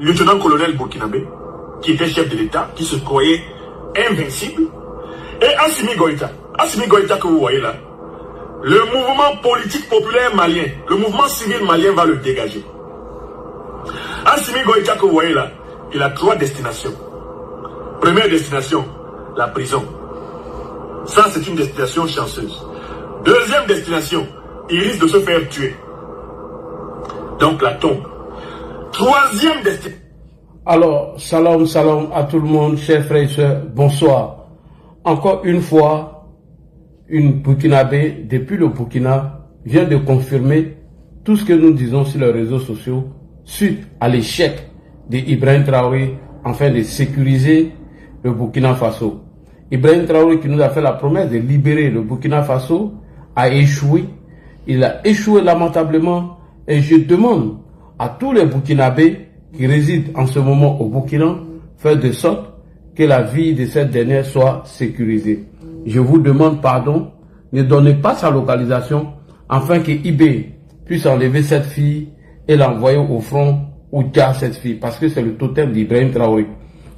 lieutenant-colonel burkinabé, qui était chef de l'État, qui se croyait invincible, et Assimi Goïta que vous voyez là, le mouvement politique populaire malien, le mouvement civil malien va le dégager. Assimi Goïta que vous voyez là, il a 3 destinations. Première destination, la prison. Ça, c'est une destination chanceuse. Deuxième destination, il risque de se faire tuer. Donc la tombe. Troisième destination. Alors, salam à tout le monde, chers frères et sœurs, bonsoir. Encore une fois, une Burkinabé, depuis le Burkina, vient de confirmer tout ce que nous disons sur les réseaux sociaux suite à l'échec d'Ibrahim Traoré afin de sécuriser le Burkina Faso. Ibrahim Traoré, qui nous a fait la promesse de libérer le Burkina Faso, a échoué. Il a échoué lamentablement et je demande à tous les Burkinabés qui résident en ce moment au Burkina, faire de sorte que la vie de cette dernière soit sécurisée. Je vous demande pardon, ne donnez pas sa localisation afin que IB puisse enlever cette fille et l'envoyer au front où tient cette fille, parce que c'est le totem d'Ibrahim Traoré.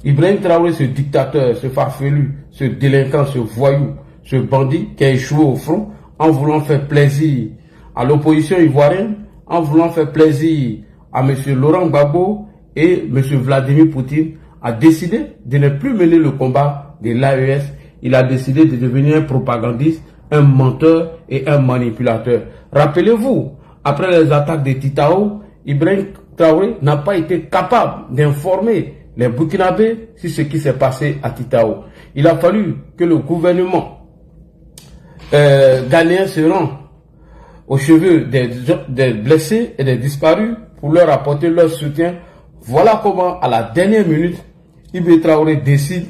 Ibrahim Traoré, ce dictateur, ce farfelu, ce délinquant, ce voyou, ce bandit qui a échoué au front en voulant faire plaisir à l'opposition ivoirienne, en voulant faire plaisir à M. Laurent Gbagbo et M. Vladimir Poutine, a décidé de ne plus mener le combat de l'AES. Il a décidé de devenir un propagandiste, un menteur et un manipulateur. Rappelez-vous, après les attaques de Titao, Ibrahim Traoré n'a pas été capable d'informer les Burkinabés sur ce qui s'est passé à Titao. Il a fallu que le gouvernement ghanéen se rende aux cheveux des blessés et des disparus pour leur apporter leur soutien. Voilà comment, à la dernière minute, Ibrahim Traoré décide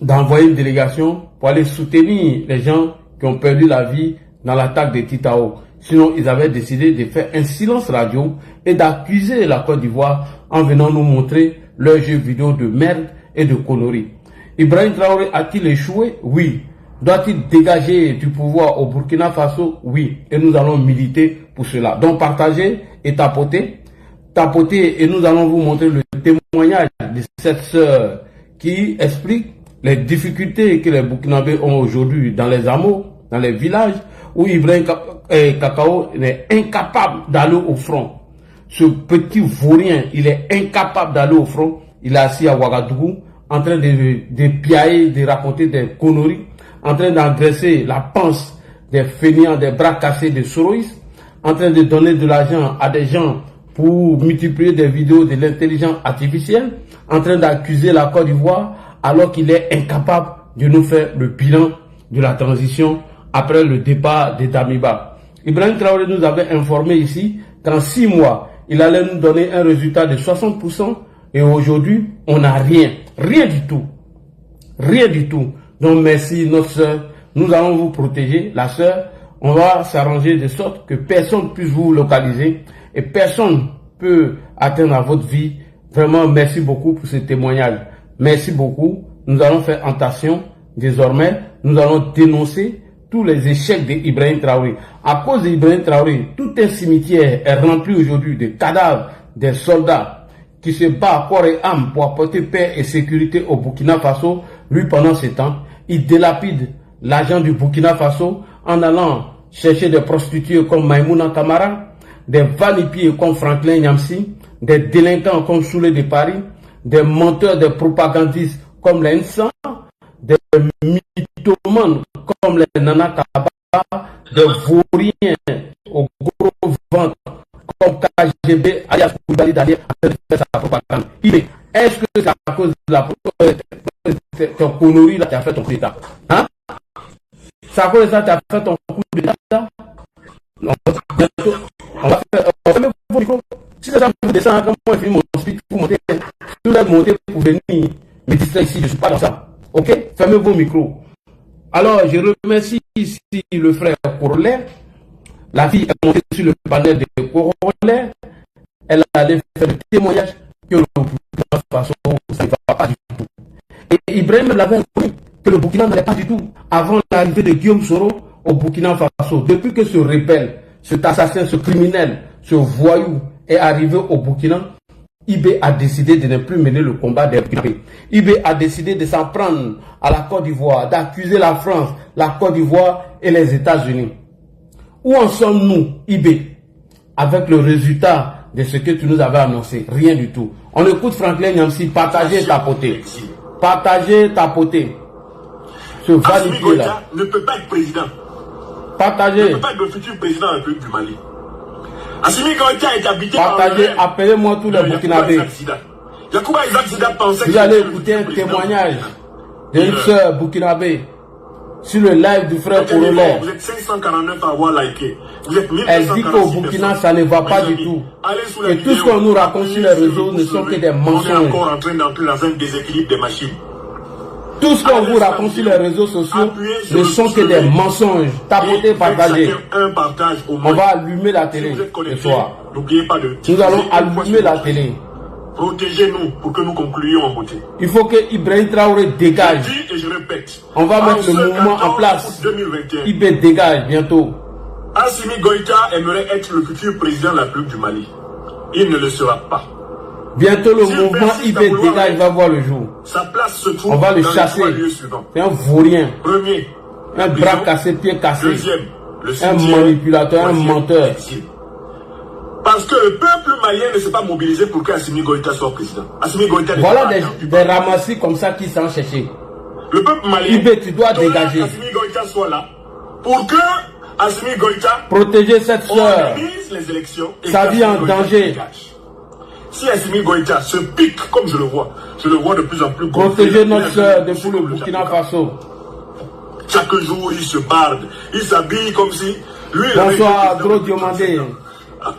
d'envoyer une délégation pour aller soutenir les gens qui ont perdu la vie dans l'attaque de Titao. Sinon, ils avaient décidé de faire un silence radio et d'accuser la Côte d'Ivoire en venant nous montrer leurs jeux vidéo de merde et de conneries. Ibrahim Traoré a-t-il échoué? Oui. Doit-il dégager du pouvoir au Burkina Faso? Oui. Et nous allons militer pour cela. Donc partagez et tapotez et nous allons vous montrer le témoignage de cette sœur qui explique les difficultés que les Burkinabés ont aujourd'hui dans les hameaux, dans les villages, où Ibrahim Kakao est incapable d'aller au front. Ce petit vaurien, il est incapable d'aller au front. Il est assis à Ouagadougou, en train de piailler, de raconter des conneries, en train d'engraisser la panse des fainéants, des bras cassés, des soroïstes, en train de donner de l'argent à des gens pour multiplier des vidéos de l'intelligence artificielle, en train d'accuser la Côte d'Ivoire, alors qu'il est incapable de nous faire le bilan de la transition après le départ de Damiba. Ibrahim Traoré nous avait informé ici qu'en 6 mois, il allait nous donner un résultat de 60% et aujourd'hui, on n'a rien. Rien du tout. Rien du tout. Donc merci notre soeur. Nous allons vous protéger. La soeur, on va s'arranger de sorte que personne ne puisse vous localiser et personne ne peut atteindre à votre vie. Vraiment, merci beaucoup pour ce témoignage. Merci beaucoup. Nous allons faire attention. Désormais, nous allons dénoncer tous les échecs d'Ibrahim Traoré. À cause d'Ibrahim Traoré, tout un cimetière est rempli aujourd'hui de cadavres des soldats qui se battent corps et âme pour apporter paix et sécurité au Burkina Faso. Lui, pendant ce temps, il délapide l'argent du Burkina Faso en allant chercher des prostituées comme Maïmouna Kamara, des vanipiers comme Franklin Nyamsi, des délinquants comme Soulé de Paris, des menteurs, des propagandistes comme les Nsan, des mythomanes comme les Nana Kaba, des vauriens au gros ventre comme KGB, alias Koulibaly d'aller faire sa propagande. Est-ce que c'est à cause de ton connerie là qui a fait ton coup d'État? Hein? C'est à cause de ça que tu as fait ton coup d'État? On va faire vos micros. Si c'est ça, vous descendez, comme moi, je finis mon speech, vous montez, vous allez monter pour venir me distraire ici, je ne suis pas dans ça. Ok? Fermez vos micros. Alors, je remercie ici le frère Corollaire. La fille est montée sur le panel de Corollaire. Elle allait faire le témoignage que le Burkina Faso, ça ne va pas du tout. Et Ibrahim l'avait compris que le Burkina n'allait pas du tout avant l'arrivée de Guillaume Soro au Burkina Faso. Depuis que ce rebelle, cet assassin, ce criminel, ce voyou est arrivé au Burkina, IB a décidé de ne plus mener le combat des Burkinabés. IB a décidé de s'en prendre à la Côte d'Ivoire, d'accuser la France, la Côte d'Ivoire et les États-Unis. Où en sommes-nous, IB, avec le résultat de ce que tu nous avais annoncé? Rien du tout. On écoute Franklin Nyamsi, partagez ta potée. Partagez ta potée. Ce validier là. Ne peut pas être président. Partagez. Ne peut pas être le futur président de la République du Mali. Assimi Goïta est habité partagez, appelez-moi tous les Burkinabés. Yacouba Isaac Zida pensait vous allez écouter un témoignage d'une sœur burkinabé sur le live du frère Corollaire. Vous êtes 549 à avoir liké. Vous êtes 1246. Elle dit qu'au Burkina, ça ne va pas du tout. Et tout ce qu'on nous raconte sur les réseaux ne sont que des mensonges. On est encore en train d'entrer dans un déséquilibre des machines. Tout ce qu'on vous raconte sur les réseaux sociaux ne sont que des mensonges. Tapotez, partagez. On va allumer la télé ce soir. N'oubliez pas de... Nous allons allumer la télé. Protégez-nous pour que nous concluions en beauté. Il faut que Ibrahim Traoré dégage. Je dis et je répète. On va mettre le mouvement en place. 2021. Ibrahim dégage bientôt. Assimi Goïta aimerait être le futur président de la République du Mali. Il ne le sera pas. Bientôt le mouvement IB dégage va voir le jour. Sa place se trouve on va le dans chasser. C'est un vaurien. Premier. Un bras cassé, pied cassé. Deuxième. Un manipulateur, un menteur. Parce que le peuple malien ne s'est pas mobilisé pour qu'Assimi Goïta soit président. Assimi Goïta voilà des ramassis comme ça qui s'en chercher. Le peuple malien, IB, tu dois dégager. Assimi Goïta soit là pour que Assimi Goïta protéger cette soeur. Les élections et sa vie en danger. Si Assimi Goïta se pique comme je le vois de plus en plus. Protéger notre soeur depuis le Burkina Faso. Chaque jour, il se barde, il s'habille comme si lui. Bonsoir, Gros Diomandé.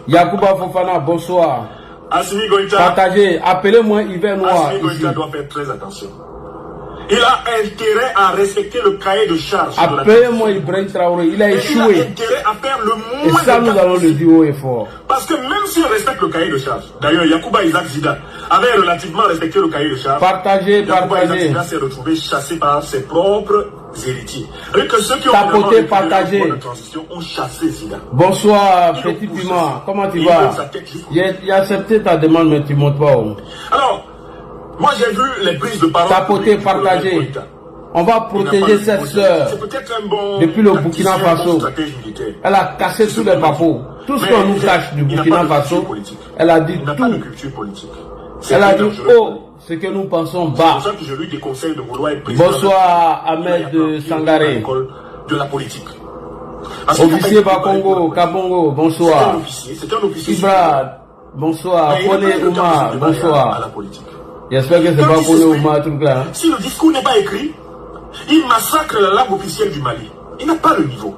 Yacouba Fofana, bonsoir. Assimi Goïta. Partagez, appelez-moi Hiver Noir. Assimi Goïta doit faire très attention. Il a intérêt à respecter le cahier de charge. Appelez-moi Ibrahim Traoré, il a échoué. Il a intérêt à faire le moins. Et ça, nous allons le dire haut et fort. Parce que même s'il respecte le cahier de charge, d'ailleurs, Yacouba Isaac Zida avait relativement respecté le cahier de charge. Partagez, Yacouba Isaac partagez. Zida s'est retrouvé chassé par ses propres héritiers. Et que ceux qui ont tapotez, partagez. de transition ont chassé Zida. Bonsoir, Petit Piment. Comment tu vas? Il a accepté ta demande, mais tu ne montes pas. Alors, moi j'ai vu les prises de parole. Tapotez, partagez. On va protéger cette sœur. Depuis le Burkina Faso. Elle a cassé tous les papos. Tout ce qu'on nous cache du Burkina Faso, elle a dit tout. Elle a dit haut ce que nous pensons bas. C'est pour ça que je lui déconseille de vouloir être président. Bonsoir Ahmed Sangaré. De la politique. Officier Bakongo, Kabongo, bonsoir. C'est un officier. Ibra, bonsoir. Kone Oumar, bonsoir. J'espère que c'est pas Kone Oumar, tout là. Si le discours n'est pas écrit, il massacre la langue officielle du Mali. Il n'a pas le niveau.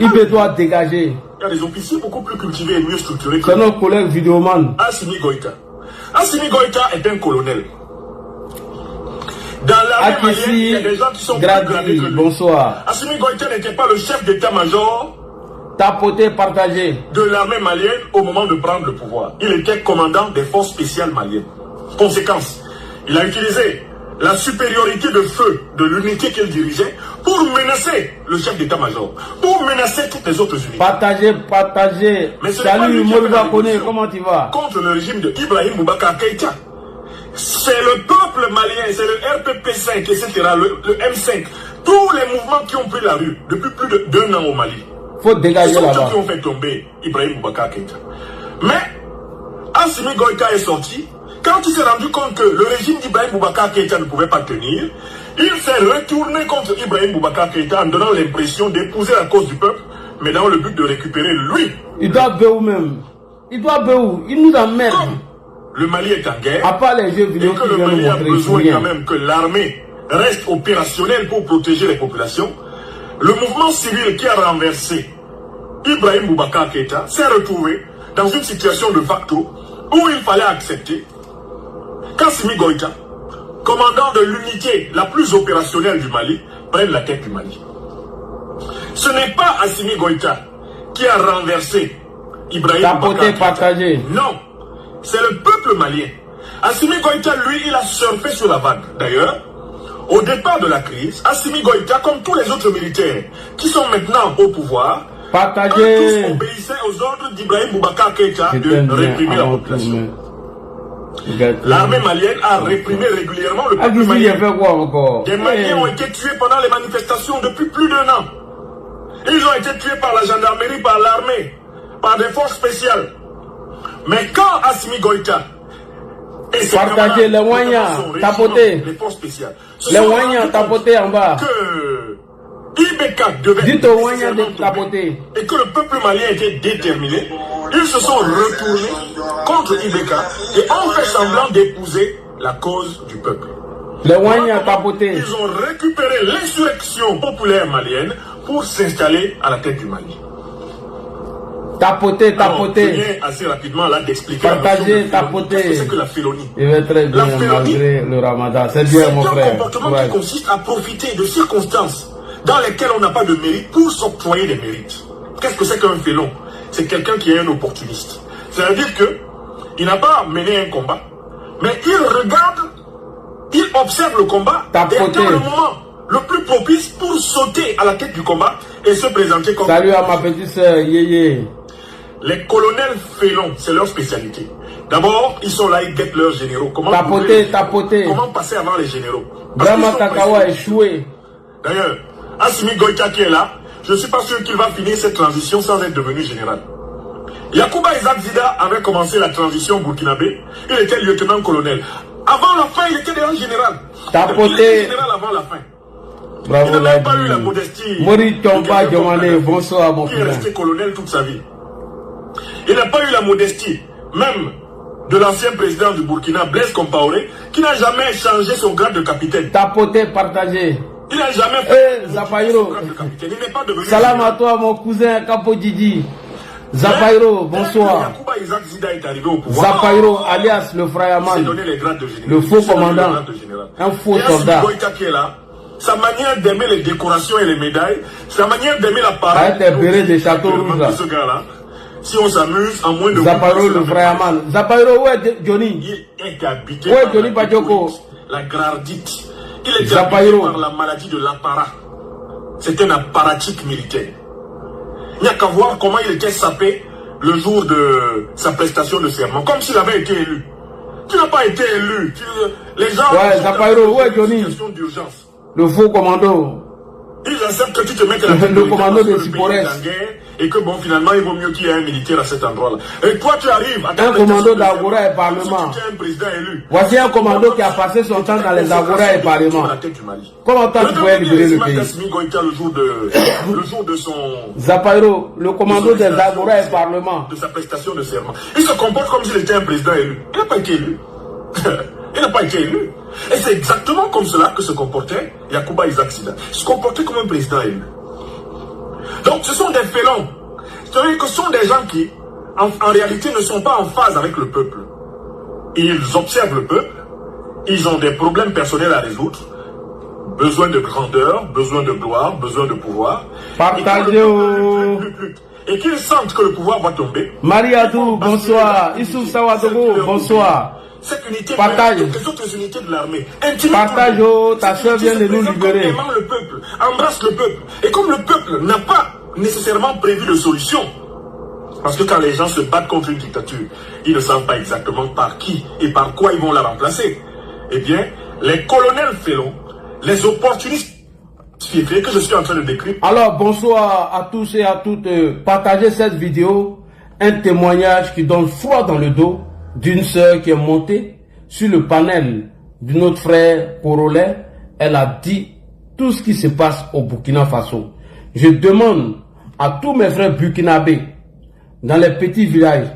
Il doit dégager. Il y a des officiers beaucoup plus cultivés et mieux structurés que c'est notre collègue vidéoman. Assimi Goïta. Assimi Goïta est un colonel. Dans l'armée malienne, il y a des gens qui sont plus gradés que lui. Bonsoir. Assimi Goïta n'était pas le chef d'état-major tapoter, partager de l'armée malienne au moment de prendre le pouvoir. Il était commandant des forces spéciales maliennes. Conséquence, il a utilisé la supériorité de feu de l'unité qu'il dirigeait pour menacer le chef d'état-major, pour menacer toutes les autres unités. Partagez, partagez. Salut Moriba Kone, comment tu vas? Contre le régime de Ibrahim Boubacar Keïta. C'est le peuple malien, c'est le RPP5, etc., le M5, tous les mouvements qui ont pris la rue depuis plus d'1 an au Mali. Faut dégager là-bas. C'est ceux qui ont fait tomber Ibrahim Boubacar Keïta. Mais Assimi Goïta est sorti. Quand il s'est rendu compte que le régime d'Ibrahim Boubacar Keïta ne pouvait pas tenir, il s'est retourné contre Ibrahim Boubacar Keïta en donnant l'impression d'épouser la cause du peuple, mais dans le but de récupérer lui. Il doit béou même. Il doit béou. Il nous emmerde. Comme le Mali est en guerre, à part les jeux vidéo et que le Mali a besoin quand même que l'armée reste opérationnelle pour protéger les populations, le mouvement civil qui a renversé Ibrahim Boubacar Keïta s'est retrouvé dans une situation de facto où il fallait accepter qu'Assimi Goïta, commandant de l'unité la plus opérationnelle du Mali, prenne la tête du Mali. Ce n'est pas Assimi Goïta qui a renversé Ibrahim Boubacar Keïta. Partagé. Non, c'est le peuple malien. Assimi Goïta, lui, il a surfé sur la vague. D'ailleurs, au départ de la crise, Assimi Goïta, comme tous les autres militaires qui sont maintenant au pouvoir, partagez. tous obéissaient aux ordres d'Ibrahim Boubacar Keïta de réprimer la population. L'armée malienne a réprimé régulièrement le peuple malien. Des Maliens ont été tués pendant les manifestations depuis plus d'1 an. Ils ont été tués par la gendarmerie, par l'armée, par des forces spéciales. Mais quand Assimi Goïta et ses partagez les moyens, tapotez. Les forces spéciales, les moyens, tapotez en bas. Que Ibeka devait dites aux moyens de tapoter. Et que le peuple malien était déterminé, ils se sont retournés contre Ibeka et ont fait semblant d'épouser la cause du peuple. Les moyens, tapotez. Ils ont récupéré l'insurrection populaire malienne pour s'installer à la tête du Mali. Tapoter, tapoter. Je viens assez rapidement là d'expliquer partager, tapoter. Qu'est-ce que c'est que la félonie? Il va très bien malgré le ramadan. C'est bien mon frère. C'est un comportement qui consiste à profiter de circonstances dans lesquelles on n'a pas de mérite pour s'octroyer des mérites. Qu'est-ce que c'est qu'un félon? C'est quelqu'un qui est un opportuniste. C'est-à-dire que il n'a pas mené un combat, mais il regarde, il observe le combat et attend le moment le plus propice pour sauter à la tête du combat et se présenter comme... Salut à ma petite sœur, Yéyé. Les colonels félons, c'est leur spécialité. D'abord, ils sont là, ils guettent leurs généraux. Comment tapoter. Comment passer avant les généraux? Brahma Takawa a échoué. D'ailleurs, Assimi Goïta qui est là, je ne suis pas sûr qu'il va finir cette transition sans être devenu général. Yacouba Isaac Zida avait commencé la transition burkinabé. Il était lieutenant-colonel. Avant la fin, il était déjà général. Il était général avant la fin. Bravo, il n'a même pas eu la modestie. Mori Tomba demandé bonsoir mon frère. Il est resté colonel toute sa vie. Il n'a pas eu la modestie, même de l'ancien président du Burkina, Blaise Compaoré, qui n'a jamais changé son grade de capitaine. Tapoter, partager. Il n'a jamais fait Zapaïro. son grade de capitaine. Il n'est pas devenu... Salam à toi mon cousin Capo Didi. Zapaïro, bonsoir. Yacouba Isaac Zida est arrivé au pouvoir. Zapaïro, alias le Frayaman. Le faux commandant. Un faux soldat. Qui est là, sa manière d'aimer les décorations et les médailles, sa manière d'aimer la parade. Avec des bérets des châteaux rouges là. Ce gars-là, si on s'amuse, en moins de... Zapaïro, le Frayaman. Zapaïro, où est Johnny? Il est habité où est Johnny Badioko? La gradite. Il est habité par la maladie de l'apparat. C'est un apparatique militaire. Il n'y a qu'à voir comment il était sapé le jour de sa prestation de serment, comme s'il avait été élu. Tu n'as pas été élu. Les gens... Ouais, Zapaïro, où est Johnny? D'urgence. Le faux commando. Ils acceptent que tu te mettes à la tête le commando de Siporès. Et que bon, finalement, il vaut mieux qu'il y ait un militaire à cet endroit-là. Et toi, tu arrives à... Un commando d'Agora et Parlement. Un président élu. Voici un commando qui a passé son temps dans les Agora et Parlement. Comment toi tu pouvais libérer le pays? Le jour de son... Zapaïro, le commando des Agora et Parlement. De sa prestation de serment. Il se comporte comme s'il était un président élu. Il n'a pas été élu. Il n'a pas été élu. Et c'est exactement comme cela que se comportait Yacouba Isaac Zida. Il se comportait comme un président élu. Donc ce sont des félons. C'est-à-dire que ce sont des gens qui, en réalité, ne sont pas en phase avec le peuple. Ils observent le peuple, ils ont des problèmes personnels à résoudre, besoin de grandeur, besoin de gloire, besoin de pouvoir. Partagez et qu'ils sentent que le pouvoir va tomber. Mariadou, bonsoir. Issouf Sawadogo, bonsoir. Cette unité, partage. Les autres unités de l'armée. Partage, ta soeur vient de nous libérer. Le peuple, embrasse le peuple. Et comme le peuple n'a pas nécessairement prévu de solution, parce que quand les gens se battent contre une dictature, ils ne savent pas exactement par qui et par quoi ils vont la remplacer. Eh bien, les colonels félons, les opportunistes que je suis en train de décrire. Alors, bonsoir à tous et à toutes. Partagez cette vidéo, un témoignage qui donne froid dans le dos d'une sœur qui est montée sur le panel de notre frère Korolais. Elle a dit tout ce qui se passe au Burkina Faso. Je demande à tous mes frères burkinabés, dans les petits villages,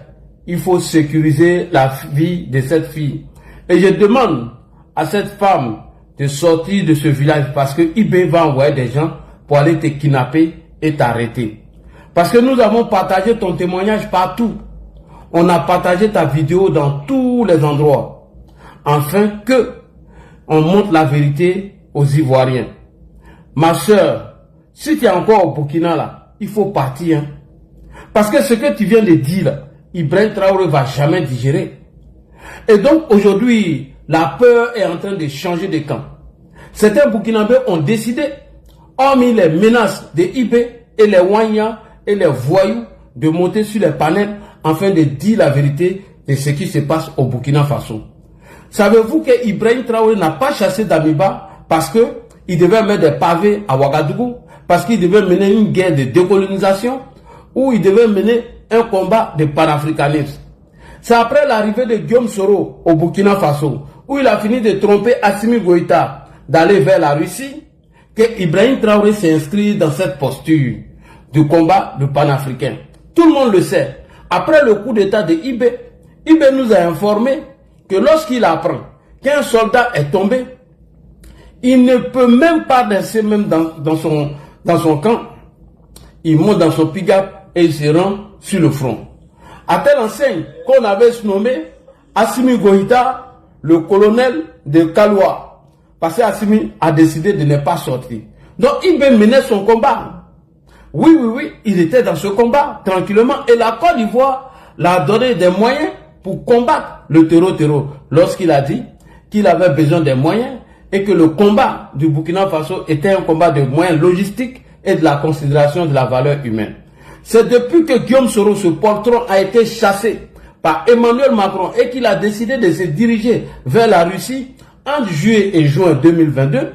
il faut sécuriser la vie de cette fille. Et je demande à cette femme de sortir de ce village parce que IB va envoyer des gens pour aller te kidnapper et t'arrêter. Parce que nous avons partagé ton témoignage partout. On a partagé ta vidéo dans tous les endroits, afin que on montre la vérité aux Ivoiriens. Ma soeur, si tu es encore au Burkina là, il faut partir. Hein. Parce que ce que tu viens de dire là, Ibrahim Traoré va jamais digérer. Et donc aujourd'hui, la peur est en train de changer de camp. Certains Burkinabés ont décidé, hormis les menaces des IB et les Wanya et les voyous, de monter sur les panels afin de dire la vérité de ce qui se passe au Burkina Faso. Savez-vous que Ibrahim Traoré n'a pas chassé Damiba parce qu'il devait mettre des pavés à Ouagadougou, parce qu'il devait mener une guerre de décolonisation, ou il devait mener un combat de panafricanisme. C'est après l'arrivée de Guillaume Soro au Burkina Faso, où il a fini de tromper Assimi Goïta d'aller vers la Russie, que Ibrahim Traoré s'est inscrit dans cette posture du combat de panafricain. Tout le monde le sait. Après le coup d'état de Ibé nous a informé que lorsqu'il apprend qu'un soldat est tombé, il ne peut même pas rester même dans son camp. Il monte dans son pick-up et il se rend sur le front. À telle enseigne qu'on avait nommé Assimi Goïta, le colonel de Kaloua, parce qu'Assimi a décidé de ne pas sortir. Donc Ibé menait son combat. Oui, il était dans ce combat tranquillement et la Côte d'Ivoire l'a donné des moyens pour combattre le terreau lorsqu'il a dit qu'il avait besoin des moyens et que le combat du Burkina Faso était un combat de moyens logistiques et de la considération de la valeur humaine. C'est depuis que Guillaume Soro, ce poltron, a été chassé par Emmanuel Macron et qu'il a décidé de se diriger vers la Russie entre juillet et juin 2022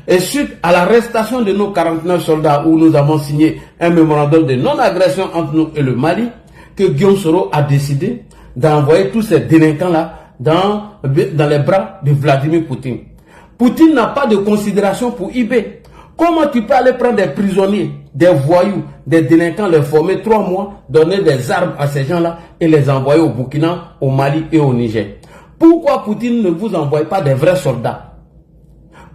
et suite à l'arrestation de nos 49 soldats où nous avons signé un mémorandum de non-agression entre nous et le Mali, que Guillaume Soro a décidé d'envoyer tous ces délinquants-là dans les bras de Vladimir Poutine. Poutine n'a pas de considération pour Ibé. Comment tu peux aller prendre des prisonniers, des voyous, des délinquants, les former 3 mois, donner des armes à ces gens-là et les envoyer au Burkina, au Mali et au Niger? Pourquoi Poutine ne vous envoie pas des vrais soldats?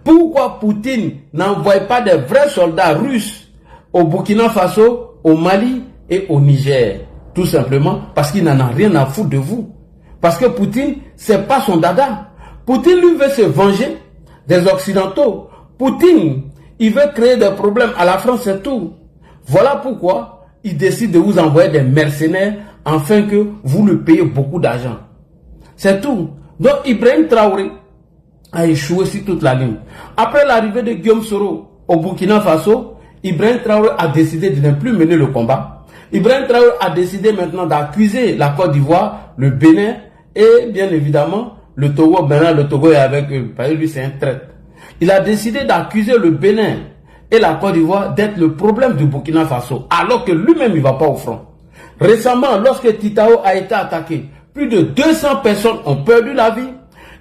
Pourquoi Poutine n'envoie pas des vrais soldats russes au Burkina Faso, au Mali et au Niger? Tout simplement parce qu'il n'en a rien à foutre de vous. Parce que Poutine, c'est pas son dada. Poutine, lui, veut se venger des Occidentaux. Poutine, il veut créer des problèmes à la France, c'est tout. Voilà pourquoi il décide de vous envoyer des mercenaires afin que vous lui payez beaucoup d'argent. C'est tout. Donc Ibrahim Traoré a échoué sur toute la ligne. Après l'arrivée de Guillaume Soro au Burkina Faso, Ibrahim Traoré a décidé de ne plus mener le combat. Ibrahim Traoré a décidé maintenant d'accuser la Côte d'Ivoire, le Bénin et bien évidemment le Togo. Maintenant le Togo est avec eux, parce que lui c'est un traître. Il a décidé d'accuser le Bénin et la Côte d'Ivoire d'être le problème du Burkina Faso, alors que lui-même il ne va pas au front. Récemment, lorsque Titao a été attaqué, plus de 200 personnes ont perdu la vie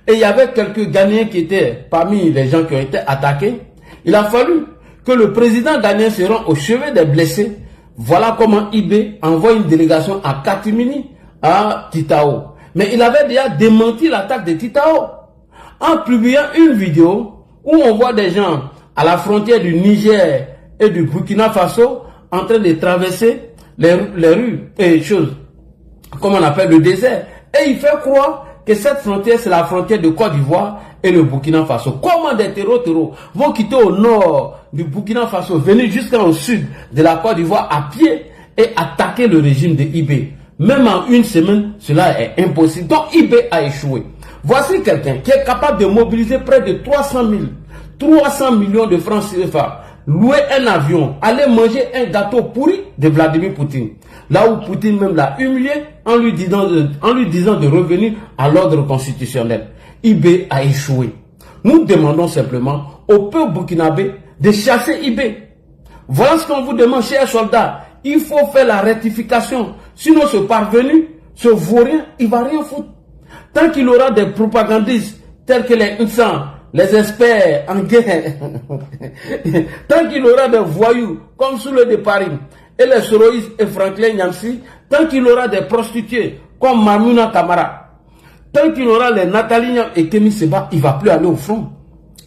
et il y avait quelques Ghanéens qui étaient parmi les gens qui ont été attaqués. Il a fallu que le président ghanéen se rende au chevet des blessés. Voilà comment Ibé envoie une délégation à Katimini, à Titao. Mais il avait déjà démenti l'attaque de Titao en publiant une vidéo où on voit des gens à la frontière du Niger et du Burkina Faso en train de traverser les rues et choses, comme on appelle le désert. Et il fait croire que cette frontière, c'est la frontière de Côte d'Ivoire et le Burkina Faso. Comment des terreaux vont quitter au nord du Burkina Faso, venir jusqu'au sud de la Côte d'Ivoire à pied et attaquer le régime de Ibé? Même en une semaine, cela est impossible. Donc Ibé a échoué. Voici quelqu'un qui est capable de mobiliser près de 300 millions de francs CFA, louer un avion, aller manger un gâteau pourri de Vladimir Poutine. Là où Poutine même l'a humilié en lui disant de revenir à l'ordre constitutionnel. Ibé a échoué. Nous demandons simplement au peuple burkinabé de chasser Ibé. Voilà ce qu'on vous demande, chers soldats. Il faut faire la rectification. Sinon, ce parvenu, ce vaurien, il ne va rien foutre. Tant qu'il aura des propagandistes tels que les Insan, les experts en guerre, tant qu'il aura des voyous comme Soule de Paris et les Soroïs et Franklin Nyamsi, tant qu'il aura des prostituées comme Mamouna Kamara, tant qu'il aura les Nathalie Nyam et Kémy Seba, il ne va plus aller au front.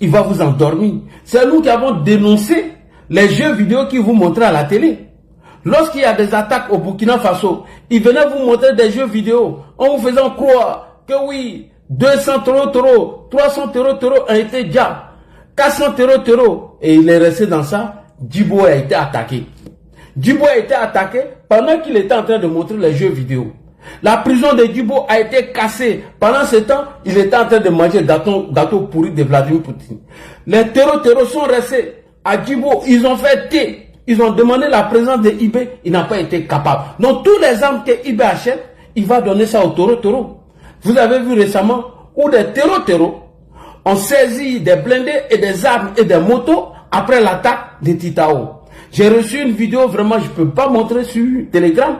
Il va vous endormir. C'est nous qui avons dénoncé les jeux vidéo qui vous montraient à la télé. Lorsqu'il y a des attaques au Burkina Faso, ils venaient vous montrer des jeux vidéo en vous faisant croire que oui, 200 terreaux, 300 terreaux ont été déjà, 400 terreaux, et il est resté dans ça. Djibo a été attaqué. Djibo a été attaqué pendant qu'il était en train de montrer les jeux vidéo. La prison de Djibo a été cassée. Pendant ce temps, il était en train de manger gâteau pourri de Vladimir Poutine. Les terreaux sont restés à Djibo. Ils ont fait thé. Ils ont demandé la présence de Ibé. Il n'a pas été capable. Donc, tous les armes que Ibé achète, il va donner ça au taureau. Vous avez vu récemment où des terreaux ont saisi des blindés et des armes et des motos après l'attaque de Titao. J'ai reçu une vidéo, vraiment, je ne peux pas montrer sur Telegram,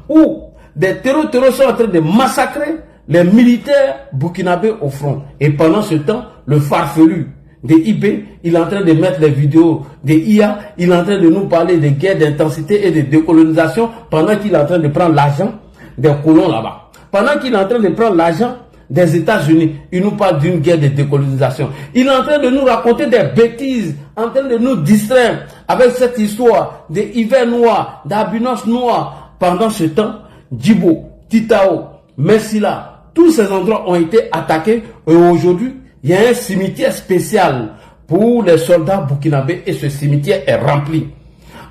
où des terreaux sont en train de massacrer les militaires burkinabés au front. Et pendant ce temps, le farfelu de IB, il est en train de mettre les vidéos de IA, il est en train de nous parler de guerre d'intensité et de décolonisation pendant qu'il est en train de prendre l'argent des colons là-bas. Pendant qu'il est en train de prendre l'argent des États-Unis, il nous parle d'une guerre de décolonisation. Il est en train de nous raconter des bêtises, en train de nous distraire avec cette histoire de hiver noir, d'albinos noir. Pendant ce temps, Djibo, Titao, Messila, tous ces endroits ont été attaqués et aujourd'hui, il y a un cimetière spécial pour les soldats burkinabés et ce cimetière est rempli.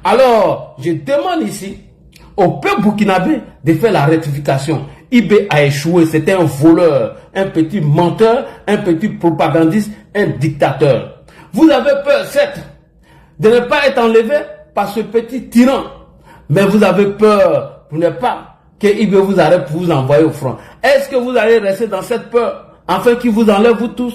Alors, je demande ici au peuple burkinabé de faire la rectification. IB a échoué, c'était un voleur, un petit menteur, un petit propagandiste, un dictateur. Vous avez peur, certes, de ne pas être enlevé par ce petit tyran, mais vous avez peur pour ne pas que IB vous arrête pour vous envoyer au front. Est-ce que vous allez rester dans cette peur afin qu'il vous enlève vous tous?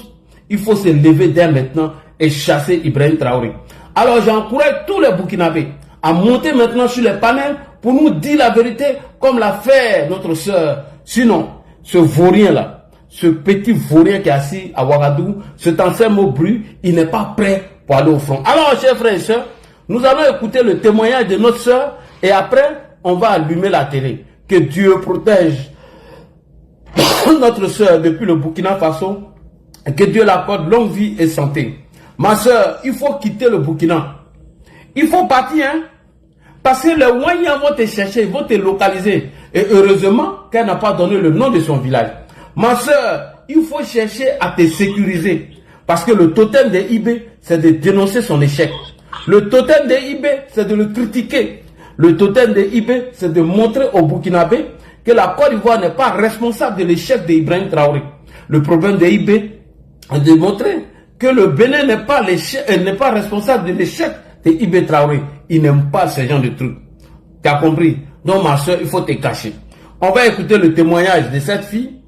Il faut se lever dès maintenant et chasser Ibrahim Traoré. Alors j'encourage tous les Burkinabés à monter maintenant sur les panels pour nous dire la vérité comme l'a fait notre soeur. Sinon, ce vaurien-là, ce petit vaurien qui est assis à Ouagadougou, cet ancien mot bruit, il n'est pas prêt pour aller au front. Alors, chers frères et sœurs, nous allons écouter le témoignage de notre soeur et après, on va allumer la télé. Que Dieu protège notre soeur depuis le Burkina Faso et que Dieu l'accorde longue vie et santé. Ma soeur, il faut quitter le Burkina. Il faut partir, hein. Parce que les Wanyans vont te chercher, ils vont te localiser. Et heureusement qu'elle n'a pas donné le nom de son village. Ma soeur, il faut chercher à te sécuriser. Parce que le totem de IB, c'est de dénoncer son échec. Le totem de IB, c'est de le critiquer. Le totem de IB, c'est de montrer aux Burkinabés que la Côte d'Ivoire n'est pas responsable de l'échec d'Ibrahim Traoré. Le problème de IB est de montrer que le Bénin n'est pas responsable de l'échec de IB Traoré. Il n'aime pas ce genre de trucs. Tu as compris? Donc ma soeur, il faut te cacher. On va écouter le témoignage de cette fille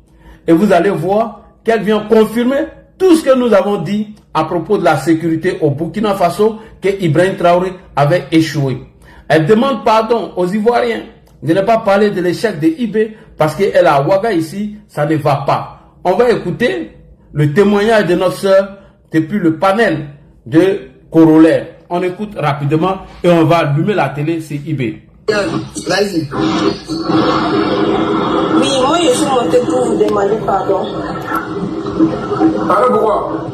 et vous allez voir qu'elle vient confirmer tout ce que nous avons dit à propos de la sécurité au Burkina Faso, que Ibrahim Traoré avait échoué. Elle demande pardon aux Ivoiriens de ne pas parler de l'échec de IB parce qu'elle a Ouaga ici, ça ne va pas. On va écouter le témoignage de notre soeur depuis le panel de Corollaire. On écoute rapidement et on va allumer la télé, c'est IB. Vas-y. Oui, moi je suis montée pour vous demander pardon. Pardon pourquoi?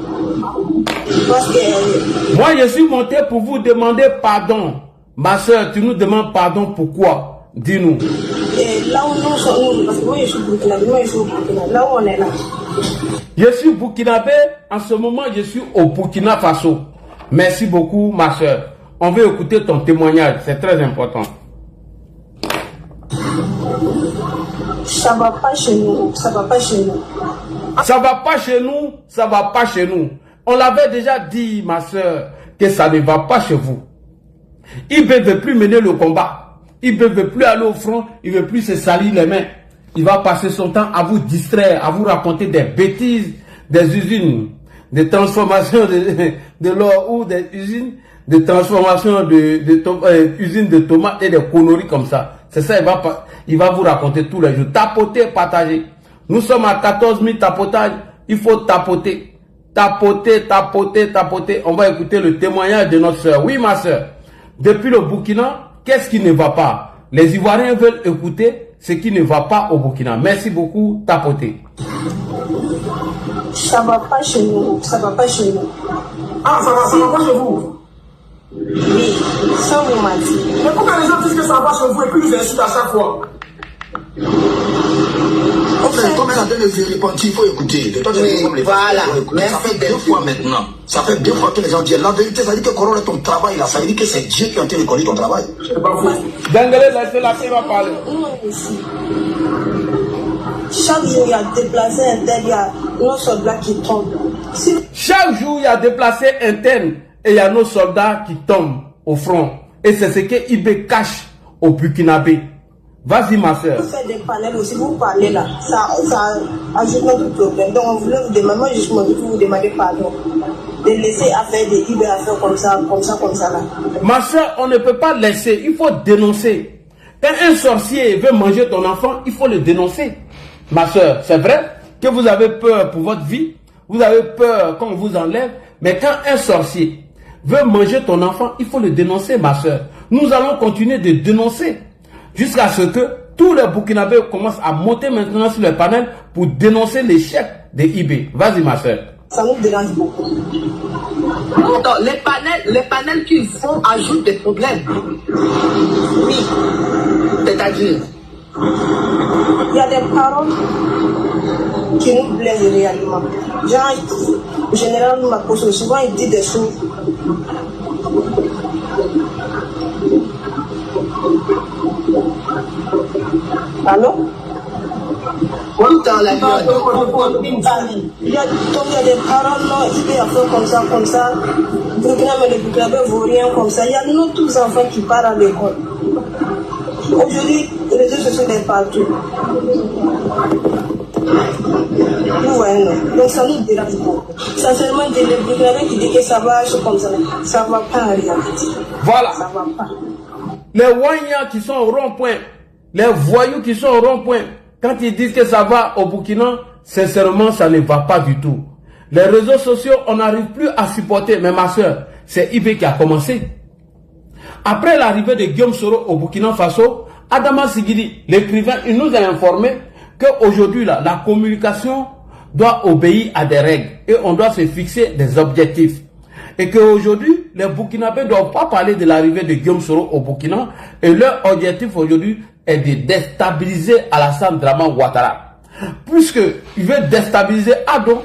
Parce que moi je suis monté pour vous demander pardon. Ma soeur, tu nous demandes pardon pourquoi? Dis-nous. Là où nous sommes, parce que moi je suis burkinabé, là où on est là. Je suis burkinabé, en ce moment je suis au Burkina Faso. Merci beaucoup ma soeur. On veut écouter ton témoignage, c'est très important. Ça va pas chez nous, ça va pas chez nous. Ça va pas chez nous, ça va pas chez nous. On l'avait déjà dit ma soeur que ça ne va pas chez vous. Il ne veut plus mener le combat. Il ne veut plus aller au front, il ne veut plus se salir les mains. Il va passer son temps à vous distraire, à vous raconter des bêtises, des usines de transformation de l'or ou des usines de transformation usines de tomates et des conneries comme ça. C'est ça, il va vous raconter tous les jours. Tapoter, partager. Nous sommes à 14 000 tapotages. Il faut tapoter. Tapoter, tapoter, tapoter. On va écouter le témoignage de notre soeur. Oui, ma soeur. Depuis le Burkina, qu'est-ce qui ne va pas? Les Ivoiriens veulent écouter ce qui ne va pas au Burkina. Merci beaucoup, tapoter. Ça va pas chez nous, ça va pas chez nous. Ah, ça va pas chez vous? Oui, sans vous mentir. Mais pourquoi les gens disent que ça va chez vous et puis ils insultent à chaque fois? Comme elle a donné les repentis, il faut écouter. De toi, Oui, voilà. Mais ça fait 2 fois maintenant. Ça fait 2 fois que les gens disent la vérité. Ça veut dire que Corona, ton travail là, ça veut dire que c'est Dieu qui a été reconnu ton travail. C'est pas faux. Dengele, laissez la fille va parler. Nous, ici, chaque jour, il y a déplacé un tel, il y a nos soldats qui tombent. Si Chaque jour, il y a déplacé interne et il y a nos soldats qui tombent au front. Et c'est ce que IB cache au Burkinabé. Vas-y, ma soeur. Vous faites des panels aussi, vous parlez là. Ça ajoute notre problème. Donc, on voulait vous demander, moi, justement, vous demander pardon. De laisser à faire des IB à faire comme ça là. Ma soeur, on ne peut pas laisser, il faut dénoncer. Quand un sorcier veut manger ton enfant, il faut le dénoncer. Ma soeur, c'est vrai que vous avez peur pour votre vie, vous avez peur qu'on vous enlève, mais quand un sorcier veut manger ton enfant, il faut le dénoncer, ma soeur. Nous allons continuer de dénoncer jusqu'à ce que tous les Burkinabés commencent à monter maintenant sur le panel pour dénoncer l'échec des IB. Vas-y, ma soeur. Ça nous dérange beaucoup. Donc, les panels qu'ils font ajoutent des problèmes. Oui. C'est-à-dire, il y a des paroles qui nous plaisent réellement. Genre, le général Makoso, souvent il dit des choses. Allô? tout dans la vie. Il y a des paroles, non, il peut y avoir comme ça. Burkina, mais le Burkina ne vaut rien comme ça. Il y a nous tous les enfants qui partent à l'école. Aujourd'hui, les réseaux sociaux sont partout. Vous voyez, non? Donc ça nous dérange beaucoup. Sincèrement, les Burkinabés qui disent que ça va, c'est comme ça. Ça ne va pas en réalité. Voilà. Ça va pas. Les Wanyas qui sont au rond-point, les voyous qui sont au rond-point, quand ils disent que ça va au Burkina, sincèrement, ça ne va pas du tout. Les réseaux sociaux, on n'arrive plus à supporter. Mais ma soeur, c'est IB qui a commencé. Après l'arrivée de Guillaume Soro au Burkina Faso, Adama Sigidi, l'écrivain, il nous a informé qu'aujourd'hui, la communication doit obéir à des règles et on doit se fixer des objectifs. Et qu'aujourd'hui, les Burkinabés ne doivent pas parler de l'arrivée de Guillaume Soro au Burkina et leur objectif aujourd'hui est de déstabiliser Alassane Draman Ouattara. Puisqu'il veut déstabiliser Ado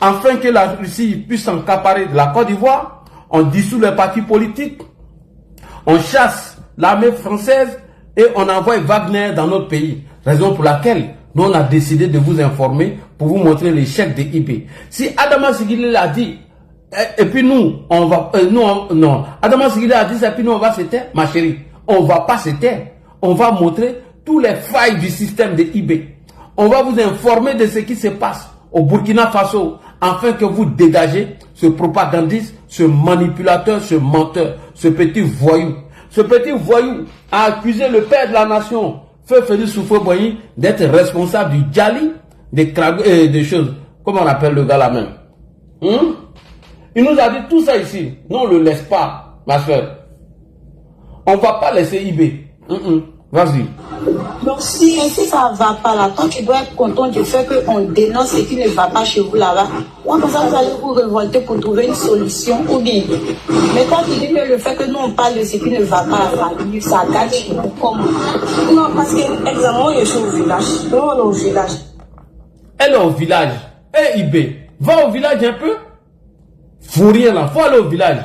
afin que la Russie puisse s'accaparer de la Côte d'Ivoire, on dissout les partis politiques, on chasse l'armée française et on envoie Wagner dans notre pays. Raison pour laquelle nous on a décidé de vous informer pour vous montrer l'échec de IB. Si Adama Sigili l'a dit, et puis nous, on va... non, Adama Sigili a dit ça, et puis nous on va se taire, ma chérie. On va pas se taire. On va montrer tous les failles du système de IB. On va vous informer de ce qui se passe au Burkina Faso afin que vous dégagez ce propagandiste, ce manipulateur, ce menteur, ce petit voyou. Ce petit voyou a accusé le père de la nation, Feu Félix Houphouët-Boigny, d'être responsable du Djali, des choses. Comment on appelle le gars là même? Il nous a dit tout ça ici. Non, on ne le laisse pas, ma soeur. On ne va pas laisser IB. Vas-y. Donc si ça ne va pas là, toi tu dois être content du fait qu'on dénonce ce qui ne va pas chez vous là-bas. Comme ça vous allez vous révolter pour trouver une solution ou bien. Mais quand tu dis que le fait que nous on parle de ce qui ne va pas à la famille, ça gâche comment? Non, parce que exactement je suis au village. Nous on est au village. Elle est au village. Eh IB, va au village un peu. Faut rien là, faut aller au village.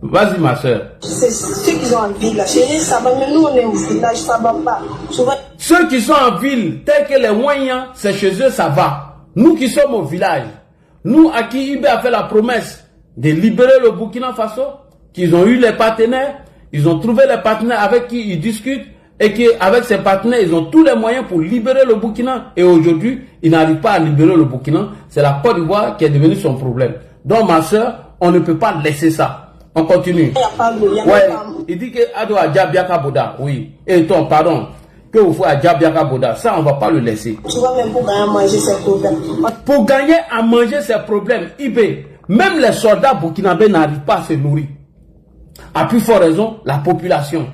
Vas-y ma soeur. C'est ceux qui sont en ville là. Chez eux ça va, mais nous on est au village, ça va pas. Souvent... Ceux qui sont en ville, tels que les Wanyas, c'est chez eux ça va. Nous qui sommes au village, nous à qui IB a fait la promesse de libérer le Burkina Faso, qu'ils ont eu les partenaires, ils ont trouvé les partenaires avec qui ils discutent et qu'avec ces partenaires, ils ont tous les moyens pour libérer le Burkina. Et aujourd'hui, ils n'arrivent pas à libérer le Burkina. C'est la Côte d'Ivoire qui est devenue son problème. Donc ma soeur, on ne peut pas laisser ça. On continue. Il dit que Ado a Djabiaka Boda. Oui. Et toi, pardon. Que vous faites à Djabiaka Boda. Ça, on ne va pas le laisser. Tu vois, même pour gagner à manger ses problèmes. Pour gagner à manger ses problèmes, IB, même les soldats burkinabés n'arrivent pas à se nourrir. À plus forte raison, la population.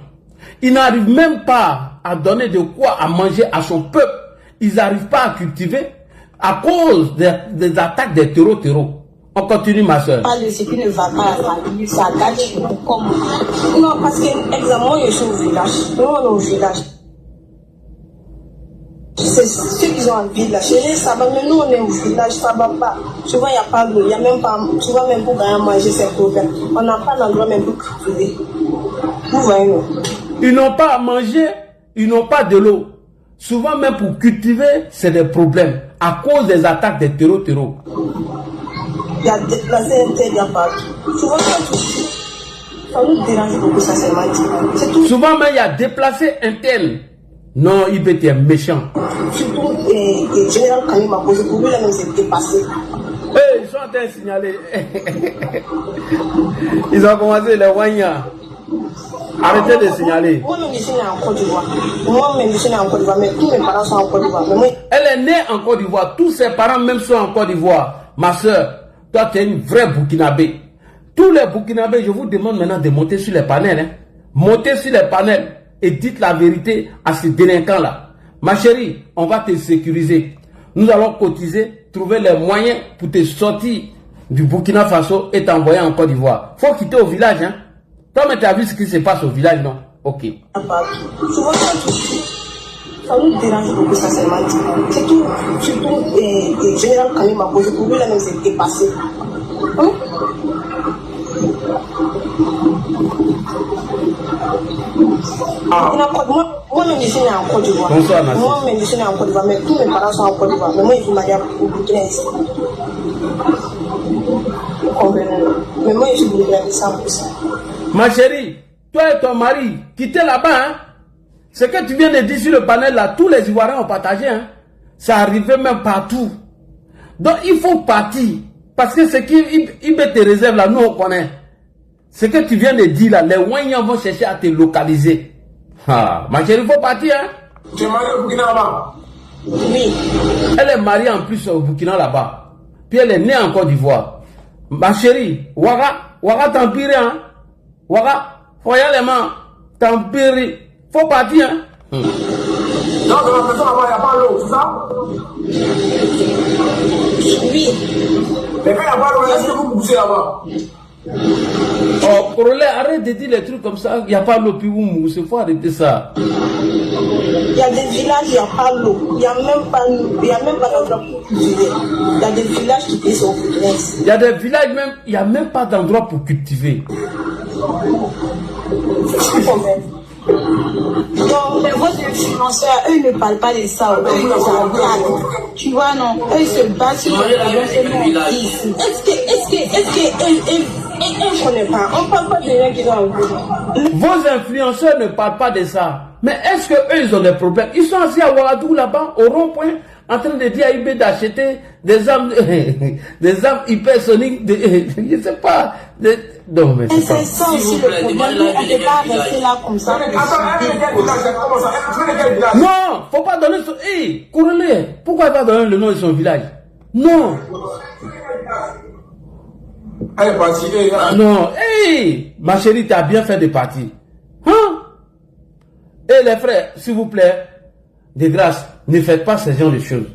Ils n'arrivent même pas à donner de quoi à manger à son peuple. Ils n'arrivent pas à cultiver à cause des attaques des terreaux. On continue, ma soeur. Pas de ce qui ne va pas à la famille, ça gâche comment? Non, parce que, exactement, je suis au village. Nous, on est au village. C'est ceux qui sont en ville là. Chez eux, ça va, mais nous, on est au village, ça va pas. Souvent, il n'y a pas d'eau, il n'y a même pas. Tu vois, même pour gagner à manger, c'est problème. On n'a pas d'endroit même pour cultiver. Vous voyez, non? Ils n'ont pas à manger, ils n'ont pas de l'eau. Souvent, même pour cultiver, c'est des problèmes. À cause des attaques des terreaux. Il y a la CNT, il n'y a pas. Souvent, Ça nous dérange beaucoup, ça c'est mal. C'est tout. Souvent, mais il y a déplacé un tel. Non, il était méchant. Surtout, Général Kani m'a posé pour lui, là, même c'est dépassé. Hey, ils sont en train de signaler. Ils ont commencé les Wanya. Arrêtez de signaler. Moi-même, je suis né en Côte d'Ivoire. Moi-même, je suis né en Côte d'Ivoire, mais tous mes parents sont en Côte d'Ivoire. Mais moi, Elle est née en Côte d'Ivoire. Tous ses parents même sont en Côte d'Ivoire. Ma soeur, toi, tu es une vraie Burkinabé. Tous les Burkinabés, je vous demande maintenant de monter sur les panels. Hein. Montez sur les panels et dites la vérité à ces délinquants-là. Ma chérie, on va te sécuriser. Nous allons cotiser, trouver les moyens pour te sortir du Burkina Faso et t'envoyer en Côte d'Ivoire. Faut quitter au village. Hein. Toi, mais tu as vu ce qui se passe au village, non? Ok. souvent, ça nous dérange beaucoup, ça c'est mal. C'est tout. Surtout, Général Kani m'a posé pour lui, là, même c'est dépassé. Hein? Moi-même, je suis né en Côte d'Ivoire. Moi-même, je suis né en Côte d'Ivoire, mais tous mes parents sont en Côte d'Ivoire. Mais moi, je suis marié au Burkina ici. Mais moi, je suis Burkinabé 100%. Ma chérie, toi et ton mari, quittez là-bas. Hein? Ce que tu viens de dire sur le panel là, tous les Ivoiriens ont partagé. Hein? Ça arrivait même partout. Donc il faut partir. Parce que ce qu'il met tes réserves là, nous on connaît. Ce que tu viens de dire là, les Wanyans vont chercher à te localiser. Ah, ma chérie, il faut partir. Hein? Tu es marié au Burkina là-bas? Oui. Elle est mariée en plus au Burkina là-bas. Puis elle est née en Côte d'Ivoire. Ma chérie, Ouaga t'empire. Hein? Ouaga, royalement, t'empire. Faut partir. Hein? Non, dans la maison là-bas, il n'y a pas l'eau, c'est ça? Oui. Mais quand il n'y a pas l'eau, est-ce que vous bougez là-bas? Oh, Corolé, arrête de dire les trucs comme ça. Il n'y a pas l'eau, puis vous moussez. Il faut arrêter ça. Il y a des villages, il n'y a pas l'eau. Il n'y a même pas d'endroit pour cultiver. Il y a des villages qui sont fainéants. Il y a des villages même, il n'y a même pas d'endroit pour cultiver. Non, mais vos influenceurs, eux ne parlent pas de ça. Eux, ils en parlent. Tu vois, non. Eux, ils se battent sur le problème ici. On ne connaît pas. On ne parle pas de rien qui doit en vouloir. Vos influenceurs ne parlent pas de ça. Mais est-ce qu'eux, ils ont des problèmes? Ils sont assis à Ouagadougou là-bas, au rond-point, en train de dire à IB d'acheter des armes, des armes hypersoniques, je ne sais pas. Non, mais c'est ça aussi le problème. On ne peut pas rester là comme ça. Non, faut pas donner son... Hé, Corolé, pourquoi pas donner le nom de son village? Non. Elle est partie. Non, hé, ma chérie, tu as bien fait de partir. Hein? Et les frères, s'il vous plaît, de grâce, ne faites pas ce genre de choses.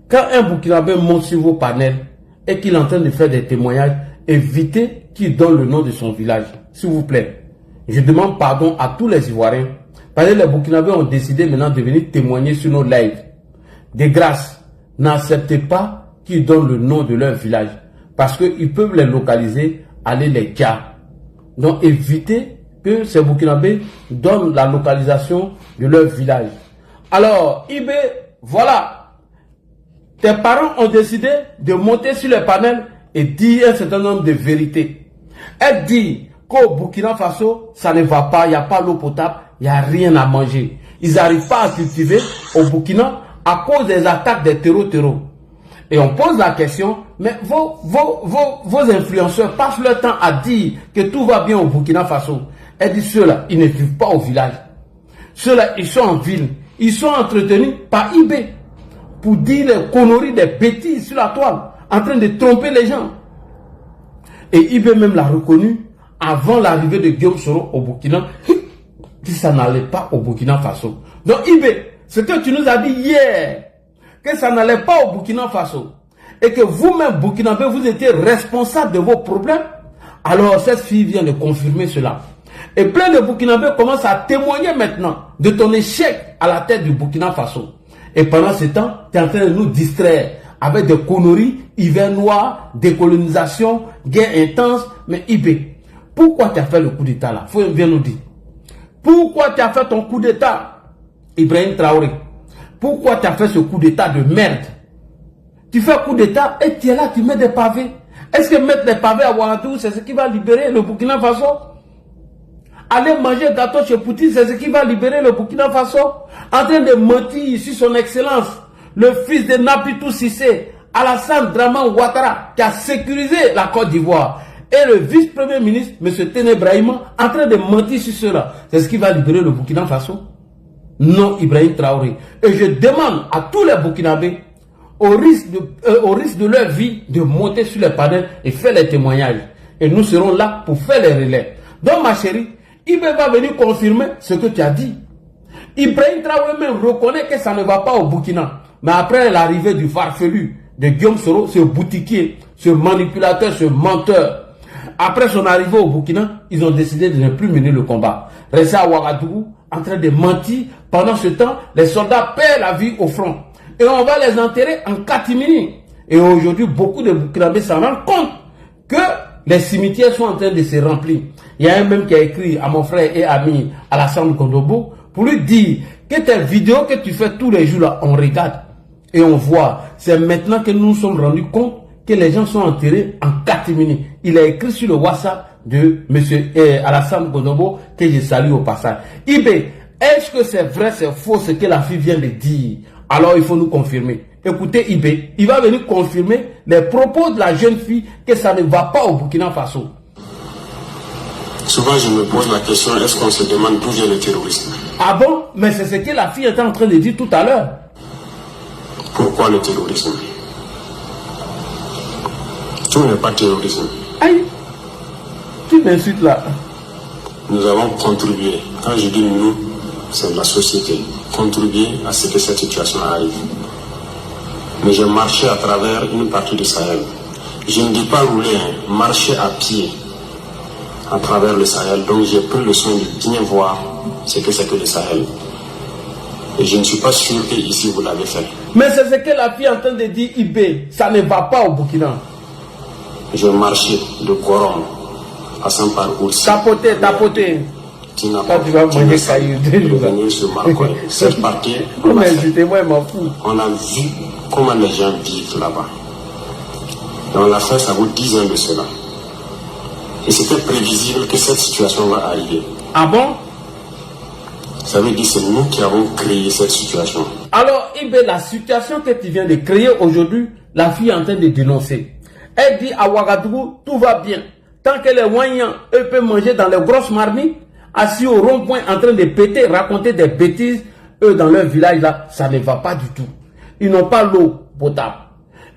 Quand un Burkinabé monte sur vos panels et qu'il est en train de faire des témoignages, évitez qu'il donne le nom de son village. S'il vous plaît. Je demande pardon à tous les Ivoiriens. Parce que les Burkinabés ont décidé maintenant de venir témoigner sur nos lives. De grâce, n'acceptez pas qu'ils donnent le nom de leur village. Parce qu'ils peuvent les localiser, aller les gars. Donc évitez que ces Burkinabés donnent la localisation de leur village. Alors, IB, voilà. Tes parents ont décidé de monter sur les panels et dire un certain nombre de vérités. Elle dit qu'au Burkina Faso, ça ne va pas, il n'y a pas l'eau potable, il n'y a rien à manger. Ils n'arrivent pas à cultiver au Burkina à cause des attaques des terreaux. Et on pose la question, mais vos influenceurs passent leur temps à dire que tout va bien au Burkina Faso. Elle dit ceux-là, ils ne vivent pas au village. Ceux-là, ils sont en ville. Ils sont entretenus par IB pour dire les conneries, des bêtises sur la toile, en train de tromper les gens. Et IB même l'a reconnu avant l'arrivée de Guillaume Soro au Burkina, que ça n'allait pas au Burkina Faso. Donc IB, ce que tu nous as dit hier, que ça n'allait pas au Burkina Faso, et que vous-même, Burkinabé, vous étiez responsable de vos problèmes, alors cette fille vient de confirmer cela. Et plein de Burkinabés commencent à témoigner maintenant de ton échec à la tête du Burkina Faso. Et pendant ce temps, tu es en train de nous distraire avec des conneries, hiver noir, décolonisation, guerre intense. Mais IB, pourquoi tu as fait le coup d'État là? Faut bien nous dire. Pourquoi tu as fait ton coup d'État, Ibrahim Traoré? Pourquoi tu as fait ce coup d'État de merde? Tu fais un coup d'État et tu es là, tu mets des pavés. Est-ce que mettre des pavés à Ouagadougou, c'est ce qui va libérer le Burkina Faso? aller manger gâteau chez Poutine, c'est ce qui va libérer le Burkina Faso. En train de mentir sur son excellence, le fils de Napitou Cissé, Alassane Draman Ouattara, qui a sécurisé la Côte d'Ivoire, et le vice-premier ministre, M. Téné Brahima, en train de mentir sur cela. C'est ce qui va libérer le Burkina Faso? Non, Ibrahim Traoré. Et je demande à tous les Burkinabés, au risque de leur vie, de monter sur les panels et faire les témoignages. Et nous serons là pour faire les relais. Donc ma chérie, Ibé va venir confirmer ce que tu as dit. Ibrahim Traoré même reconnaît que ça ne va pas au Burkina. Mais après l'arrivée du farfelu de Guillaume Soro, ce boutiquier, ce manipulateur, ce menteur, après son arrivée au Burkina, ils ont décidé de ne plus mener le combat. Rester à Ouagadougou, en train de mentir. Pendant ce temps, les soldats perdent la vie au front. Et on va les enterrer en catimini. Et aujourd'hui, beaucoup de Burkinabés s'en rendent compte que les cimetières sont en train de se remplir. Il y a un même qui a écrit à mon frère et ami Alassane Kondobo pour lui dire que tes vidéos que tu fais tous les jours là, on regarde et on voit. C'est maintenant que nous nous sommes rendus compte que les gens sont enterrés en catimini. Il a écrit sur le WhatsApp de M. Alassane Kondobo que je salue au passage. Ibé, est-ce que c'est vrai, c'est faux ce que la fille vient de dire? Alors il faut nous confirmer. Écoutez Ibé, il va venir confirmer les propos de la jeune fille que ça ne va pas au Burkina Faso. Souvent je me pose la question, est-ce qu'on se demande d'où vient le terrorisme? Ah bon? Mais c'est ce que la fille était en train de dire tout à l'heure. Pourquoi le terrorisme? Tout n'est pas terrorisme. Aïe, tu m'insultes là. Nous avons contribué, quand je dis nous, c'est la société, contribuer à ce que cette situation arrive. Mais j'ai marché à travers une partie du Sahel. Je ne dis pas rouler, marcher à pied à travers le Sahel. Donc j'ai pris le soin de bien voir ce que c'est que le Sahel. Et je ne suis pas sûr que ici vous l'avez fait. Mais c'est ce que la fille est en train de dire, Ibé, ça ne va pas au Burkina. J'ai marché de Gorom à Saint-Par-Ours. Tapoter. Tu n'as Quand pas tu vas manger caillou, venir sur Marcoy. Cette partie, on a vu comment les gens vivent là-bas. Et on l'a fait, ça vaut 10 ans de cela. Et c'était prévisible que cette situation va arriver. Ah bon? Ça veut dire que c'est nous qui avons créé cette situation. Alors, Ibé, la situation que tu viens de créer aujourd'hui, la fille est en train de dénoncer. Elle dit à Ouagadougou, tout va bien. Tant que les Wanyans, eux, peuvent manger dans les grosses marmites, assis au rond-point en train de péter, raconter des bêtises, eux, dans leur village, là, ça ne va pas du tout. Ils n'ont pas l'eau potable.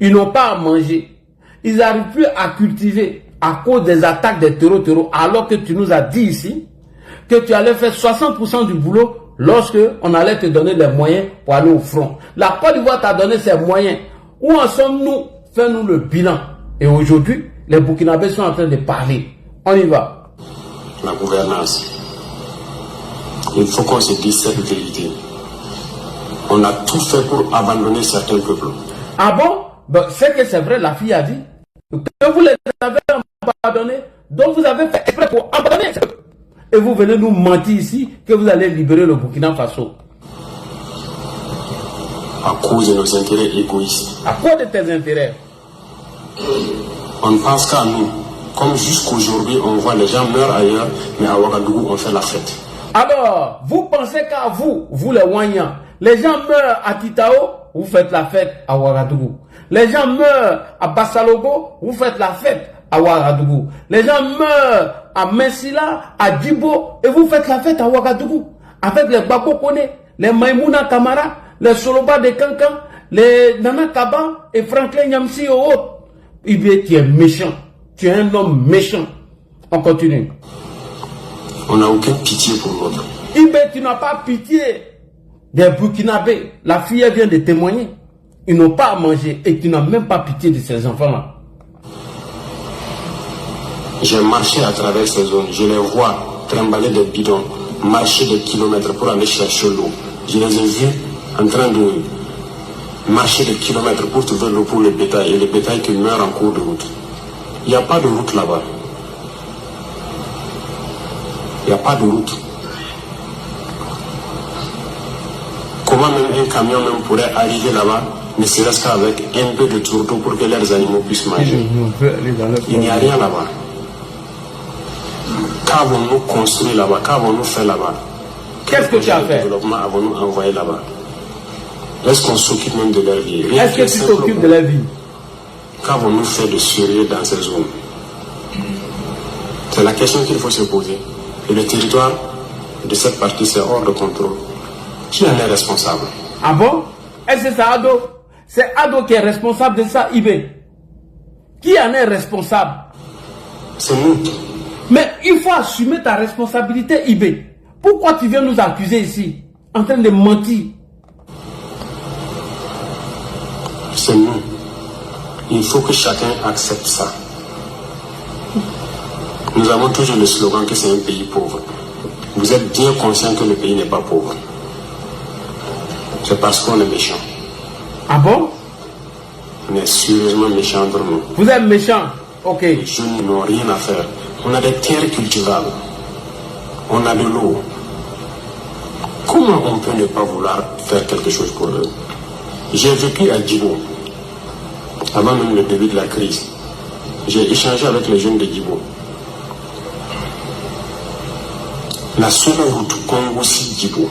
Ils n'ont pas à manger. Ils n'arrivent plus à cultiver à cause des attaques des terreaux, alors que tu nous as dit ici que tu allais faire 60% du boulot lorsque on allait te donner les moyens pour aller au front. La Côte d'Ivoire t'a donné ces moyens. Où en sommes-nous? Fais-nous le bilan. Et aujourd'hui, les Burkinabés sont en train de parler. On y va. La gouvernance. Il faut qu'on se dise cette vérité. On a tout fait pour abandonner certains peuples. Ah bon? Ben, c'est que c'est vrai, la fille a dit que vous les avez abandonnés, donc vous avez fait exprès pour abandonner. Et vous venez nous mentir ici que vous allez libérer le Burkina Faso. À cause de nos intérêts égoïstes. À quoi de tes intérêts? On ne pense qu'à nous. Comme jusqu'aujourd'hui, on voit les gens meurent ailleurs, mais à Ouagadougou, on fait la fête. Alors, vous pensez qu'à vous, vous les Wanyans, les gens meurent à Kitao, vous faites la fête à Ouagadougou. Les gens meurent à Bassalogo, vous faites la fête à Ouagadougou. Les gens meurent à Mensila, à Djibo, et vous faites la fête à Ouagadougou. Avec les Babo Kone, les Maïmouna Kamara, les Soloba de Kankan, les Nana Kaba et Franklin Nyamsi et autres. Ibé, tu es méchant. Tu es un homme méchant. On continue. On n'a aucune pitié pour l'autre. Ibé, tu n'as pas pitié des Burkinabés. La fille elle vient de témoigner. Ils n'ont pas à manger et tu n'as même pas pitié de ces enfants-là. J'ai marché à travers ces zones. Je les vois trimballer des bidons, marcher des kilomètres pour aller chercher l'eau. Je les ai vus en train de marcher des kilomètres pour trouver l'eau pour le bétail et le bétail qui meurt en cours de route. Il n'y a pas de route là-bas. Il n'y a pas de route. Comment même un camion même pourrait arriver là-bas, ne serait-ce qu'avec un peu de tourteau pour que leurs animaux puissent manger. Il n'y a rien là-bas. Qu'avons-nous construit là-bas? Qu'avons-nous fait là-bas? Qu'est-ce que tu as fait? Développement avons-nous envoyé là-bas? Est-ce qu'on s'occupe même de leur vie? Est-ce que tu t'occupes de leur vie? Qu'avons-nous fait de sérieux dans ces zones? C'est la question qu'il faut se poser. Et le territoire de cette partie, c'est hors de contrôle. Qui en est responsable? Ah bon? Est-ce que c'est Ado? C'est Ado qui est responsable de ça, Ibé. Qui en est responsable? C'est nous. Mais il faut assumer ta responsabilité, Ibé. Pourquoi tu viens nous accuser ici, en train de mentir? C'est nous. Il faut que chacun accepte ça. Nous avons toujours le slogan que c'est un pays pauvre. Vous êtes bien conscient que le pays n'est pas pauvre. C'est parce qu'on est méchant. Ah bon? On est sérieusement méchant entre nous. Vous êtes méchant? Ok. Les jeunes n'ont rien à faire. On a des terres cultivables. On a de l'eau. Comment on peut ne pas vouloir faire quelque chose pour eux? J'ai vécu à Djibo, avant même le début de la crise. J'ai échangé avec les jeunes de Djibo. La seule route Congo-Djibo,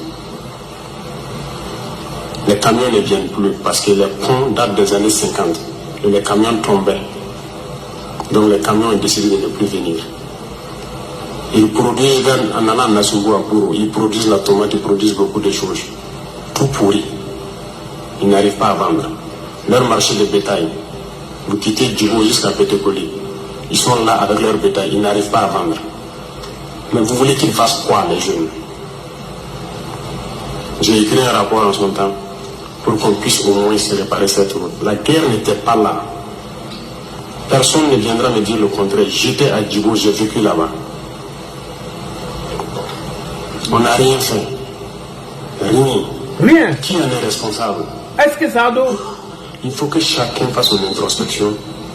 les camions ne viennent plus parce que les ponts datent des années 50 et les camions tombaient. Donc les camions ont décidé de ne plus venir. Ils produisent, en allant à Nassougo, à Kourou, ils produisent la tomate, ils produisent beaucoup de choses. Tout pourri. Ils n'arrivent pas à vendre. Leur marché de bétail, vous quittez Djibo jusqu'à Pétékoli. Ils sont là avec leur bétail, ils n'arrivent pas à vendre. Mais vous voulez qu'ils fassent quoi, les jeunes? J'ai écrit un rapport en son temps pour qu'on puisse au moins se réparer cette route. La guerre n'était pas là. Personne ne viendra me dire le contraire. J'étais à Djibo, j'ai vécu là-bas. On n'a rien fait. Rien. Rien. Qui en est responsable? Est-ce que c'est Ado? Il faut que chacun fasse son introspection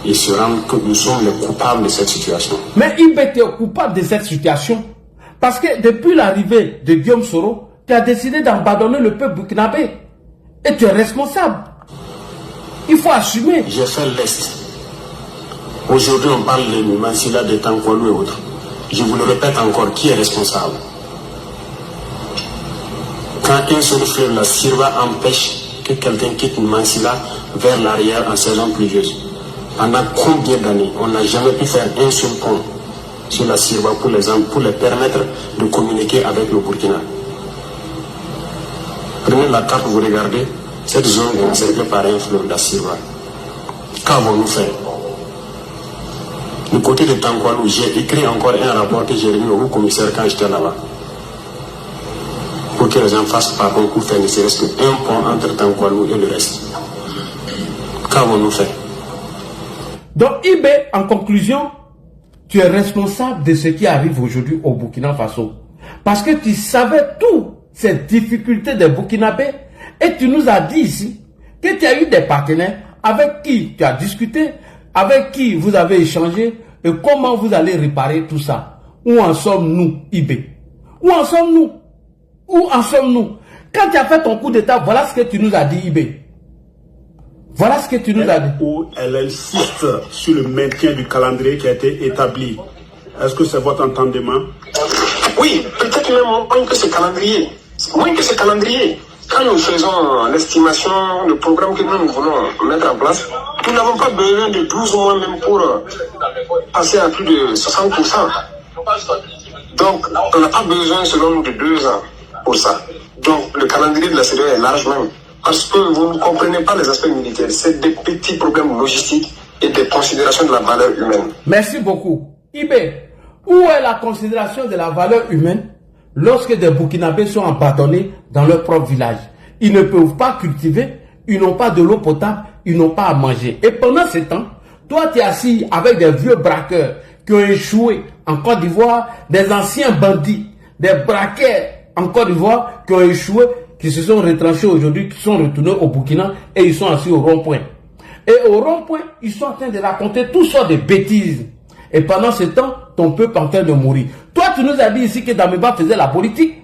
et se rende que nous sommes les coupables de cette situation. Mais Ibé est coupable de cette situation. Parce que depuis l'arrivée de Guillaume Soro, tu as décidé d'abandonner le peuple burkinabé. Et tu es responsable. Il faut assumer. J'ai fait l'Est. Aujourd'hui, on parle de Mansilla, de Tankwalou et autres. Je vous le répète encore, qui est responsable? Quand un seul fleuve, la Sirva, empêche que quelqu'un quitte Mansilla vers l'arrière en saison pluvieuse, pendant combien d'années on n'a jamais pu faire un seul pont sur la Sirva pour les permettre de communiquer avec le Burkina? Prenez la carte, vous regardez, cette zone est encerclée par un fleuve, la Sirva. Qu'avons-nous fait? Du côté de Tankwalou, j'ai écrit encore un rapport que j'ai remis au commissaire quand j'étais là-bas, pour que les gens fassent par concours faire ne serait-ce qu'un pont entre Tankwalou et le reste. Qu'avons-nous fait? Donc Ibé, en conclusion, tu es responsable de ce qui arrive aujourd'hui au Burkina Faso. Parce que tu savais toutes ces difficultés des Burkinabés et tu nous as dit ici que tu as eu des partenaires avec qui tu as discuté, avec qui vous avez échangé et comment vous allez réparer tout ça. Où en sommes-nous, Ibé? Où en sommes-nous? Où en sommes-nous? Quand tu as fait ton coup d'état, voilà ce que tu nous as dit, Ibé. Voilà ce que tu nous as dit. Où elle insiste sur le maintien du calendrier qui a été établi. Est-ce que c'est votre entendement? Oui, peut-être même moins que ce calendrier. Moins que ce calendrier. Quand nous faisons l'estimation, le programme que nous voulons mettre en place, nous n'avons pas besoin de 12 mois même pour passer à plus de 60%. Donc, on n'a pas besoin, selon nous, de 2 ans pour ça. Donc, le calendrier de la CEDEAO est large même. Parce que vous ne comprenez pas les aspects militaires. C'est des petits problèmes logistiques et des considérations de la valeur humaine. Merci beaucoup. Ibé, où est la considération de la valeur humaine lorsque des Burkinabés sont abandonnés dans leur propre village? Ils ne peuvent pas cultiver, ils n'ont pas de l'eau potable, ils n'ont pas à manger. Et pendant ce temps, toi tu es assis avec des vieux braqueurs qui ont échoué en Côte d'Ivoire, des anciens bandits, des braqueurs en Côte d'Ivoire qui ont échoué, qui se sont retranchés aujourd'hui, qui sont retournés au Burkina et ils sont assis au rond-point. Et au rond-point, ils sont en train de raconter toutes sortes de bêtises. Et pendant ce temps, ton peuple est en train de mourir. Toi, tu nous as dit ici que Damiba faisait la politique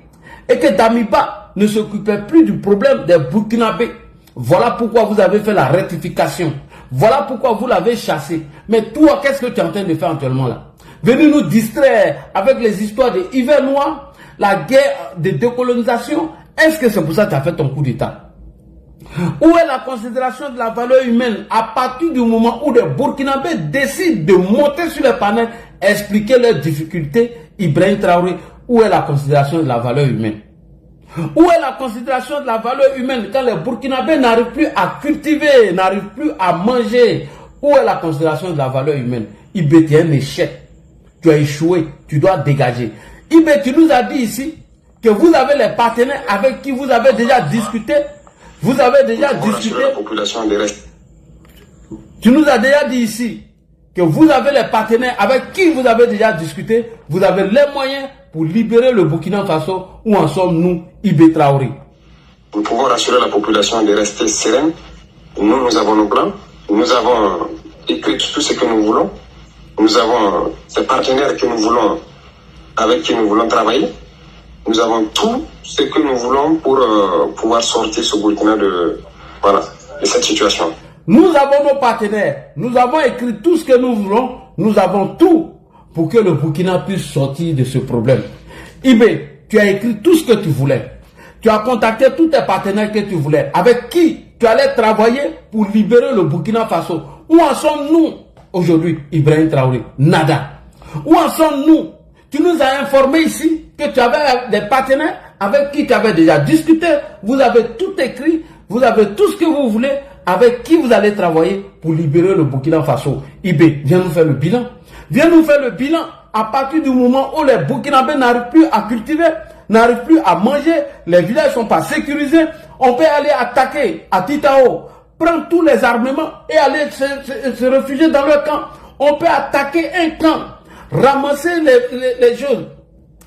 et que Damiba ne s'occupait plus du problème des Burkinabés. Voilà pourquoi vous avez fait la rectification. Voilà pourquoi vous l'avez chassé. Mais toi, qu'est-ce que tu es en train de faire actuellement là? venir nous distraire avec les histoires de hiver noir, la guerre de décolonisation. Est-ce que c'est pour ça que tu as fait ton coup d'État? Où est la considération de la valeur humaine à partir du moment où les Burkinabés décident de monter sur les panels, expliquer leurs difficultés? Ibrahim Traoré, où est la considération de la valeur humaine? Où est la considération de la valeur humaine quand les Burkinabés n'arrivent plus à cultiver, n'arrivent plus à manger? Où est la considération de la valeur humaine? Ibé, tu es un échec. Tu as échoué. Tu dois dégager. Ibé, tu nous as dit ici que vous avez les partenaires avec qui vous avez déjà discuté. Vous avez déjà discuté. Tu nous as déjà dit ici que vous avez les partenaires avec qui vous avez déjà discuté. Vous avez les moyens pour libérer le Burkina Faso. Où en sommes-nous, Ibé Traoré? Nous pouvons rassurer la population de rester sereine. Nous avons nos plans. Nous avons écrit tout ce que nous voulons. Nous avons des partenaires que nous voulons, avec qui nous voulons travailler. Nous avons tout ce que nous voulons pour pouvoir sortir ce Burkina de cette situation. Nous avons nos partenaires. Nous avons écrit tout ce que nous voulons. Nous avons tout pour que le Burkina puisse sortir de ce problème. Ibé, tu as écrit tout ce que tu voulais. Tu as contacté tous tes partenaires que tu voulais. Avec qui tu allais travailler pour libérer le Burkina Faso. Où en sommes-nous aujourd'hui, Ibrahim Traoré? Nada. Où en sommes-nous? Tu nous as informé ici que tu avais des partenaires avec qui tu avais déjà discuté. Vous avez tout écrit. Vous avez tout ce que vous voulez. Avec qui vous allez travailler pour libérer le Burkina Faso. Ibé, viens nous faire le bilan. Viens nous faire le bilan à partir du moment où les Burkinabés n'arrivent plus à cultiver, n'arrivent plus à manger, les villages ne sont pas sécurisés. On peut aller attaquer à Titao, prendre tous les armements et aller se réfugier dans leur camp. On peut attaquer un camp, ramasser les choses,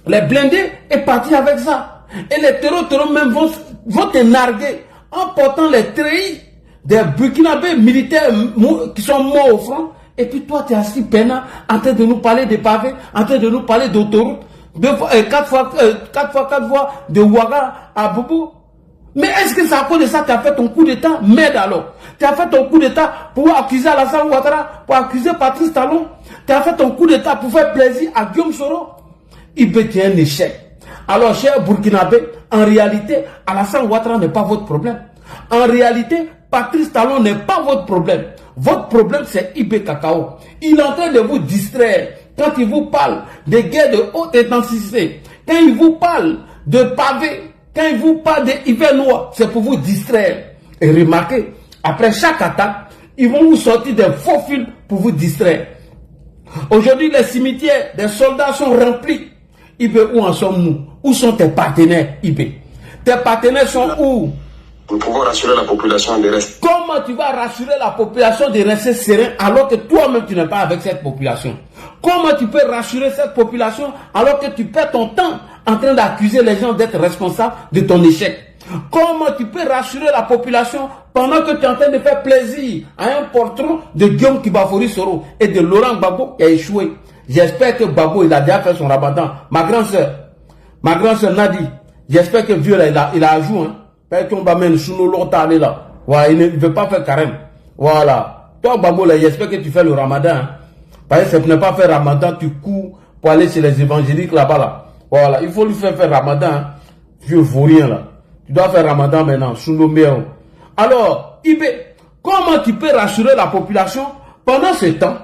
les blindés et partir avec ça. Et les terroristes même vont te narguer en portant les treillis des Burkinabés militaires qui sont morts au front. Et puis toi, tu es assis peinant en train de nous parler de pavés, en train de nous parler d'autoroute, 4 fois 4 voies de Ouaga à Boubou. Mais est-ce que c'est à cause de ça que tu as fait ton coup d'État? Merde alors. Tu as fait ton coup d'État pour accuser Alassane Ouattara, pour accuser Patrice Talon. Tu as fait ton coup d'État pour faire plaisir à Guillaume Soro. Il peut être un échec. Alors, cher Burkinabé, en réalité, Alassane Ouattara n'est pas votre problème. En réalité, Patrice Talon n'est pas votre problème. Votre problème, c'est Ibé Cacao. Il est en train de vous distraire. Quand il vous parle de guerres de haute intensité, quand il vous parle de pavés, quand il vous parle de hiver noir, c'est pour vous distraire. Et remarquez, après chaque attaque, ils vont vous sortir des faux films pour vous distraire. Aujourd'hui, les cimetières des soldats sont remplis. Ibé, où en sommes-nous? Où sont tes partenaires, Ibé? Tes partenaires sont où? Nous pouvons rassurer la population de rester. Comment tu vas rassurer la population de rester serein alors que toi-même tu n'es pas avec cette population? Comment tu peux rassurer cette population alors que tu perds ton temps en train d'accuser les gens d'être responsables de ton échec? Comment tu peux rassurer la population pendant que tu es en train de faire plaisir à un portrait de Guillaume Kibafori Soro et de Laurent Gbagbo qui a échoué? J'espère que Gbagbo il a déjà fait son ramadan. Ma grande soeur Nadi, j'espère que Dieu il a joué. Qu'on va mettre sous nos longtemps là. Ouais, il ne veut pas faire carême. Voilà. Toi, Gbagbo, j'espère que tu fais le ramadan. Hein. Parce que ce n'est pas faire ramadan, tu cours pour aller chez les évangéliques là-bas. Là. Voilà. Il faut lui faire ramadan. Hein. Je ne vaux rien là. Tu dois faire ramadan maintenant, sous nos meilleurs. Alors, Ibé, comment tu peux rassurer la population pendant ce temps?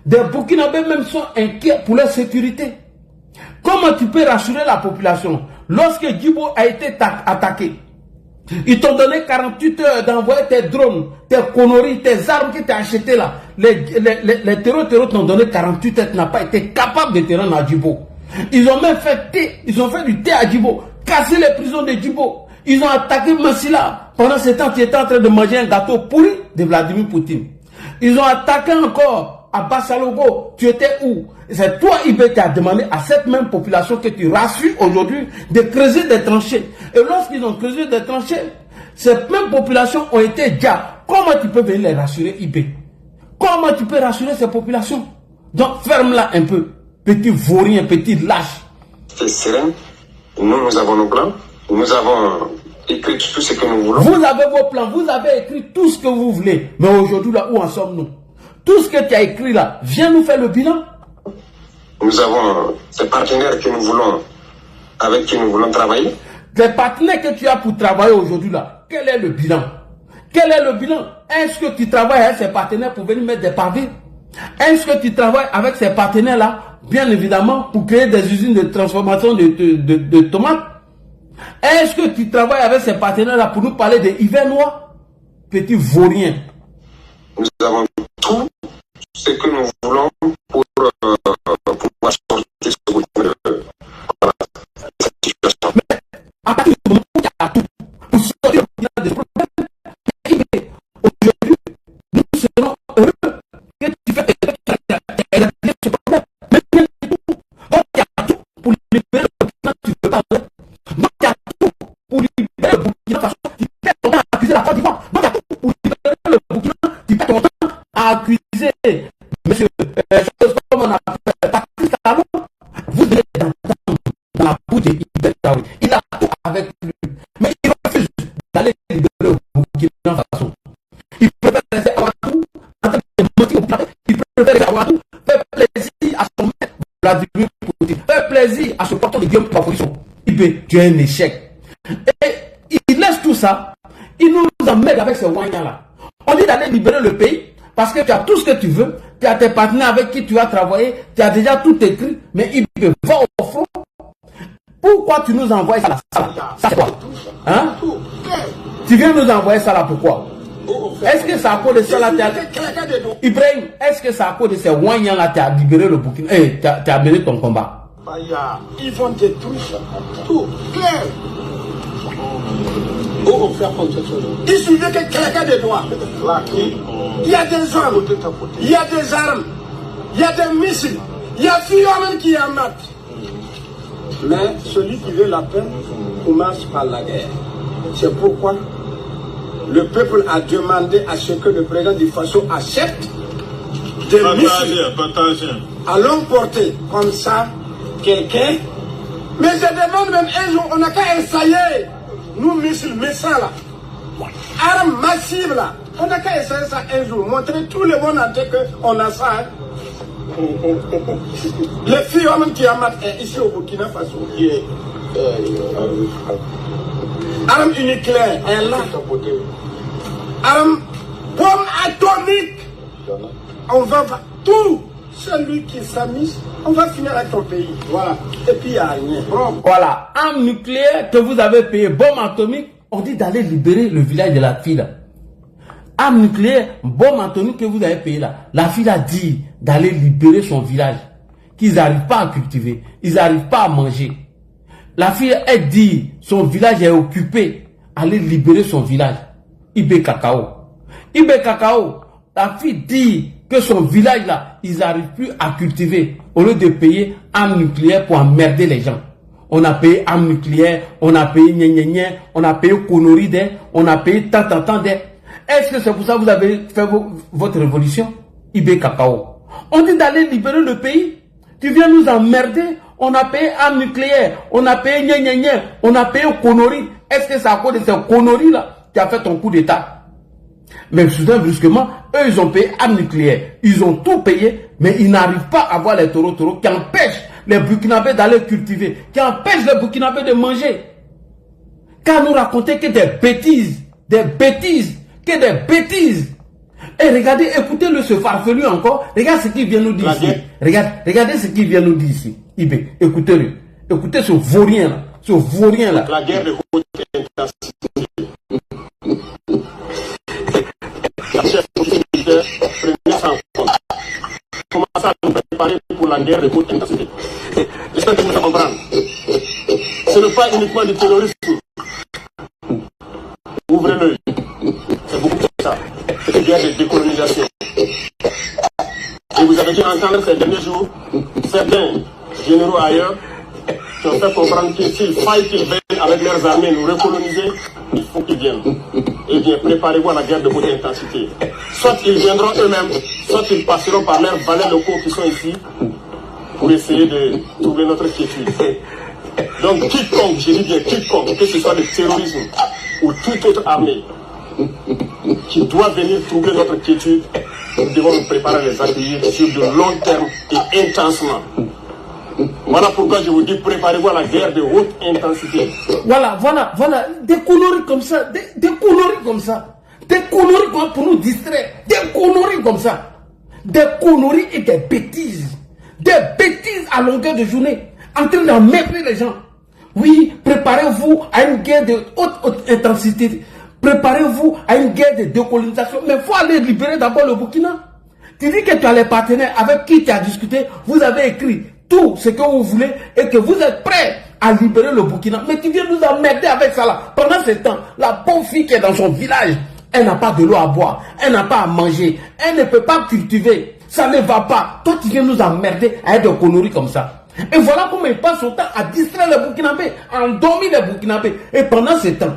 Des Burkinabés même sont inquiets pour leur sécurité. Comment tu peux rassurer la population lorsque Djibo a été attaqué? Ils t'ont donné 48 heures d'envoyer tes drones, tes conneries, tes armes que tu as achetées là. Les terroristes t'ont donné 48 heures, tu n'as pas été capable de te rendre à Djibo. Ils ont même fait thé, ils ont fait du thé à Djibo, cassé les prisons de Djibo. Ils ont attaqué Massila. Pendant ce temps, tu étais en train de manger un gâteau pourri de Vladimir Poutine. Ils ont attaqué encore à Bassalogo. Tu étais où? C'est toi, Ibé, qui a demandé à cette même population que tu rassures aujourd'hui de creuser des tranchées. Et lorsqu'ils ont creusé des tranchées, ces mêmes populations ont été déjà. Comment tu peux venir les rassurer, Ibé? Comment tu peux rassurer ces populations? Donc, ferme-la un peu. Petit vaurien, petit lâche. C'est serein. Nous avons nos plans. Nous avons écrit tout ce que nous voulons. Vous avez vos plans, vous avez écrit tout ce que vous voulez. Mais aujourd'hui, là, où en sommes-nous? Tout ce que tu as écrit là, viens nous faire le bilan. nous avons des partenaires que nous voulons, avec qui nous voulons travailler. Les partenaires que tu as pour travailler aujourd'hui là, quel est le bilan? Quel est le bilan? Est-ce que tu travailles avec ces partenaires pour venir mettre des pavés? Est-ce que tu travailles avec ces partenaires là, bien évidemment, pour créer des usines de transformation de tomates? Est-ce que tu travailles avec ces partenaires là pour nous parler des Hivernois? Petit vaurien. Nous avons tout ce que nous voulons pour pouvoir sortir cette situation. Mais à partir du moment où il y a tout pour sortir des problèmes, aujourd'hui, nous serons heureux que tu fais ce problème. Mais il y a tout. Donc il y a tout pour libérer le Burkina, tu peux parler. Donc il y a tout pour libérer le Burkina Faso, tu perds ton temps à accuser la Côte d'Ivoire. Donc il y a tout pour libérer le Burkina, tu perds ton temps à accuser monsieur, comme on appelle Patrice Talon. Vous êtes dans la bouche d'Ibel Traoré. Il a tout avec lui. Mais il refuse d'aller libérer le Burkina Faso. Il préfère rester à Ouagadougou en train de mentir au peuple. Il préfère rester à Ouagadougou, faire plaisir à son maître Vladimir Poutine, faire plaisir à ce porteur de Guillaume Proposition. Tu es un échec. Et il laisse tout ça. Il nous emmène avec ce Wanya-là. On dit d'aller libérer le pays parce que tu as tout ce que tu veux. Tu as tes partenaires avec qui tu as travaillé. Tu as déjà tout écrit. Mais il va au front. Pourquoi tu nous envoies ça là? Ça c'est quoi? Hein? Tu viens nous envoyer ça là pourquoi? Est-ce que c'est à cause de ça là? Ibrahim, est-ce que c'est à cause de ces Wanyans là tu as libéré le Burkina? Tu as mené ton combat? Ils vont détruire tout. Clair. Il suffit que quelqu'un de doigts. Il y a des hommes, il y a des armes, il y a des missiles, il y a Fillon qui en maths. Mais celui qui veut la paix commence par la guerre. C'est pourquoi le peuple a demandé à ce que le président du Faso accepte des missiles à longue portée. Comme ça, quelqu'un. Mais je demande même un jour, on n'a qu'à essayer. Nous, missiles, médecins là, armes massives là, on n'a qu'à essayer ça un jour, montrer tout le monde entier qu'on a ça. Hein. Les filles même qui amattent ici au Burkina Faso, qui est armes nucléaires, elle là, armes, bombes atomiques, on va tout. Celui qui s'amuse, on va finir avec ton pays. Voilà. Et puis il n'y a rien. Voilà. Armes nucléaires que vous avez payé, bombe atomique, on dit d'aller libérer le village de la fille là. Armes nucléaires, bombe atomique que vous avez payé là. La fille a dit d'aller libérer son village. Qu'ils n'arrivent pas à cultiver. Ils n'arrivent pas à manger. La fille, elle dit son village est occupé. Aller libérer son village. Ibé Cacao. Ibé Cacao. La fille dit que son village là, ils n'arrivent plus à cultiver au lieu de payer armes nucléaires pour emmerder les gens. On a payé armes nucléaires, on a payé gna, on a payé Konoride, on a payé tant. Est-ce que c'est pour ça que vous avez fait votre révolution? Ibé Cacao. On dit d'aller libérer le pays. Tu viens nous emmerder. On a payé armes nucléaires, on a payé gna, on a payé Konori. Est-ce que c'est à cause de ces Konori là qui a fait ton coup d'état? Mais soudain, brusquement, eux, ils ont payé armes nucléaires. Ils ont tout payé, mais ils n'arrivent pas à avoir les taureaux qui empêchent les Burkinabés d'aller cultiver, qui empêchent les Burkinabés de manger. Car nous raconter que des bêtises. Et regardez, écoutez-le, ce farfelu encore. Regarde ce qu'il vient nous dire ici. Regardez ce qu'il vient nous dire ici. Ibé, écoutez-le. Écoutez ce vaurien là. La guerre de haute intensité. La chef militaire prenait ça en compte. Commence à nous préparer pour la guerre de haute intensité. J'espère que vous comprendre. Ce n'est pas uniquement du terrorisme. Ouvrez l'œil. C'est beaucoup de ça. C'est une guerre de décolonisation. Et vous avez dû entendre ces derniers jours certains généraux ailleurs qui ont fait comprendre que s'il faille qu'ils viennent avec leurs armées nous recoloniser, il faut qu'ils viennent. Eh bien, préparez-vous à la guerre de haute intensité. Soit ils viendront eux-mêmes, soit ils passeront par leurs valets locaux qui sont ici pour essayer de troubler notre quiétude. Donc, quiconque, je dis bien quiconque, que ce soit le terrorisme ou toute autre armée qui doit venir troubler notre quiétude, nous devons nous préparer à les accueillir sur de long terme et intensement. Voilà pourquoi je vous dis, préparez-vous à la guerre de haute intensité. Voilà. Des conneries comme ça. Des conneries comme ça. Des conneries pour nous distraire. Des conneries comme ça. Des conneries et des bêtises. Des bêtises à longueur de journée. En train d'emmerder les gens. Oui, préparez-vous à une guerre de haute intensité. Préparez-vous à une guerre de décolonisation. Mais il faut aller libérer d'abord le Burkina. Tu dis que tu as les partenaires avec qui tu as discuté. Vous avez écrit tout ce que vous voulez et que vous êtes prêts à libérer le Burkina. Mais tu viens nous emmerder avec ça là. Pendant ce temps, la pauvre fille qui est dans son village, elle n'a pas de l'eau à boire. Elle n'a pas à manger. Elle ne peut pas cultiver. Ça ne va pas. Toi, tu viens nous emmerder avec des conneries comme ça. Et voilà comment il passe son temps à distraire les Burkinabés, à endormir les Burkinabés. Et pendant ce temps,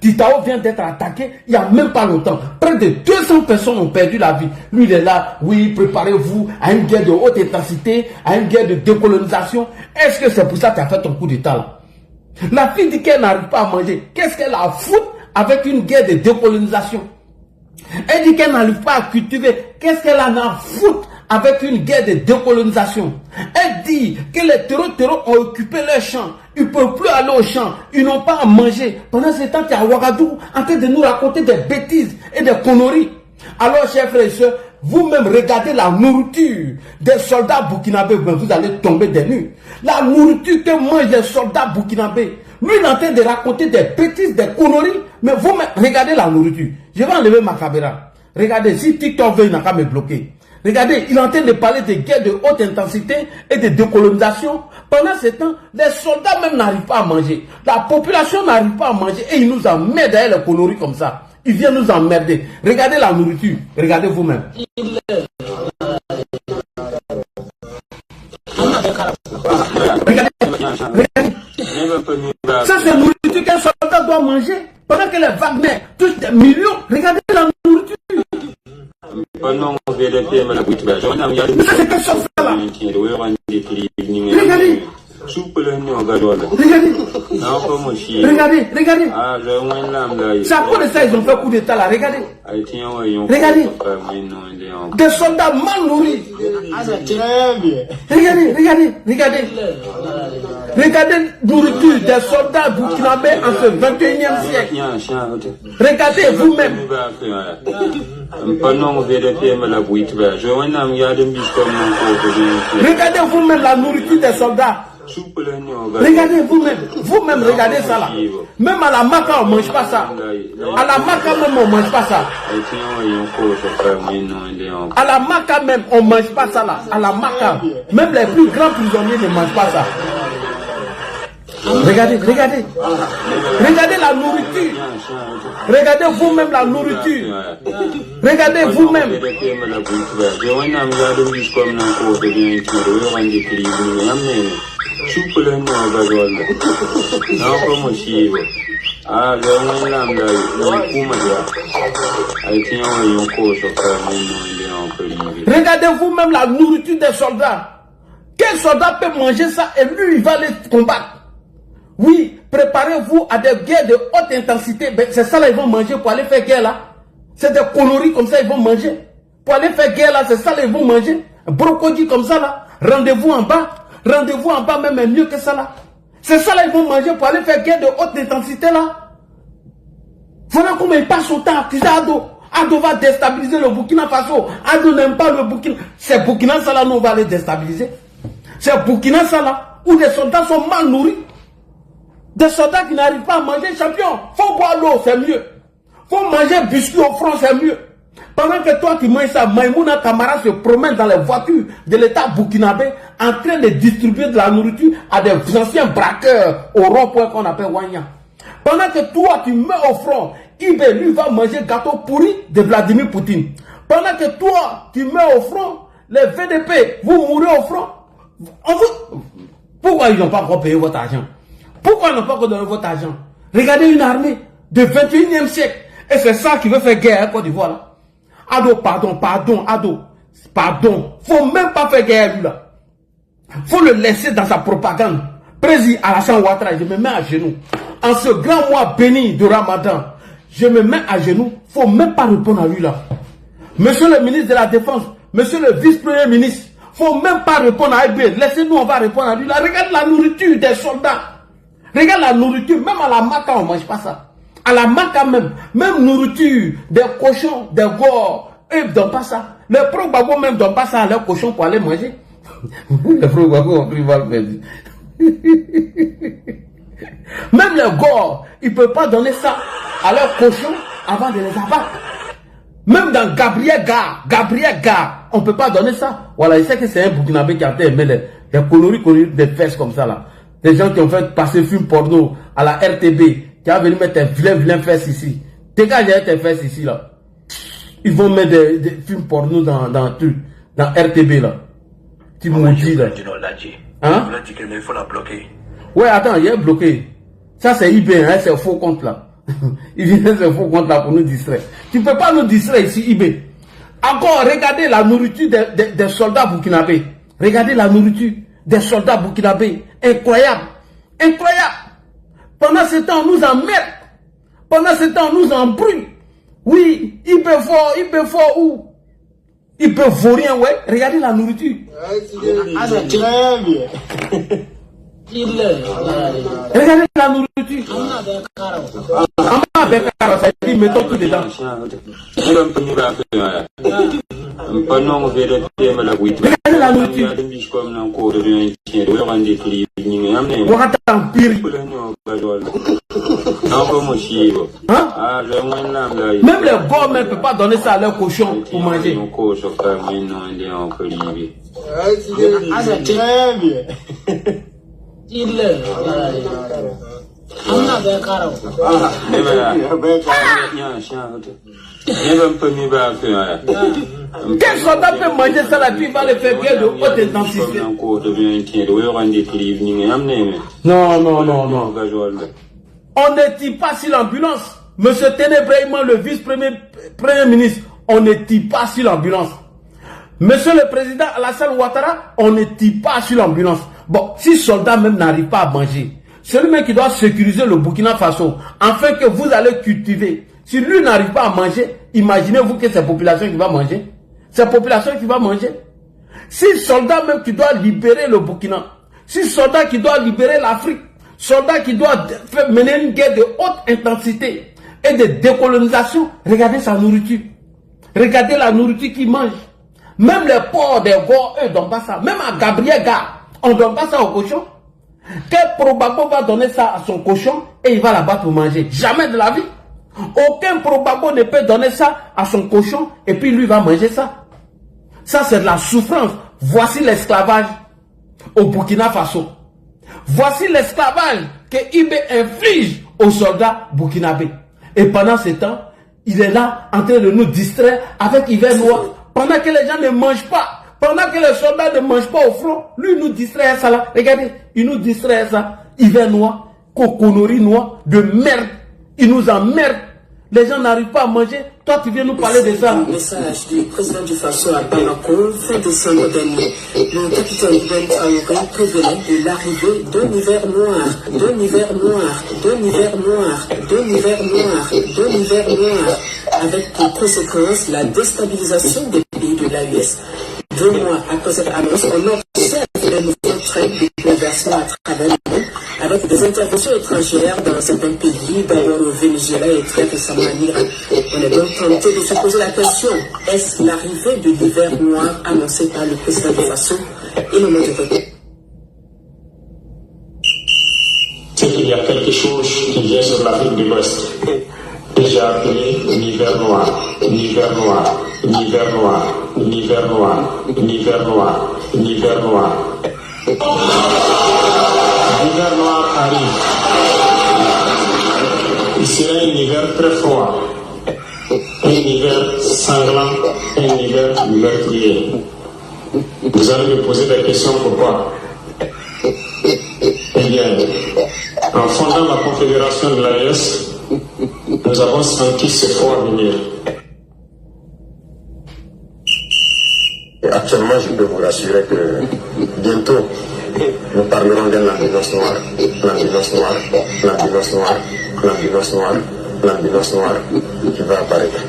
Titao vient d'être attaqué il n'y a même pas longtemps. Près de 200 personnes ont perdu la vie. Lui, il est là. Oui, préparez-vous à une guerre de haute intensité, à une guerre de décolonisation. Est-ce que c'est pour ça que tu as fait ton coup d'état là? La fille dit qu'elle n'arrive pas à manger. Qu'est-ce qu'elle a à foutre avec une guerre de décolonisation? Elle dit qu'elle n'arrive pas à cultiver. Qu'est-ce qu'elle en a à foutre avec une guerre de décolonisation? Elle dit que les terreaux ont occupé leurs champs. Ils ne peuvent plus aller au champ. Ils n'ont pas à manger. Pendant ce temps, tu es à Ouagadougou en train de nous raconter des bêtises et des conneries. Alors, chers frères et sœurs, vous-même regardez la nourriture des soldats burkinabés. Vous allez tomber des nues. La nourriture que mangent les soldats burkinabés. Lui, il est en train de raconter des bêtises, des conneries. Mais vous-même, regardez la nourriture. Je vais enlever ma caméra. Regardez, si TikTok veut, il n'a qu'à me bloquer. Regardez, il est en train de parler de guerre de haute intensité et de décolonisation. Pendant ce temps, les soldats même n'arrivent pas à manger. La population n'arrive pas à manger et ils nous emmerdent derrière les conneries comme ça. Ils viennent nous emmerder. Regardez la nourriture. Regardez vous-même. Regardez. Ça, c'est la nourriture qu'un soldat doit manger. Pendant que les Wagner touchent des millions. Regardez la nourriture. Mais ça, c'est quelque chose là. Regardez. Regardez. C'est à cause de ça ils ont fait coup d'état là. Regardez. Des soldats mal nourris. Regardez nourriture des soldats burkinabés en ce 21e siècle. Regardez vous-même. Regardez vous-même la nourriture des soldats. Regardez vous-même, regardez ça là. Même à la Maka on ne mange pas ça. À la Maka même on ne mange pas ça. À la Maka même on ne mange pas ça là. À la Maka, même les plus grands prisonniers ne mangent pas ça. Regardez la nourriture. Regardez vous-même la nourriture. Regardez vous-même. Regardez vous-même la nourriture des soldats. Quel soldat peut manger ça et lui il va les combattre? Oui, préparez-vous à des guerres de haute intensité. C'est ça là ils vont manger pour aller faire guerre là. C'est des conneries comme ça ils vont manger. Pour aller faire guerre là, c'est ça là ils vont manger. Brocoli comme ça là. Rendez-vous en bas. Rendez-vous en bas même est mieux que ça là. C'est ça là ils vont manger pour aller faire guerre de haute intensité là. Voilà comment ils passent son temps à accuser Ado. Ado va déstabiliser le Burkina Faso. Ado n'aime pas le Burkina. C'est Burkina ça là nous on va les déstabiliser. C'est Burkina ça là où les soldats sont mal nourris. Des soldats qui n'arrivent pas à manger, champion. Faut boire l'eau, c'est mieux. Faut manger biscuit au front, c'est mieux. Pendant que toi tu manges ça, Maïmouna Kamara se promène dans les voitures de l'État burkinabé en train de distribuer de la nourriture à des anciens braqueurs au rond-point qu'on appelle Wanya. Pendant que toi tu mets au front, Ibé lui va manger gâteau pourri de Vladimir Poutine. Pendant que toi tu mets au front, les VDP, vous mourrez au front. Pourquoi ils n'ont pas encore payé votre argent? Pourquoi ils n'ont pas encore donné votre argent? Regardez une armée de 21e siècle. Et c'est ça qui veut faire guerre à Côte d'Ivoire là. Ado, Ado. Faut même pas faire guerre lui là. Faut le laisser dans sa propagande. Président Alassane Ouattara, je me mets à genoux. En ce grand mois béni de Ramadan, je me mets à genoux. Faut même pas répondre à lui là. Monsieur le ministre de la Défense, monsieur le vice-premier ministre, faut même pas répondre à IB. Laissez-nous, on va répondre à lui. Là, regarde la nourriture des soldats. Regarde la nourriture. Même à la Maka, on ne mange pas ça. À la Maka même. Même nourriture des cochons, des gores. Eux ne donnent pas ça. Les pro-Gbagbo même ne donnent pas ça à leurs cochons pour aller manger. Les pro-Gbagbo ont pris mal perdu. Même les gores, ils ne peuvent pas donner ça à leurs cochons avant de les abattre. Même dans Gabriel Gare, on ne peut pas donner ça. Voilà, il sait que c'est un Burkinabé qui a fait aimer les coloris des fesses comme ça là. Des gens qui ont fait passer film porno à la RTB, qui ont venu mettre des vilains fesses ici. Dégagez tes fesses ici là. Ils vont mettre des films porno dans RTB là. Tu maudis là. Hein? Il faut la bloquer. Ouais, attends, il est bloqué. Ça c'est IB, hein, c'est un faux compte là. Il vient de faux compte là pour nous distraire. Tu ne peux pas nous distraire ici, IB. Encore, regardez la nourriture des soldats burkinabés. Regardez la nourriture des soldats burkinabés. Incroyable. Incroyable. Pendant ce temps, on nous emmerde. Pendant ce temps, on nous embrouille. Oui, IB fort où? IB vaurien, ouais. Regardez la nourriture. Ah, c'est très bien. Regardez la nourriture. Ça dit, mettons tout dedans. Regardez la nourriture. Hein? Même les gars ne peuvent pas donner ça à leurs cochons pour manger. Ah, c'est très bien. Quel soldat peut manger ça là, puis il va le faire bien de haute intensité? Non. On ne tire pas sur l'ambulance. Monsieur Ténébrayman, le vice-premier ministre, on ne tire pas sur l'ambulance. Monsieur le président Alassane Ouattara, on ne tire pas sur l'ambulance. Bon, si soldats même n'arrivent pas à manger, celui qui doit sécuriser le Burkina Faso, afin que vous allez cultiver, si lui n'arrive pas à manger, imaginez-vous que c'est la population qui va manger. C'est la population qui va manger. Si soldats même qui doit libérer le Burkina, si soldats qui doit libérer l'Afrique, soldats qui doit mener une guerre de haute intensité et de décolonisation, regardez sa nourriture. Regardez la nourriture qu'il mange. Même les porcs des gars, eux ne donnent pas ça. Même à Gabriel Gare, on ne donne pas ça au cochon. Quel pro-Gbagbo va donner ça à son cochon et il va l'abattre pour manger? Jamais de la vie. Aucun pro-Gbagbo ne peut donner ça à son cochon et puis lui va manger ça. Ça c'est de la souffrance. Voici l'esclavage au Burkina Faso. Voici l'esclavage que IB inflige aux soldats burkinabés. Et pendant ce temps, il est là en train de nous distraire avec hiver noir. Pendant que les gens ne mangent pas, pendant que les soldats ne mangent pas au front, lui nous distrait ça là. Regardez, il nous distrait ça. Hiver noir, coconerie noire, de merde. Il nous emmerde. Les gens n'arrivent pas à manger. Toi, tu viens nous parler de ça. Message du président du Faso à Bamako, fin décembre dernier. Le capitaine Ben Traoré prévenait de l'arrivée d'un hiver noir, d'un hiver noir, d'un hiver noir, d'un hiver noir, d'un hiver noir, avec pour conséquence la déstabilisation des pays de l'AES. 2 mois après cette annonce, on observe un nouveau train de conversion à travers le monde, avec des interventions étrangères dans certains pays, d'ailleurs au Venezuela et très récemment en Iran. On est donc tenté de se poser la question, est-ce l'arrivée de l'hiver noir annoncé par le président du Faso? Et le moment de répondre. C'est qu'il y a quelque chose qui vient sur l'Afrique de l'Ouest. Déjà appelé l'hiver noir, l'hiver noir, l'hiver noir, l'hiver noir, l'hiver noir, l'hiver noir. L'hiver noir arrive. Il sera un hiver très froid, un hiver sanglant, un hiver meurtrier. Vous allez me poser des questions pourquoi? Eh bien, en fondant la confédération de l'AES, nous avons senti ce froid venir. Et actuellement, je peux vous rassurer que bientôt, nous parlerons de l'ambulance noire, l'ambulance noire, l'ambulance noire, l'ambulance noire, l'ambulance noire qui va apparaître.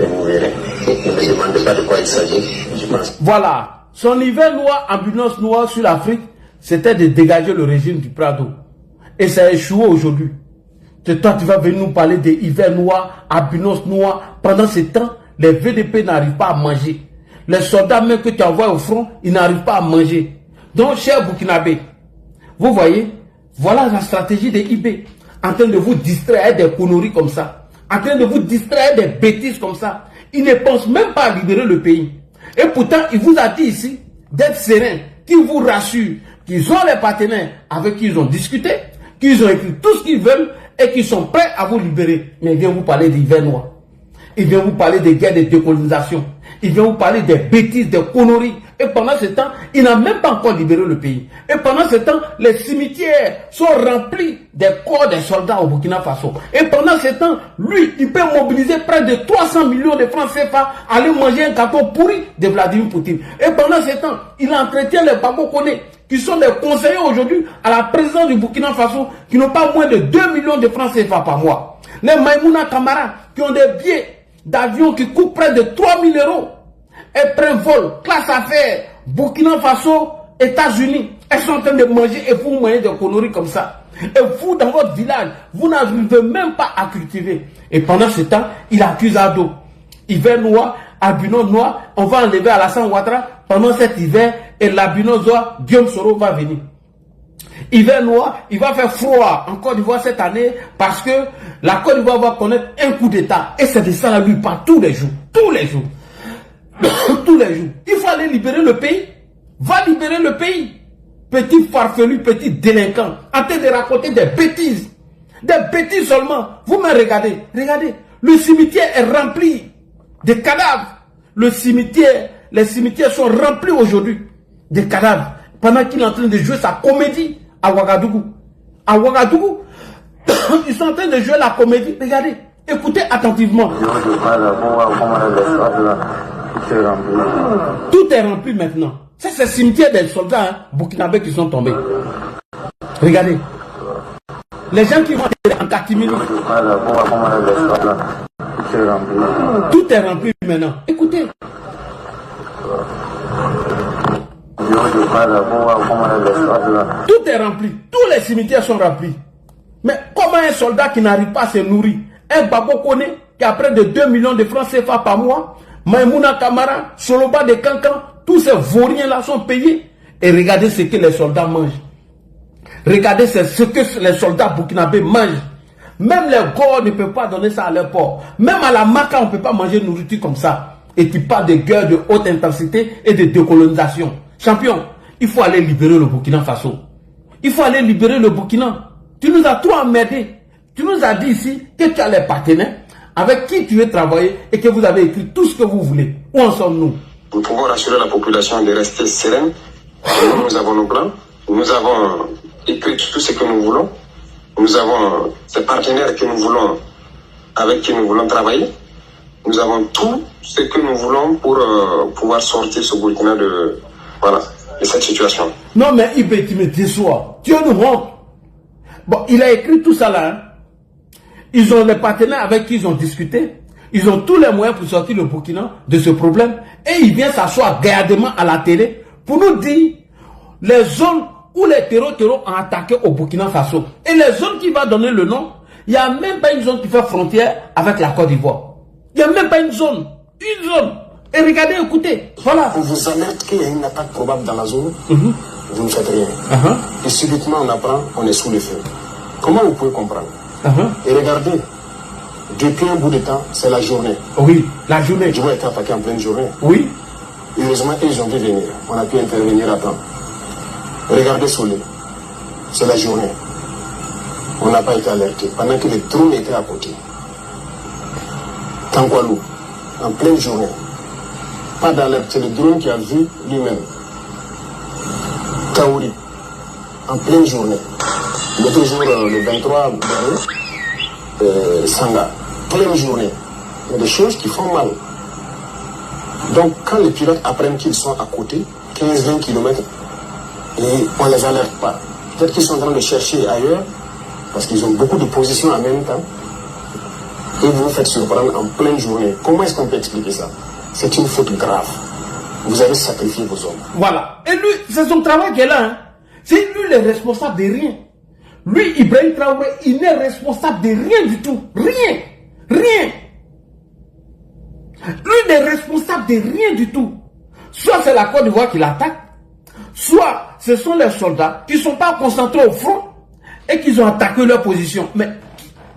Et vous verrez. Ne me demandez pas de quoi il s'agit, je pense. Voilà. Son hiver noir, ambulance noire sur l'Afrique, c'était de dégager le régime du Prado. Et ça a échoué aujourd'hui. Toi, tu vas venir nous parler des hivers noirs, ambulance noire. Pendant ce temps, les VDP n'arrivent pas à manger. Les soldats même que tu envoies au front, ils n'arrivent pas à manger. Donc, cher Burkinabé, vous voyez, voilà la stratégie des IB. En train de vous distraire des conneries comme ça. En train de vous distraire des bêtises comme ça. Ils ne pensent même pas à libérer le pays. Et pourtant, il vous a dit ici d'être serein, qu'ils vous rassurent, qu'ils ont les partenaires avec qui ils ont discuté, qu'ils ont écrit tout ce qu'ils veulent et qu'ils sont prêts à vous libérer. Mais il vient vous parler d'hiver noir. Il vient vous parler des guerres de décolonisation. Il vient vous parler des bêtises, des conneries. Et pendant ce temps, il n'a même pas encore libéré le pays. Et pendant ce temps, les cimetières sont remplis des corps des soldats au Burkina Faso. Et pendant ce temps, lui, il peut mobiliser près de 300 millions de francs CFA, aller manger un gâteau pourri de Vladimir Poutine. Et pendant ce temps, il entretient les Babo Koné, qui sont des conseillers aujourd'hui à la présidence du Burkina Faso, qui n'ont pas moins de 2 millions de francs CFA par mois. Les Maïmouna Kamara, qui ont des billets d'avion qui coûtent près de 3 000 €. Elles prennent vol, classe affaires, Burkina Faso, États-Unis. Elles sont en train de manger et vous mangez des conneries comme ça. Et vous, dans votre village, vous n'arrivez même pas à cultiver. Et pendant ce temps, il accuse Ado. Hiver noir, albino noir, on va enlever Alassane Ouattara pendant cet hiver et l'albino noir, Guillaume Soro va venir. Hiver noir, il va faire froid en Côte d'Ivoire cette année parce que la Côte d'Ivoire va connaître un coup d'État. Et c'est de ça la lui parle tous les jours. Tous les jours. Tous les jours. Il faut aller libérer le pays. Va libérer le pays. Petit farfelu, petit délinquant. En train de raconter des bêtises. Des bêtises seulement. Vous me regardez. Regardez. Le cimetière est rempli de cadavres. Le cimetière, les cimetières sont remplis aujourd'hui de cadavres. Pendant qu'il est en train de jouer sa comédie à Ouagadougou. À Ouagadougou, ils sont en train de jouer la comédie. Regardez. Écoutez attentivement. Tout est rempli maintenant. C'est ce cimetière des soldats burkinabés qui sont tombés. Regardez. Les gens qui vont en catimini. Tout est rempli maintenant. Écoutez. Tout est rempli. Tous les cimetières sont remplis. Mais comment un soldat qui n'arrive pas à se nourrir, un Babo Koné qui a près de 2 millions de francs CFA par mois, Maïmouna Kamara, Soloba de Cancan, tous ces vauriens-là sont payés. Et regardez ce que les soldats mangent. Regardez ce que les soldats burkinabés mangent. Même les Gors ne peuvent pas donner ça à leur port. Même à la Maka, on ne peut pas manger de nourriture comme ça. Et tu parles de guerre de haute intensité et de décolonisation. Champion, il faut aller libérer le Burkina Faso. Il faut aller libérer le Burkina. Tu nous as trop emmerdés. Tu nous as dit ici que tu as les partenaires avec qui tu veux travailler et que vous avez écrit tout ce que vous voulez. Où en sommes-nous? Nous pouvons rassurer la population de rester sereine. Nous avons nos plans. Nous avons écrit tout ce que nous voulons. Nous avons ces partenaires que nous voulons, avec qui nous voulons travailler. Nous avons tout ce que nous voulons pour pouvoir sortir ce Burkina de cette situation. Non mais Ibé, tu me déçois. Dieu nous honte. Bon, il a écrit tout ça là. Hein. Ils ont les partenaires avec qui ils ont discuté. Ils ont tous les moyens pour sortir le Burkina de ce problème. Et il vient s'asseoir gaillardement à la télé pour nous dire les zones où les terreaux ont attaqué au Burkina Faso. Et les zones qui va donner le nom, il n'y a même pas une zone qui fait frontière avec la Côte d'Ivoire. Il n'y a même pas une zone. Une zone. Et regardez, écoutez. Voilà. On vous alerte qu'il y a une attaque probable dans la zone. Vous ne faites rien. Et subitement on apprend, on est sous le feu. Comment vous pouvez comprendre? Et regardez, depuis un bout de temps, c'est la journée. Oui, la journée. Je vois être attaqué en pleine journée. Oui. Heureusement, ils ont pu venir. On a pu intervenir à temps. Regardez Solé, c'est la journée. On n'a pas été alerté. Pendant que les drones étaient à côté. Tankwalou, en pleine journée. Pas d'alerte, c'est le drone qui a vu lui-même. Kaouri, en pleine journée. L'autre jour, le 23 Sanga, pleine journée. Il y a des choses qui font mal. Donc, quand les pilotes apprennent qu'ils sont à côté, 15-20 km, et on ne les alerte pas. Peut-être qu'ils sont en train de chercher ailleurs, parce qu'ils ont beaucoup de positions en même temps, et vous vous faites surprendre en pleine journée. Comment est-ce qu'on peut expliquer ça? C'est une faute grave. vous avez sacrifié vos hommes. Voilà. Et lui, c'est son travail qui est là. Hein. C'est lui le responsable de rien. Lui, Ibrahim Traoré, il n'est responsable de rien du tout. Rien. Rien. Lui n'est responsable de rien du tout. Soit c'est la Côte d'Ivoire qui l'attaque, soit ce sont les soldats qui ne sont pas concentrés au front et qui ont attaqué leur position. Mais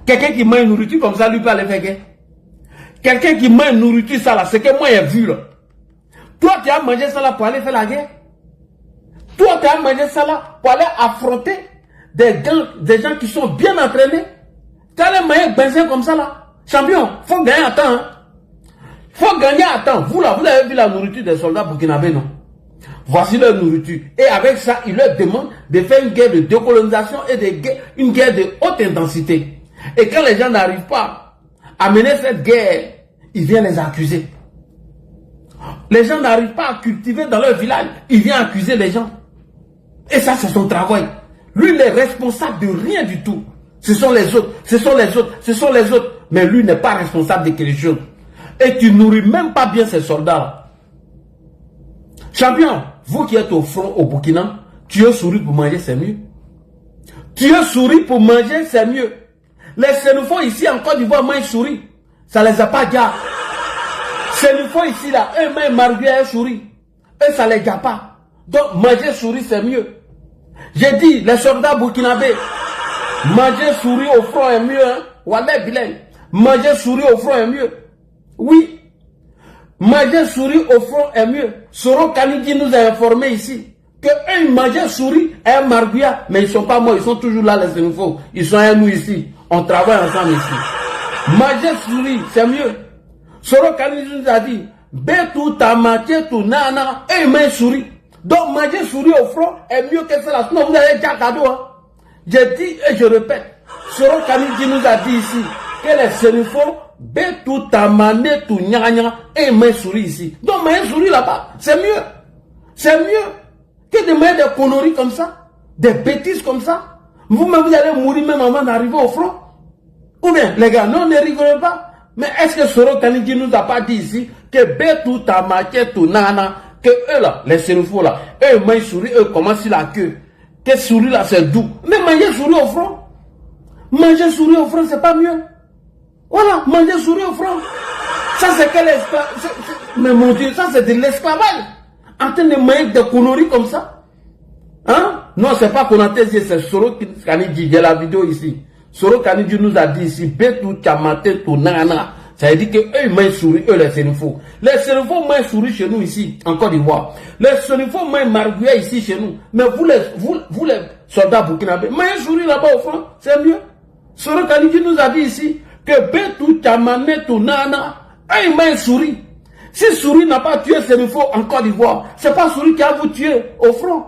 quelqu'un qui mange une nourriture comme ça, lui peut aller faire guerre. Quelqu'un qui mange une nourriture, ça là, c'est que moi j'ai vu là. Toi, tu as mangé ça là pour aller faire la guerre. Toi, tu as mangé ça là pour aller affronter des gens qui sont bien entraînés. Tu as les moyens benzin comme ça là. Champion, il faut gagner à temps. Hein. Faut gagner à temps. Vous là, vous avez vu la nourriture des soldats burkinabés, non? Voici leur nourriture. Et avec ça, ils leur demandent de faire une guerre de décolonisation et une guerre de haute intensité. Et quand les gens n'arrivent pas à mener cette guerre, ils viennent les accuser. Les gens n'arrivent pas à cultiver dans leur village, ils viennent accuser les gens. Et ça, c'est son travail. Lui, il n'est responsable de rien du tout. Ce sont les autres, ce sont les autres, ce sont les autres. Mais lui n'est pas responsable de quelque chose. Et tu nourris même pas bien ces soldats-là. Champion, vous qui êtes au front au Burkina, tuer souris pour manger, c'est mieux. Tuer souris pour manger, c'est mieux. Les Sénéfos ici en Côte d'Ivoire mangent souris. Ça les a pas déjà. Sénéfos ici là, eux mangent marguerite et souris. Eux ça les a pas. Donc manger souris c'est mieux. J'ai dit, les soldats burkinabés, manger souris au front est mieux. Hein? Wallah bilen. Manger souris au front est mieux. Oui. Manger souris au front est mieux. Soro Kanidji nous a informé ici que eux ils mangeaient souris et marguerite, mais ils sont pas morts, ils sont toujours là les Sénéfos. Ils sont à nous ici. On travaille ensemble ici. Manger souris, c'est mieux. Soro Kanidji nous a dit, Betou, Tamaté, tout nana, et ils mangent souris. Donc manger souris au front est mieux que cela. Sinon vous avez déjà cadeau. Hein? Je dis et je répète. Soro Kanidji nous a dit ici que les Sénéfos, Betou, Tamané, tout nyanya, et ils mangent souris ici. Donc manger souris là-bas, c'est mieux. C'est mieux que de manger des conneries comme ça, des bêtises comme ça. Vous-même, vous allez mourir même avant d'arriver au front. Ou bien, les gars, non, ne rigolez pas. Mais est-ce que Soro Kanidji nous a pas dit ici que Betou, Tamaké, tout nana, que eux là, les Sénéfos là, eux mangent souris, eux commencent sur la queue. Que souris là, c'est doux. Mais manger souris au front. Manger souris au front, c'est pas mieux. Voilà, manger souris au front. Ça, c'est quel esclavage. Mais mon Dieu, ça, c'est de l'esclavage. En train de manger des conneries comme ça. Hein? Non, c'est pas qu'on a dit, c'est Soro Kanidji. Il y a la vidéo ici. Soro Kanidji nous a dit ici, Betou, Tamaté, tout nana. Ça veut dire que eux, ils mangent souris, eux, les Sénéfos. Les Sénéfos mangent souris chez nous ici, en Côte d'Ivoire. Les Sénéfos mangent marguerite ici chez nous. Mais vous les soldats burkinabés, mangez souris là-bas au front, c'est mieux. Soro Kanidji nous a dit ici que Betou, Tamané, tout nana, eux, ils mangent souris. Si souris n'a pas tué Sénéfos en Côte d'Ivoire, c'est pas souris qui a vous tué au front.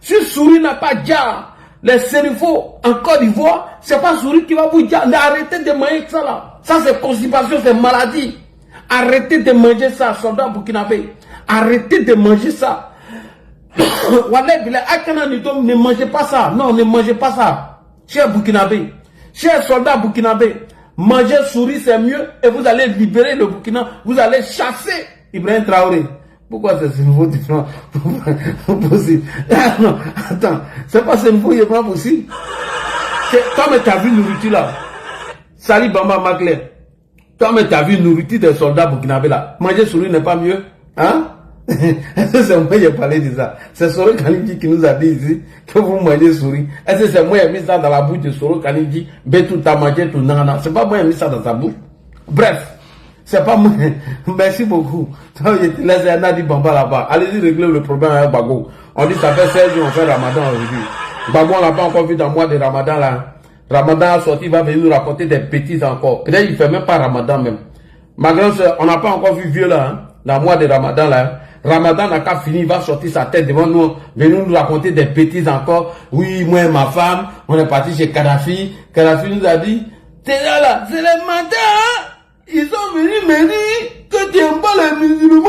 Si souris n'a pas déjà les Sénéfos en Côte d'Ivoire, c'est pas souris qui va vous dire. Arrêtez de manger ça là. Ça c'est constipation, c'est maladie. Arrêtez de manger ça, soldats burkinabés. Arrêtez de manger ça. Ne mangez pas ça. Non, ne mangez pas ça. Chers burkinabés, chers soldats burkinabés, manger souris c'est mieux et vous allez libérer le Burkina. Vous allez chasser Ibrahim Traoré. Pourquoi c'est nouveau différent possible? Non, attends, c'est pas ce nouveau qui est pas possible. Toi, mais t'as vu nourriture là. Sali Bamba Macler. Toi, mais t'as vu nourriture des soldats burkinabés là. Manger souris n'est pas mieux. Hein? C'est moi qui ai parlé de ça. C'est Soro Kanidji qui nous a dit ici que vous mangez souris. Est-ce que c'est moi qui ai mis ça dans la bouche de Soro Kanidji? Betou, t'as mangé tout nana. C'est pas moi qui ai mis ça dans sa bouche. Bref. C'est pas moi. Merci beaucoup. Je te laisse Nadi Bamba là-bas. Allez-y régler le problème avec Bago. On dit ça fait 16 jours on fait Ramadan aujourd'hui. Bago on l'a pas encore vu dans le mois de Ramadan là. Ramadan a sorti, il va venir nous raconter des bêtises encore. Peut-être il fait même pas Ramadan même. Ma grande soeur, on n'a pas encore vu vieux là, hein, dans le mois de Ramadan là. Ramadan n'a qu'à finir, il va sortir sa tête devant nous, venir nous raconter des bêtises encore. Oui, moi et ma femme, on est parti chez Kadhafi. Kadhafi nous a dit, t'es là, c'est les matins, hein? Ils sont venus me dire que tu n'aimes pas les musulmans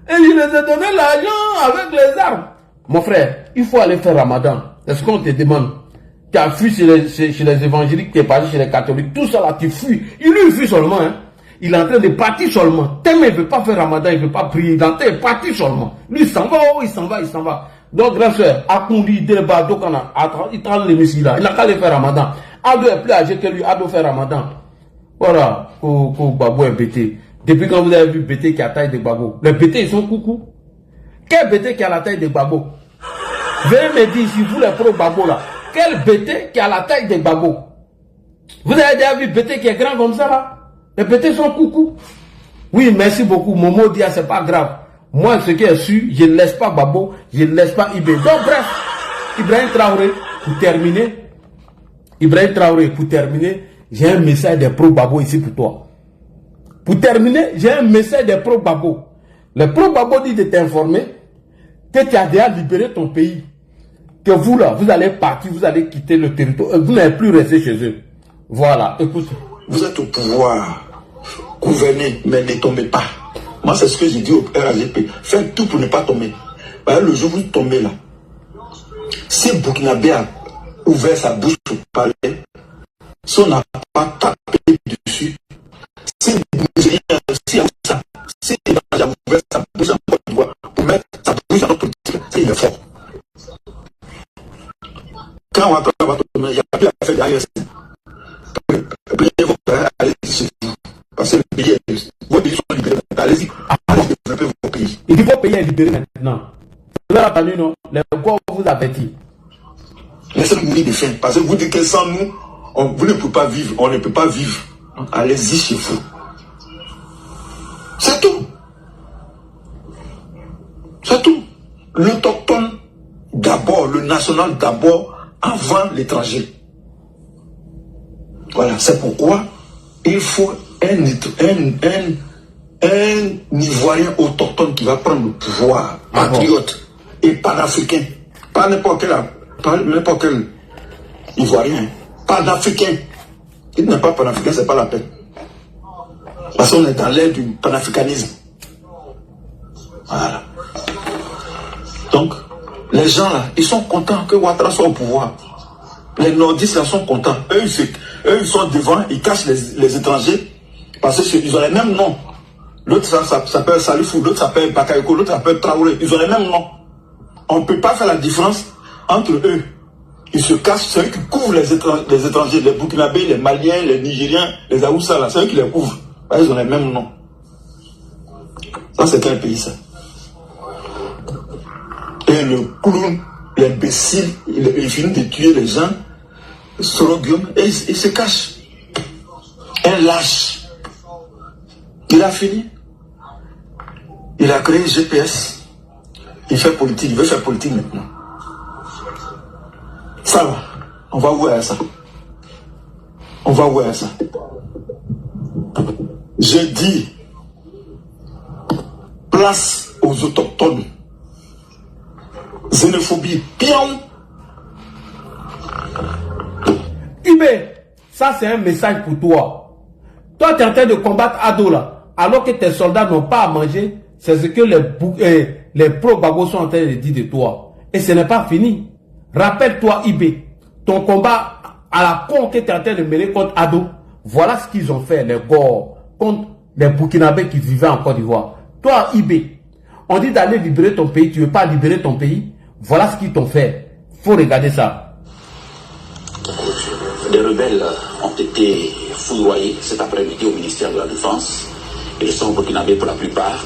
et je les ai donné l'argent avec les armes. Mon frère, il faut aller faire Ramadan. C'est ce qu'on te demande. Tu as fui chez les évangéliques, tu es parti chez les catholiques, tout ça là, tu fuis. Il lui fuit seulement. Hein. Il est en train de partir seulement. Tellement il ne veut pas faire Ramadan, il ne veut pas prier. Il est en train de partir seulement. Lui, il s'en va, oh, il s'en va, il s'en va. Donc, grand frère, Akundi, Débat, Dokana, il prend les missiles là. Il n'a qu'à le faire Ramadan. Ado est plus âgé que lui, Ado fait Ramadan. Voilà, Babou est bêté. Depuis quand vous avez vu Bété qui a la taille de Babo, les Bété, ils sont coucou. Quel Bété qui a la taille de Babo? Venez me dire, si vous les pro Babo là, quel Bété qui a la taille de Babo? Vous avez déjà vu Bété qui est grand comme ça là? Les Bété sont coucou. Oui, merci beaucoup. Momo dit, c'est pas grave. Moi, ce qui est sûr, je ne laisse pas Babo, je ne laisse pas Ibé. Donc, bref, Ibrahim Traoré, pour terminer, j'ai un message des pro-Babo ici pour toi. Pour terminer, j'ai un message des pro-Babo. Les pro-Babo disent de t'informer que tu as déjà libéré ton pays. Que vous là, vous allez partir, vous allez quitter le territoire. Vous n'allez plus rester chez eux. Voilà, écoute. Vous êtes au pouvoir. Gouvernez, mais ne tombez pas. Moi, c'est ce que j'ai dit au RAGP. Faites tout pour ne pas tomber. Le jour où vous tombez là, si Burkinabé a ouvert sa bouche pour parler, si on n'a pas tapé dessus, si il a ouvert sa bouche en Côte d'Ivoire pour mettre sa bouche dans notre politique, c'est il est fort. Quand on va tomber, il n'y a plus à faire derrière. Allez chez vous. Parce que le pays est. Vos pays sont libérés. Allez-y. Allez développer vos pays. Il dit vos pays est libéré maintenant. Vous avez entendu, non? Les corps vous avertit. Laissez-nous mourir de faim. Parce que vous dites que sans nous, vous ne pouvez pas vivre. On ne peut pas vivre. Allez-y chez vous. C'est tout. C'est tout. L'autochtone d'abord, le national d'abord, avant l'étranger. Voilà, c'est pourquoi il faut un Ivoirien autochtone qui va prendre le pouvoir, patriote et panafricain. Pas n'importe quel Ivoirien, panafricain. Il n'est pas panafricain, c'est pas la peine. Parce qu'on est dans l'ère du panafricanisme. Voilà. Donc, les gens là, ils sont contents que Ouattara soit au pouvoir. Les nordistes là sont contents. Eux, ils sont devant, ils cachent les étrangers parce qu'ils ont les mêmes noms. L'autre s'appelle Salifou, l'autre s'appelle Bakayoko, l'autre s'appelle Traoré. Ils ont les mêmes noms. On ne peut pas faire la différence entre eux. Ils se cachent, c'est eux qui couvrent les étrangers, les Burkinabés, les Maliens, les Nigériens, les Aoussa, là, c'est eux qui les couvrent. Ils ont les mêmes noms. Ça, c'est quel pays, ça? Et le clown, l'imbécile, il finit de tuer les gens, Sorogium, et il se cache. Un lâche. Il a fini. Il a créé GPS. Il fait politique, il veut faire politique maintenant. Ça va, on va voir ça. On va voir ça. Je dis, place aux autochtones. Xénophobie, pion. Ibé, ça c'est un message pour toi. Toi, tu es en train de combattre Ado là, alors que tes soldats n'ont pas à manger. C'est ce que les pro-Babo sont en train de dire de toi. Et ce n'est pas fini. Rappelle-toi, Ibé, ton combat à la con que tu es en train de mener contre Ado. Voilà ce qu'ils ont fait, les Gors, contre les Burkinabés qui vivaient en Côte d'Ivoire. Toi, Ibé, on dit d'aller libérer ton pays, tu ne veux pas libérer ton pays. Voilà ce qu'ils t'ont fait. Faut regarder ça. Les rebelles ont été foudroyés cet après-midi au ministère de la Défense. Ils sont burkinabés pour la plupart.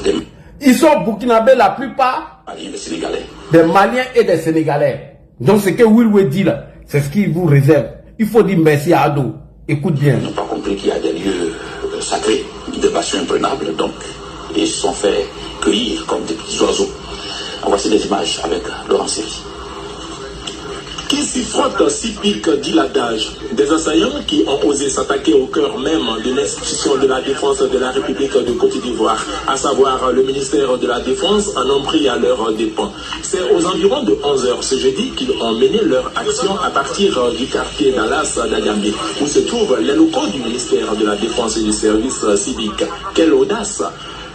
Ils sont burkinabés la plupart des Sénégalais. Des Maliens et des Sénégalais. Donc ce que Wilwe dit là, c'est ce qu'il vous réserve. Il faut dire merci à Ado. Écoute bien. Ils n'ont pas compris qu'il y a des lieux sacrés, des passions imprenables, donc ils se sont fait cueillir comme des petits oiseaux. Voici des images avec Laurent Seri. Qui s'y frotte s'y pique, dit l'adage. Des assaillants qui ont osé s'attaquer au cœur même de l'institution de la défense de la République de Côte d'Ivoire, à savoir le ministère de la Défense, en ont pris à leurs dépens. C'est aux environs de 11h ce jeudi qu'ils ont mené leur action à partir du quartier d'Alas d'Agamé, où se trouvent les locaux du ministère de la Défense et du service civique. Quelle audace!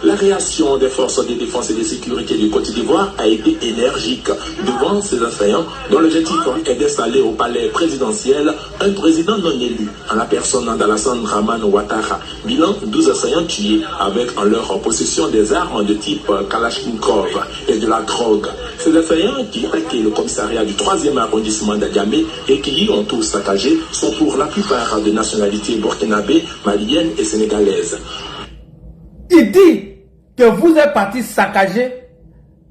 La réaction des forces de défense et de sécurité du Côte d'Ivoire a été énergique devant ces assaillants dont l'objectif est d'installer au palais présidentiel un président non élu en la personne d'Alassane Dramane Ouattara. Bilan 12 assaillants tués avec en leur possession des armes de type Kalachnikov et de la drogue. Ces assaillants qui attaquaient le commissariat du 3e arrondissement d'Adjamé et qui y ont tous saccagé sont pour la plupart de nationalité burkinabé, malienne et sénégalaise. Il dit que vous êtes parti saccager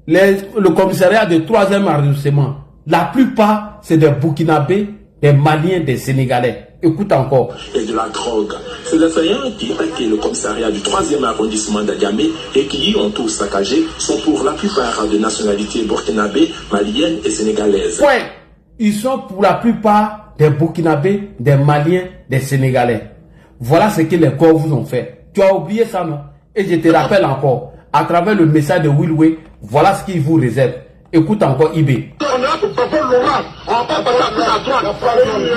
le commissariat du 3e arrondissement. La plupart, c'est des Burkinabés, des Maliens, des Sénégalais. Écoute encore. Et de la drogue. Ces assaillants qui attaquaient le commissariat du 3e arrondissement d'Adjamé et qui y ont tous saccagé sont pour la plupart de nationalité burkinabé, malienne et sénégalaise. Ouais, ils sont pour la plupart des Burkinabés, des Maliens, des Sénégalais. Voilà ce que les corps vous ont fait. Tu as oublié ça, non? Et je te rappelle encore, à travers le message de Wilway, voilà ce qu'il vous réserve. Écoute encore IB. On est là pour passer l'oral. On va pas passer à droite. Nous, on est là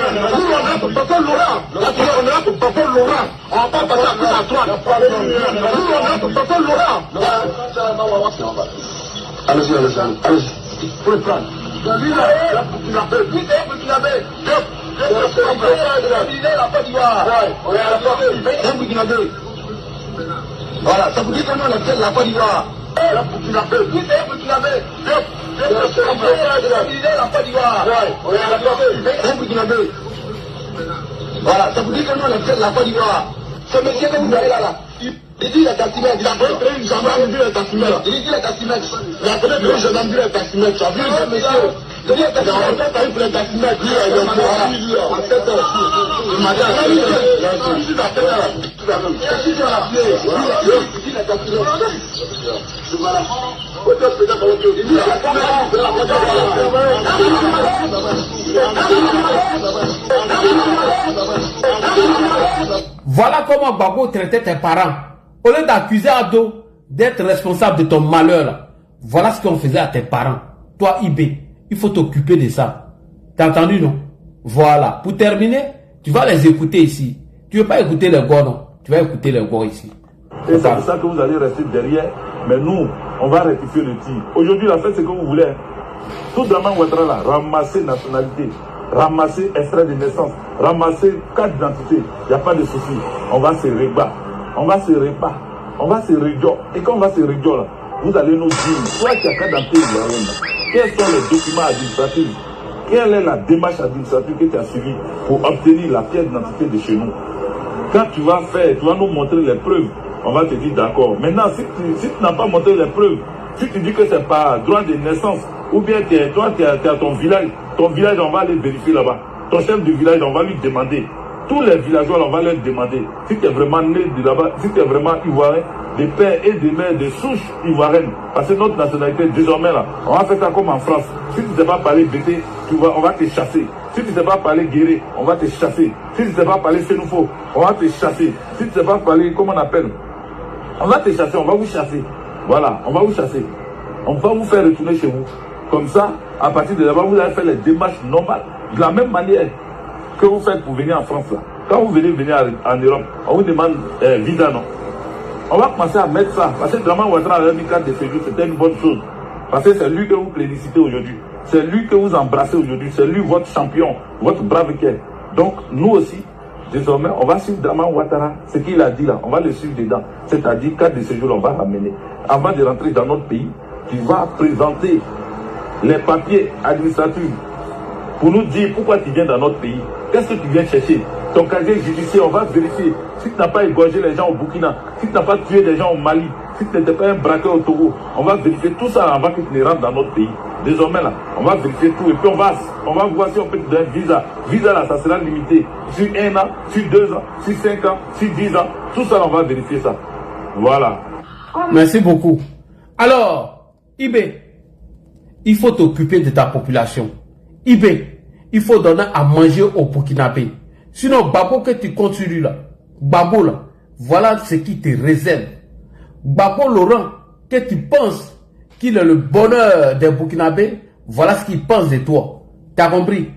pour passer l'oral. On est là pour passer l'oral. On va pas passer à droite. Nous, on est là pour passer l'oral. Allez-y, allez-y. Faut le prendre. Lui, là, pour qu'il appelle. Lui, c'est pour qu'il appelle. On est à la porte. Voilà, ça vous dit comment on appelle la Côte d'Ivoire. Là, pour qu'il appelle. Oui, c'est pour qu'il appelle. Voilà, ça vous dit comment on appelle la Côte d'Ivoire. Ce monsieur que vous avez là, il dit les tassimètres, il a créé une gendarme du tassimètre. Il dit les tassimètres. Il a créé une gendarme du tassimètre. Tu as vu le monsieur? Je dis les tassimètres, tu as vu le tassimètre. Il est là. En 7 heures. Il m'a dit à la il dit la tête là. Il dit la pied. Il dit les tassimètres. Voilà. Voilà comment Gbagbo traitait tes parents. Au lieu d'accuser Ado d'être responsable de ton malheur, voilà ce qu'on faisait à tes parents. Toi, IB, il faut t'occuper de ça. T'as entendu, non? Voilà. Pour terminer, tu vas les écouter ici. Tu ne veux pas écouter les gars, non? Tu vas écouter les gars ici. Et c'est pour ça que vous allez rester derrière. Mais nous, on va rectifier le tir. Aujourd'hui, la fête, c'est que vous voulez. Tout Dramane Ouattara là, ramasser nationalité, ramasser extrait de naissance, ramasser carte d'identité. Il n'y a pas de souci. On va se rébattre. On va se rébattre. On va se réduire. Et quand on va se réduire là, vous allez nous dire, toi qui as carte d'identité ivoirienne, quels sont les documents administratifs? Quelle est la démarche administrative que tu as suivie pour obtenir la pièce d'identité de chez nous? Quand tu vas faire, tu vas nous montrer les preuves. On va te dire d'accord. Maintenant, si tu n'as pas montré les preuves, si tu dis que c'est pas droit de naissance, ou bien toi, tu es à ton village, on va aller vérifier là-bas. Ton chef de village, on va lui demander. Tous les villageois, on va leur demander. Si tu es vraiment né de là-bas, si tu es vraiment ivoirien, des pères et des mères, de souches ivoiriennes. Parce que notre nationalité, désormais là, on va faire ça comme en France. Si tu ne sais pas parler BT, on va te chasser. Si tu ne sais pas parler guéré, on va te chasser. Si tu ne sais pas parler sénoufo, on va te chasser. Si tu ne sais pas parler, comment on appelle? On va te chasser, on va vous chasser. Voilà, on va vous chasser. On va vous faire retourner chez vous. Comme ça, à partir de là-bas, vous allez faire les démarches normales. De la même manière que vous faites pour venir en France là. Quand vous venez en Europe, on vous demande visa, non? On va commencer à mettre ça. Parce que Dramane Ouattara a mis carte de séjour, c'était une bonne chose. Parce que c'est lui que vous plébiscitez aujourd'hui. C'est lui que vous embrassez aujourd'hui. C'est lui votre champion, votre brave cœur. Donc, nous aussi, désormais, on va suivre Dramane Ouattara. Ce qu'il a dit là, on va le suivre dedans. C'est-à-dire, carte de séjour, on va ramener. Avant de rentrer dans notre pays, tu vas présenter les papiers administratifs pour nous dire pourquoi tu viens dans notre pays. Qu'est-ce que tu viens chercher? Ton casier judiciaire, on va vérifier. Si tu n'as pas égorgé les gens au Burkina, si tu n'as pas tué les gens au Mali, si tu n'étais pas un braqueur au Togo, on va vérifier tout ça avant que tu ne rentres dans notre pays. Désormais là, on va vérifier tout et puis on va voir si on peut te donner un visa. Visa là, ça sera limité sur 1 an, sur 2 ans, sur 5 ans, sur 10 ans. Tout ça, on va vérifier ça. Voilà. Merci beaucoup. Alors, Ibé, il faut t'occuper de ta population. Ibé, il faut donner à manger aux Burkinabés. Sinon, Gbagbo que tu continues là, Gbagbo là, voilà ce qui te réserve. Gbagbo Laurent, que tu penses qu'il est le bonheur des Burkinabés, voilà ce qu'il pense de toi. T'as compris?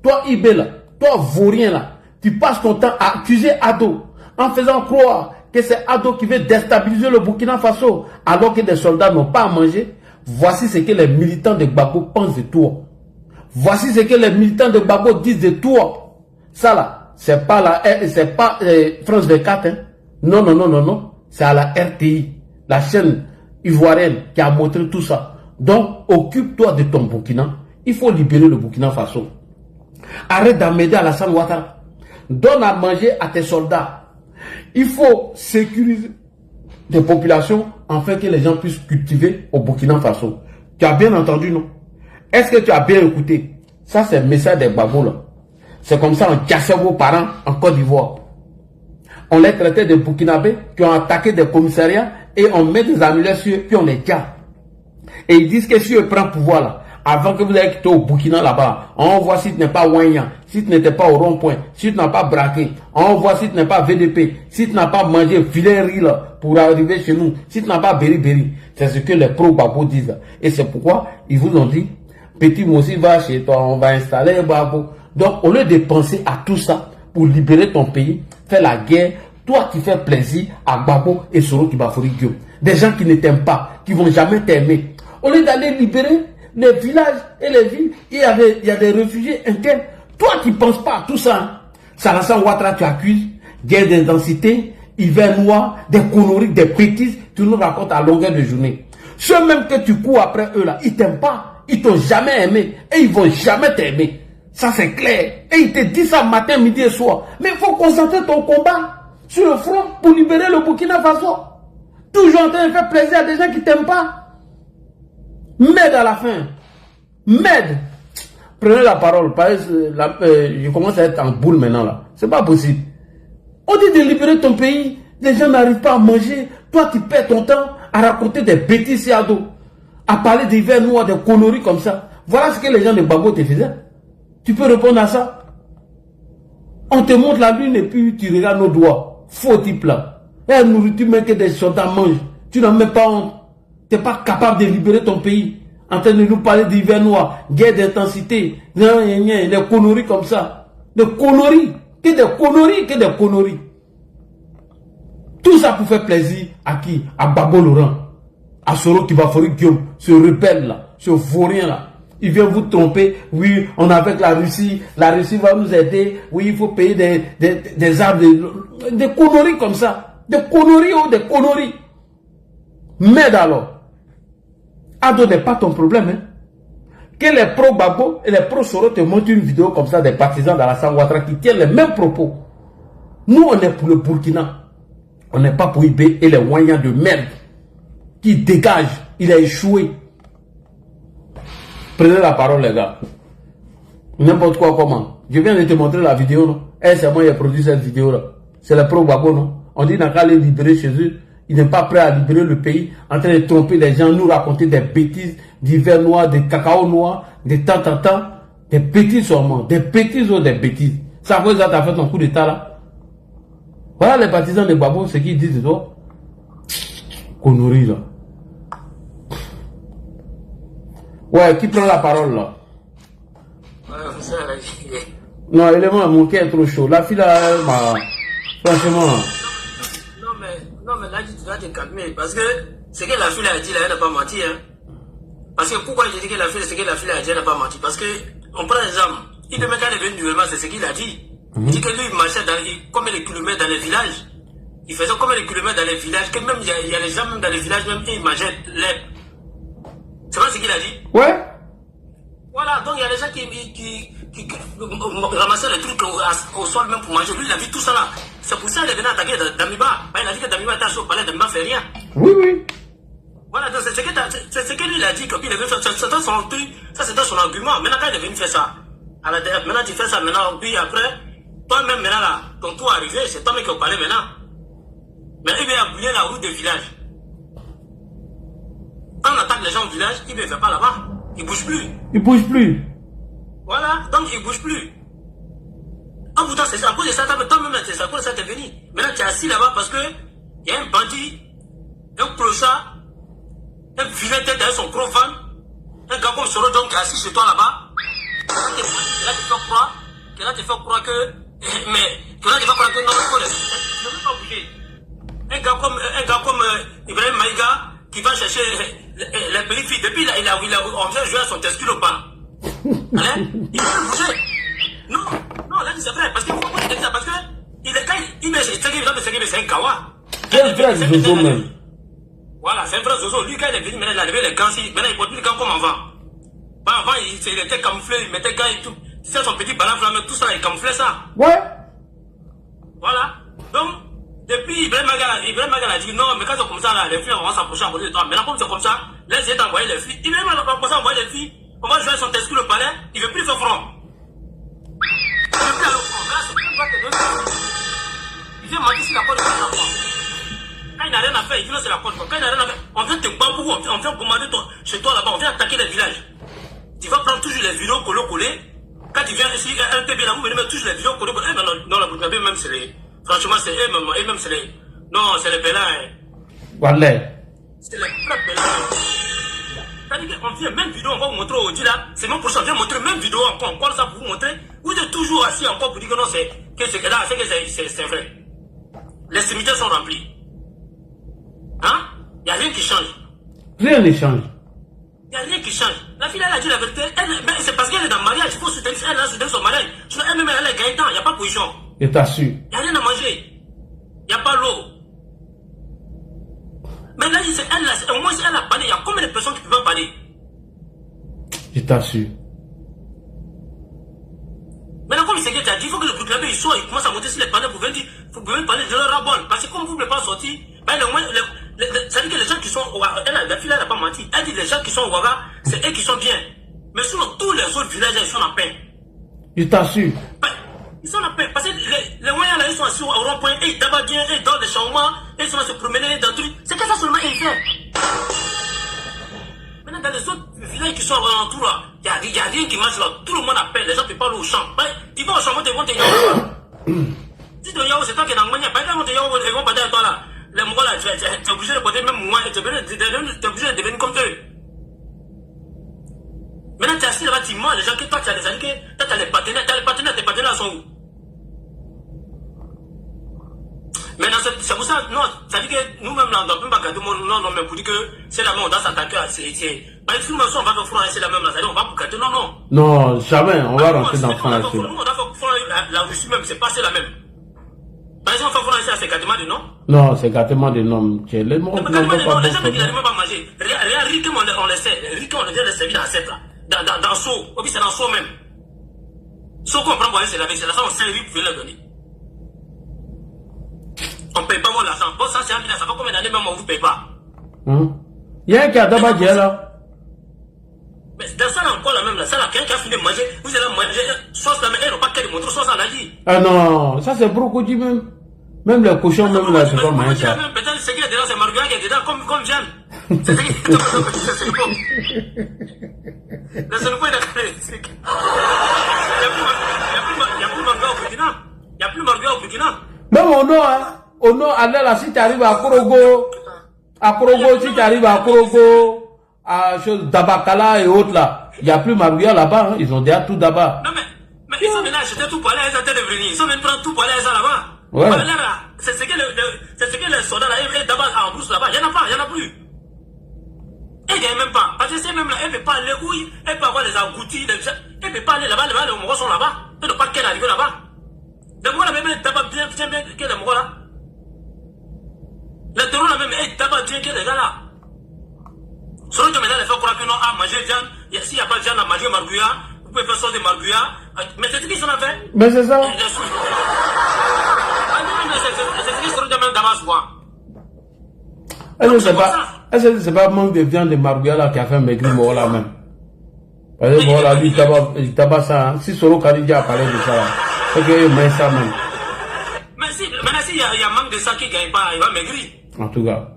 Toi, Ibé là, toi, vaurien là, tu passes ton temps à accuser Ado en faisant croire que c'est Ado qui veut déstabiliser le Burkina Faso alors que des soldats n'ont pas à manger. Voici ce que les militants de Gbagbo pensent de toi. Voici ce que les militants de Gbagbo disent de toi. Ça là, c'est pas France 24. Hein. Non, non, non, non, non. C'est à la RTI, la chaîne ivoirienne qui a montré tout ça. Donc, occupe-toi de ton Burkina. Il faut libérer le Burkina Faso. Arrête d'emmerder Alassane Ouattara. Donne à manger à tes soldats. Il faut sécuriser des populations afin que les gens puissent cultiver au Burkina Faso. Tu as bien entendu, non? Est-ce que tu as bien écouté? Ça, c'est le message des Gbagbo, là. C'est comme ça, on cassait vos parents en Côte d'Ivoire. On les traitait de Burkinabés qui ont attaqué des commissariats et on met des annulaires sur eux, puis on les garde. Et ils disent que si eux prennent pouvoir, là, avant que vous ayez quitté au Burkina là-bas, on voit si tu n'es pas Ouagnan, si tu n'étais pas au rond-point, si tu n'as pas braqué, on voit si tu n'es pas VDP, si tu n'as pas mangé filet riz là, pour arriver chez nous, si tu n'as pas Berry. C'est ce que les pro-Gbagbo disent. Et c'est pourquoi ils vous ont dit, petit Mossi va chez toi, on va installer Gbagbo. Donc au lieu de penser à tout ça pour libérer ton pays, faire la guerre, toi qui fais plaisir à Gbagbo et Soro Kibafori Guillaume. Des gens qui ne t'aiment pas, qui ne vont jamais t'aimer. Au lieu d'aller libérer les villages et les villes, il y a des réfugiés internes. Toi qui ne penses pas à tout ça, hein? Alassane Ouattara, tu accuses, guerre d'intensité, hiver noir, des conneries, des bêtises, tu nous racontes à longueur de journée. Ceux même que tu cours après eux là, ils ne t'aiment pas, ils ne t'ont jamais aimé et ils ne vont jamais t'aimer. Ça c'est clair. Et ils te disent ça matin, midi et soir. Mais il faut concentrer ton combat sur le front pour libérer le Burkina Faso. Toujours en train de faire plaisir à des gens qui ne t'aiment pas. M'aide à la fin. M'aide. Prenez la parole. Je commence à être en boule maintenant là. C'est pas possible. On dit de libérer ton pays. Les gens n'arrivent pas à manger. Toi, tu perds ton temps à raconter des bêtises et à dos. À parler d'hiver noir, des conneries comme ça. Voilà ce que les gens de Gbagbo te faisaient. Tu peux répondre à ça? On te montre la lune et puis tu regardes nos doigts. Faux type là. Et nourriture, mais que des soldats mangent. Tu n'as même pas honte. Tu n'es pas capable de libérer ton pays. En train de nous parler d'hiver noir, guerre d'intensité, des conneries comme ça. Des conneries. Que des conneries, que des conneries. Tout ça pour faire plaisir à qui? À Gbagbo Laurent. À Soro Kibafori Guillaume. Ce rebelle là. Ce vaurien là. Il vient vous tromper. Oui, on est avec la Russie. La Russie va nous aider. Oui, il faut payer des armes. Des conneries comme ça. Des conneries ou des conneries. M'aide alors. Ado n'est pas ton problème. Hein? Que les pro-Gbagbo et les pro-Soro te montrent une vidéo comme ça des partisans d'Alassane Ouattara qui tiennent les mêmes propos. Nous, on est pour le Burkina. On n'est pas pour IB et les Ouagnans de merde qui dégagent. Il a échoué. Prenez la parole, les gars. N'importe quoi, comment. Je viens de te montrer la vidéo, non? Eh, c'est moi qui ai produit cette vidéo-là. C'est les pro-Gbagbo, non? On dit n'a qu'à les libérer chez eux. Ils n'est pas prêt à libérer le pays, en train de tromper les gens, nous raconter des bêtises, d'hiver noir, des cacao noirs, des temps, des bêtises seulement, des bêtises ou des bêtises. Ça vous a fait ton coup d'état là. Voilà les partisans de Gbagbo, ce qu'ils disent de toi. Conneries là. Ouais, qui prend la parole là? Non, élément, mon cœur est trop chaud. La fille là, franchement. Non, mais là, tu dois te calmer. Parce que ce que la fille a dit là, elle n'a pas menti. Hein. Parce que pourquoi je dis que ce que la fille a dit, elle n'a pas menti? Parce que, on prend l'exemple. Il peut même quand elle est venue nouvellement, c'est ce qu'il a dit. Il dit que lui, il marchait combien de kilomètres dans les villages. Il faisait combien de kilomètres dans les villages, que même il y a des gens même dans les villages, même ils mangeaient l'herbe. C'est pas ce qu'il a dit? Ouais. Voilà, donc il y a des gens qui ramassaient les trucs au sol même pour manger. Lui, il a vu tout ça là. C'est pour ça qu'il est venu attaquer Damiba. Il a dit que Damiba était au palais, Damiba fait rien. Oui, oui. Voilà, donc c'est ce que lui il a dit, que il est venu faire ça. C'était son truc, ça c'était son argument. Maintenant, quand il est venu faire ça, maintenant tu fais ça maintenant, puis après, toi-même maintenant là, ton tour arrivé, c'est toi-même qui est au palais maintenant. Mais il vient bouler la route des villages. Quand on attaque les gens au village, il ne va pas là-bas. Il ne bouge plus. Il bouge plus. Voilà, donc il ne bouge plus. Ah, pourtant, c'est à cause de ça, toi-même, c'est à cause de ça que tu es venu. Maintenant, tu es assis là-bas parce qu'il y a un bandit, un clochard, un vilain tête derrière son gros van, un gars comme Soro qui est assis chez toi là-bas. Là, tu fais croire que. Mais, là, tu fais croire que non, il ne veut pas bouger. un gars comme Ibrahim Maïga qui va chercher les petites filles. Depuis là, on vient jouer à son testicule au pas. Hein? Il va le bouger. Non, là, c'est vrai. Parce qu'il faut pas dire ça. Parce que il met c'est un kawa. C'est un frère Zozo même. Voilà, c'est un frère Zozo. Lui, quand il est venu, maintenant, il a levé les gants. Maintenant, il porte plus les gants comme avant. Avant, il était camouflé, il mettait gants et tout. C'est son petit ballon flamme, tout ça, il camouflait ça. Ouais. Voilà. Donc, depuis Ibrahim Magal a dit non, mais quand c'est comme ça, là, les filles vont s'approcher à côté de toi. Maintenant, comme c'est comme ça, là, j'ai envoyé les filles. Ibrahim Magal va commencer à envoyer les filles. On va jouer son testicule au palais, il ne veut plus faire front. Il ne veut plus aller au front. Là, c'est plus pas que deux. Il vient mentir sur la porte de la front. Quand il n'a rien à faire, il dit non, c'est la porte. Quand il n'a rien à faire, on vient te bambou, on vient commander chez toi là-bas, on vient attaquer les villages. Tu vas prendre toujours les vidéos collées. Quand tu viens ici, un peu bien là, vous venez mettre toujours les vidéos collées. Non, la Burkinabé, même c'est les. Franchement, c'est eux-mêmes, c'est les. Non, c'est les Bélins. Voilà. C'est les vrais Bélins. C'est-à-dire qu'on vient, même vidéo, on va vous montrer aujourd'hui là. C'est même pour ça, on vient montrer même vidéo encore ça pour vous montrer. Vous êtes toujours assis encore pour dire que non, c'est vrai. Les cimetières sont remplis. Hein? Il n'y a rien qui change. Rien ne change. Il n'y a rien qui change. La fille, elle a dit la vérité. C'est parce qu'elle est dans le mariage. Il faut soutenir son mariage. Sinon, elle-même, elle est gagnante. Il n'y a pas de position. Je t'assure. Il n'y a rien à manger. Il n'y a pas l'eau. Mais là, au moins, si elle a parlé, il y a combien de personnes qui peuvent parler? Je t'assure. Maintenant, comme c'est que tu as dit, il faut que le Burkinabé, il soit, il commence à monter sur les panneaux pour venir dire, vous pouvez parler de leur rabon. Parce que comme vous ne pouvez pas sortir, ben, ça dit que les gens qui sont au Ouaga, la fille, elle n'a pas menti. Elle dit que les gens qui sont au Ouaga, c'est eux qui sont bien. Mais sinon, tous les autres villages, ils sont en paix. Je t'assure. Ben, ils sont en paix. Parce que les moyens là, ils sont assis au rond-point, et ils tabassent bien, et ils donnent des changements, et ils sont se promener dans trucs. C'est que ça seulement ils font. Maintenant, dans les autres villages qui sont alentours là, il n'y a rien qui marche là. Tout le monde appelle, les gens ne peuvent pas aller au champ. Ben, tu vas au champ, ils vont te dire. Si tu vas c'est toi qui es dans le manière, ils vont parler à toi là. Les Mongols là, tu es obligé de porter même moi, tu es obligé de devenir comme eux. Maintenant, tu es assis là-bas, tu mens, les gens que toi, tu as les alliés, toi, tu as les partenaires, tes partenaires sont où? Maintenant, c'est pour ça, non, ça dit que nous-mêmes, là, on ne doit même pas garder non, mais pour dire que c'est la même, on doit s'attaquer à ces. Par exemple, si nous, on va faire front, c'est la même, là, ça dit, on va pour garder, non. Non, jamais, on va rentrer dans le front. Nous, on doit faire front, la Russie même, c'est pas c'est la même. Par exemple, on va faire front, c'est gâtement de nom. Non, c'est gâtement de nom. Les mots, les gens me disent, pas manger. Rien, riz, on le sait. Riz, on le dit, le servir dans cette là. Dans Sceaux. Au pire, c'est dans Sceaux même. Sceaux qu'on prend pour aller se laver, c'est là, ça, on sait riz pour venir le donner. On ne paye pas mon l'argent. Bon, ça, c'est un village, ça fait combien d'années même on ne vous paye pas? Il y a un qui a d'abord dit là. Mais dans ça, là, encore la même, là, ça, là, quelqu'un qui a fini de manger, vous allez manger, sauce là, mais ils n'ont pas qu'à lui montrer sauce en Asie. Ah non, ça c'est brocoli même. Même les cochons, même là, c'est pas manger ça. Peut-être ce qui est dedans, c'est Marguerite qui est dedans, comme Jeanne. C'est ce qui est dedans, c'est le pot. Le seul point, il n'y a plus Marguerite au Burkina. Il n'y a plus Marguerite au Burkina. Même au nom, allez là, si tu arrives à Korogo, si tu arrives à Korogo, à Dabakala et autres là, il n'y a plus Marguerite là-bas, hein. Ils ont déjà tout là-bas. Non, mais ils sont maintenant achetés tout pour aller à ça de venir. Ils sont même prendre tout pour aller à ça là-bas. Ouais. C'est ce que les soldats là, ils d'abord en brousse là-bas. Il n'y en a plus. Elle ne gagne même pas. Parce que c'est même là, elle ne peut pas aller où elle peut avoir les agoutis, elle ne peut pas aller là-bas, les Mongols sont là-bas. Elle ne peut pas qu'elle arrive là-bas. Les Mongols là même, elle tabac bien que les Mongols là. Les terrors là même, elle tabac bien que les gars là. Selon que maintenant, les gens croient que non, à manger viande, s'il n'y a pas de viande à manger marguya, vous pouvez faire sauce de marguya. Mais c'est ce qu'ils ont fait. Mais c'est ça. Est-ce que c'est pas manque de viande de marguerite là qui a fait maigrir Moro là même? Parce que Moro là, lui, il tabac ça. Si Soro Kadija a parlé de ça, c'est qu'il met ça même. Mais si, maintenant, s'il y a manque de ça qui ne gagne pas, il va maigrir. En tout cas.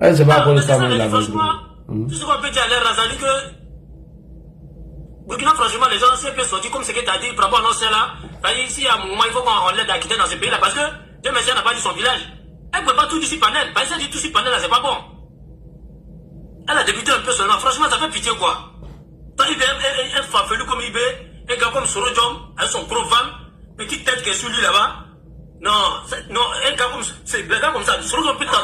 Est-ce que c'est pas pour ça même la franchement, tout ce qu'on peut dire à l'air, ça dit que Burkina, franchement, les gens, si elles peuvent sortir comme ce que tu as dit, par rapport à nos sœurs là, ici, à un moment, il faut qu'on l'aide à quitter dans ce pays là, parce que Dieu merci, elle n'a pas dit son village. Elle ne peut pas tout dire sur panel. Parce qu'elle dit tout sur panel là, c'est pas bon. Elle a débuté un peu seulement. Franchement, ça fait pitié quoi. Toi, il est un farfelu comme Ibé, un gars comme Sorojom, avec son gros van, petite tête qui est sur lui là-bas. Non, un gars comme ça, c'est des gars comme ça, sur le putain.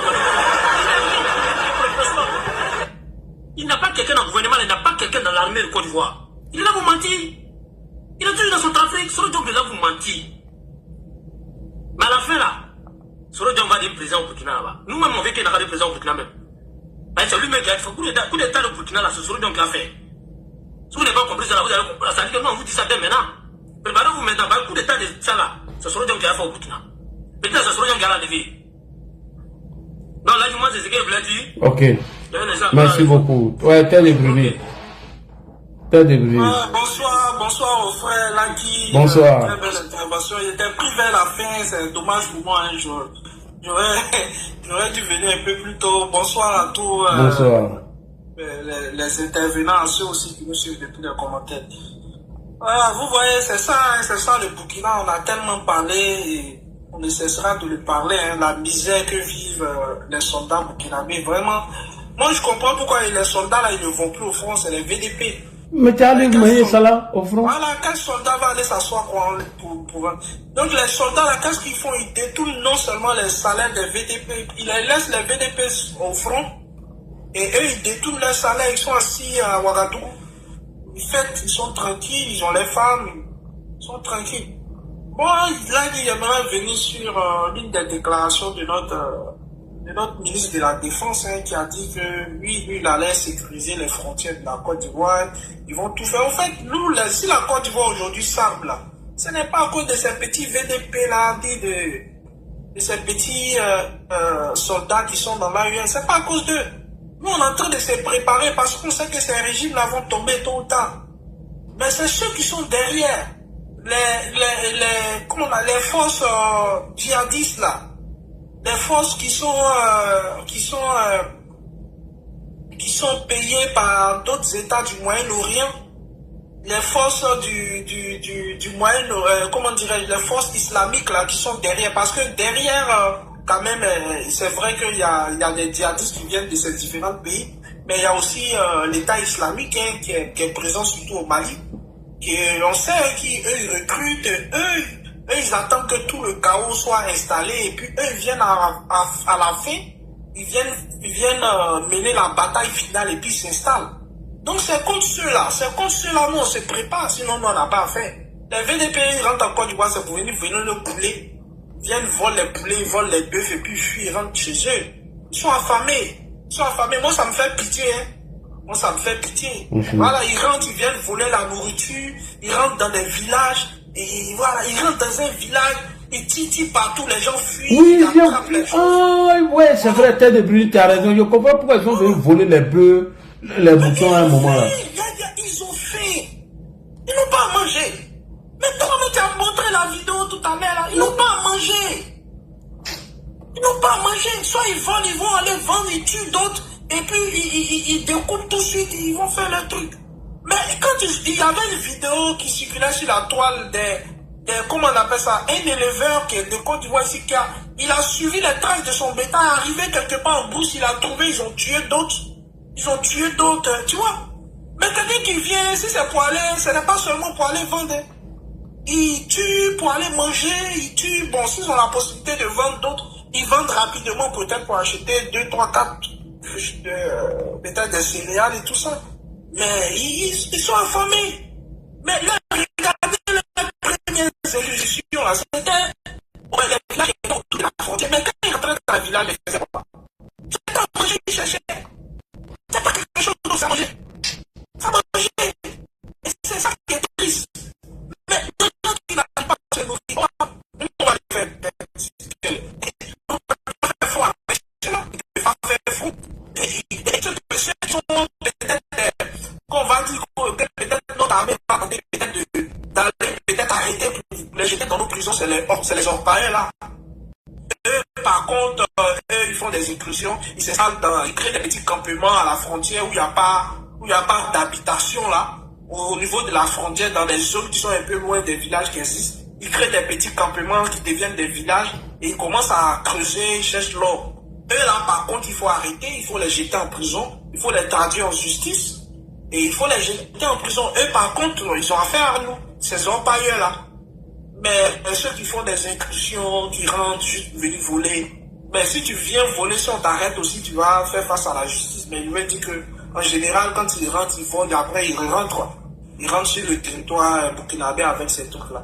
Il n'a pas quelqu'un dans le gouvernement, il n'a pas quelqu'un dans l'armée de Côte d'Ivoire. Il est là vous mentir. Il a toujours dans son trafic, sur le job, il est là vous mentir. Mais à la fin là, sur le job, on va dire président au Burkina là-bas. Nous-mêmes, on veut qu'il y ait un président au Burkina même. C'est lui-même qui a fait coup d'état au Burkina là, c'est sur le job qu'il a fait. Si vous n'avez pas compris ça là, vous allez comprendre. Ça dit que non, on vous dit ça dès maintenant. Préparez-vous maintenant, le coup d'état de ça là, c'est sur le job qu'il a fait au Burkina. Peut-être c'est sur le job qu'il a levé. Non, là, du moins, c'est ce qu'il voulait dire. Ok. Merci beaucoup. Ouais, t'es débrouillé. Bonsoir au frère Laki. Bonsoir. Très belle intervention. Il était pris vers la fin, c'est dommage pour moi. J'aurais dû venir un peu plus tôt. Bonsoir à tous. Bonsoir. Les intervenants, ceux aussi qui nous suivent depuis les commentaires. Voilà, vous voyez, c'est ça le Burkina. On a tellement parlé et on ne cessera de le parler. La misère que vivent les soldats burkinabés. Vraiment, moi je comprends pourquoi les soldats là, ils ne vont plus au front, c'est les VDP. Mais tu as allé ça là au front. Voilà, quel soldat va aller s'asseoir pour... Donc les soldats là, qu'est-ce qu'ils font? Ils détournent non seulement les salaires des VDP, ils laissent les VDP au front, et eux ils détournent leurs salaires, ils sont assis à Ouagadougou. Ils sont tranquilles, ils ont les femmes, ils sont tranquilles. Bon, là il aimerait venir sur l'une des déclarations de notre ministre de la Défense qui a dit que lui, il allait sécuriser les frontières de la Côte d'Ivoire. Ils vont tout faire. En fait, nous, si la Côte d'Ivoire aujourd'hui s'arme là, ce n'est pas à cause de ces petits VDP là, de ces petits soldats qui sont dans l'AUN. C'est pas à cause d'eux. Nous, on est en train de se préparer parce qu'on sait que ces régimes là vont tomber tôt ou tard. Mais c'est ceux qui sont derrière, les forces djihadistes là. Les forces qui sont payées par d'autres États du Moyen-Orient, les forces du Moyen-Orient, comment dirais-je, les forces islamiques là qui sont derrière, parce que derrière, quand même, c'est vrai qu'il y a des djihadistes qui viennent de ces différents pays, mais il y a aussi l'État islamique qui est présent surtout au Mali, on sait qu'eux ils recrutent, eux ils attendent que tout le chaos soit installé et puis eux ils viennent à la fin, ils viennent mener la bataille finale et puis ils s'installent. Donc c'est contre ceux-là, nous on se prépare, sinon nous on n'a pas à faire. Les VDP ils rentrent en Côte d'Ivoire, c'est pour venir le poulet, ils viennent voler les poulets, ils volent les bœufs et puis ils rentrent chez eux. Ils sont affamés, moi ça me fait pitié, Voilà, ils rentrent, ils viennent voler la nourriture, ils rentrent dans des villages. Et voilà, ils rentrent dans un village, ils titillent partout, les gens fuient, oui, ils attrapent les gens. Ouais, c'est vrai, t'es débrouillé, tu as raison. Je comprends pourquoi ils ont venus voler les bœufs, les boutons à un moment là. Ils ont faim. Ils n'ont pas à manger. Mais toi, tu as montré la vidéo tout à l'heure là. Ils n'ont pas à manger. Soit ils vont aller vendre, ils tuent d'autres, et puis ils découpent tout de suite, ils vont faire leur truc. Mais quand il y avait une vidéo qui circulait sur la toile comment on appelle ça, un éleveur qui est de Côte d'Ivoire ici, il a suivi les traces de son bétail, arrivé quelque part en brousse, il a trouvé, ils ont tué d'autres, tu vois. Mais quelqu'un qui vient, si c'est pour aller, ce n'est pas seulement pour aller vendre. Ils tuent pour aller manger, ils tuent, bon, s'ils ont la possibilité de vendre d'autres, ils vendent rapidement peut-être pour acheter 2, 3, 4, peut-être des céréales et tout ça. Mais ils sont affamés. Mais là, regardez les premières évolutions là, c'était les villages qui sont autour de la frontière. Mais quand ils rentraient dans la village, ils ne faisaient pas. C'est pas un projet qu'ils cherchaient. C'est pas quelque chose d'autre à manger. Ça mangeait. Et c'est ça qui est triste. Mais maintenant qu'ils n'arrivent pas à se nourrir, on va les faire. On va faire froid. On va faire froid. Et ceux qui sont peut-être qu'on va dire que peut-être notre armée va tenter peut-être arrêter pour les jeter dans nos prisons, c'est les orpailleurs là. Eux, par contre, eux, ils font des incursions, ils s'installent ils créent des petits campements à la frontière où il n'y a pas d'habitation là, au niveau de la frontière, dans des zones qui sont un peu loin des villages qui existent. Ils créent des petits campements qui deviennent des villages et ils commencent à creuser, ils cherchent l'or. Eux là, par contre, il faut arrêter, il faut les jeter en prison, il faut les traduire en justice. Et il faut les jeter en prison. Eux, par contre, ils ont affaire à nous, ces orpailleurs là. Mais ceux qui font des incursions, qui rentrent juste venir voler, mais si tu viens voler, si on t'arrête aussi, tu vas faire face à la justice. Mais il veut dire que, en général, quand ils rentrent, ils volent, après ils rentrent. Ils rentrent sur le territoire burkinabé avec ces trucs-là.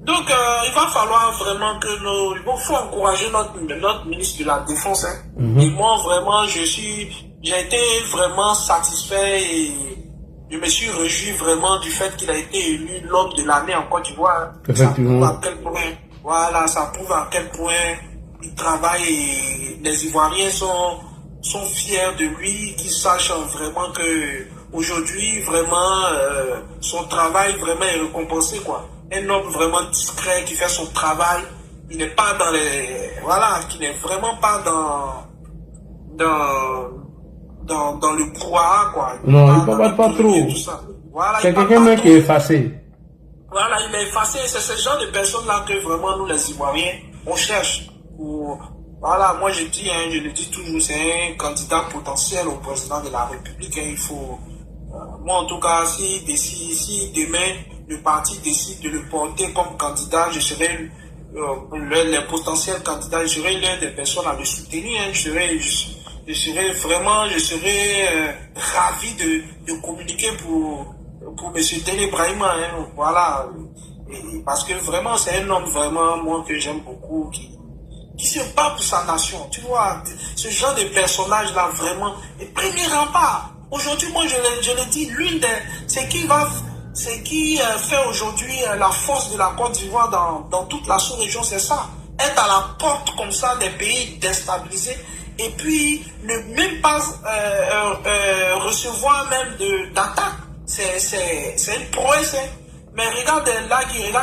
Donc, il va falloir vraiment que il faut encourager notre ministre de la Défense. Hein. Et moi, vraiment, j'ai été vraiment satisfait et je me suis réjoui vraiment du fait qu'il a été élu l'homme de l'année en Côte d'Ivoire. Effectivement. Ça prouve à quel point il travaille et les Ivoiriens sont fiers de lui, qu'ils sachent vraiment que aujourd'hui, vraiment, son travail vraiment est récompensé, quoi. Un homme vraiment discret qui fait son travail, il n'est pas dans qui n'est vraiment pas dans le brouhaha, quoi. Non, il ne parle pas trop. Voilà, c'est quelqu'un qui est effacé. Voilà, il est effacé. C'est ce genre de personnes-là que vraiment nous, les Ivoiriens, on cherche. Voilà, moi je le dis toujours, c'est un candidat potentiel au président de la République. Il faut, moi en tout cas, si demain le parti décide de le porter comme candidat, je serai les potentiels candidats, je serai l'un des personnes à le soutenir. Je serai ravi de communiquer pour M. Télé Brahima. Hein, voilà, parce que vraiment c'est un homme vraiment moi que j'aime beaucoup, qui se bat pour sa nation. Tu vois, ce genre de personnage là vraiment est premier rempart. Aujourd'hui, moi je le dis, ce qui fait aujourd'hui la force de la Côte d'Ivoire dans toute la sous-région, c'est ça. Être à la porte comme ça des pays déstabilisés et puis ne même pas recevoir même d'attaque. C'est une prouesse. Hein. Mais regarde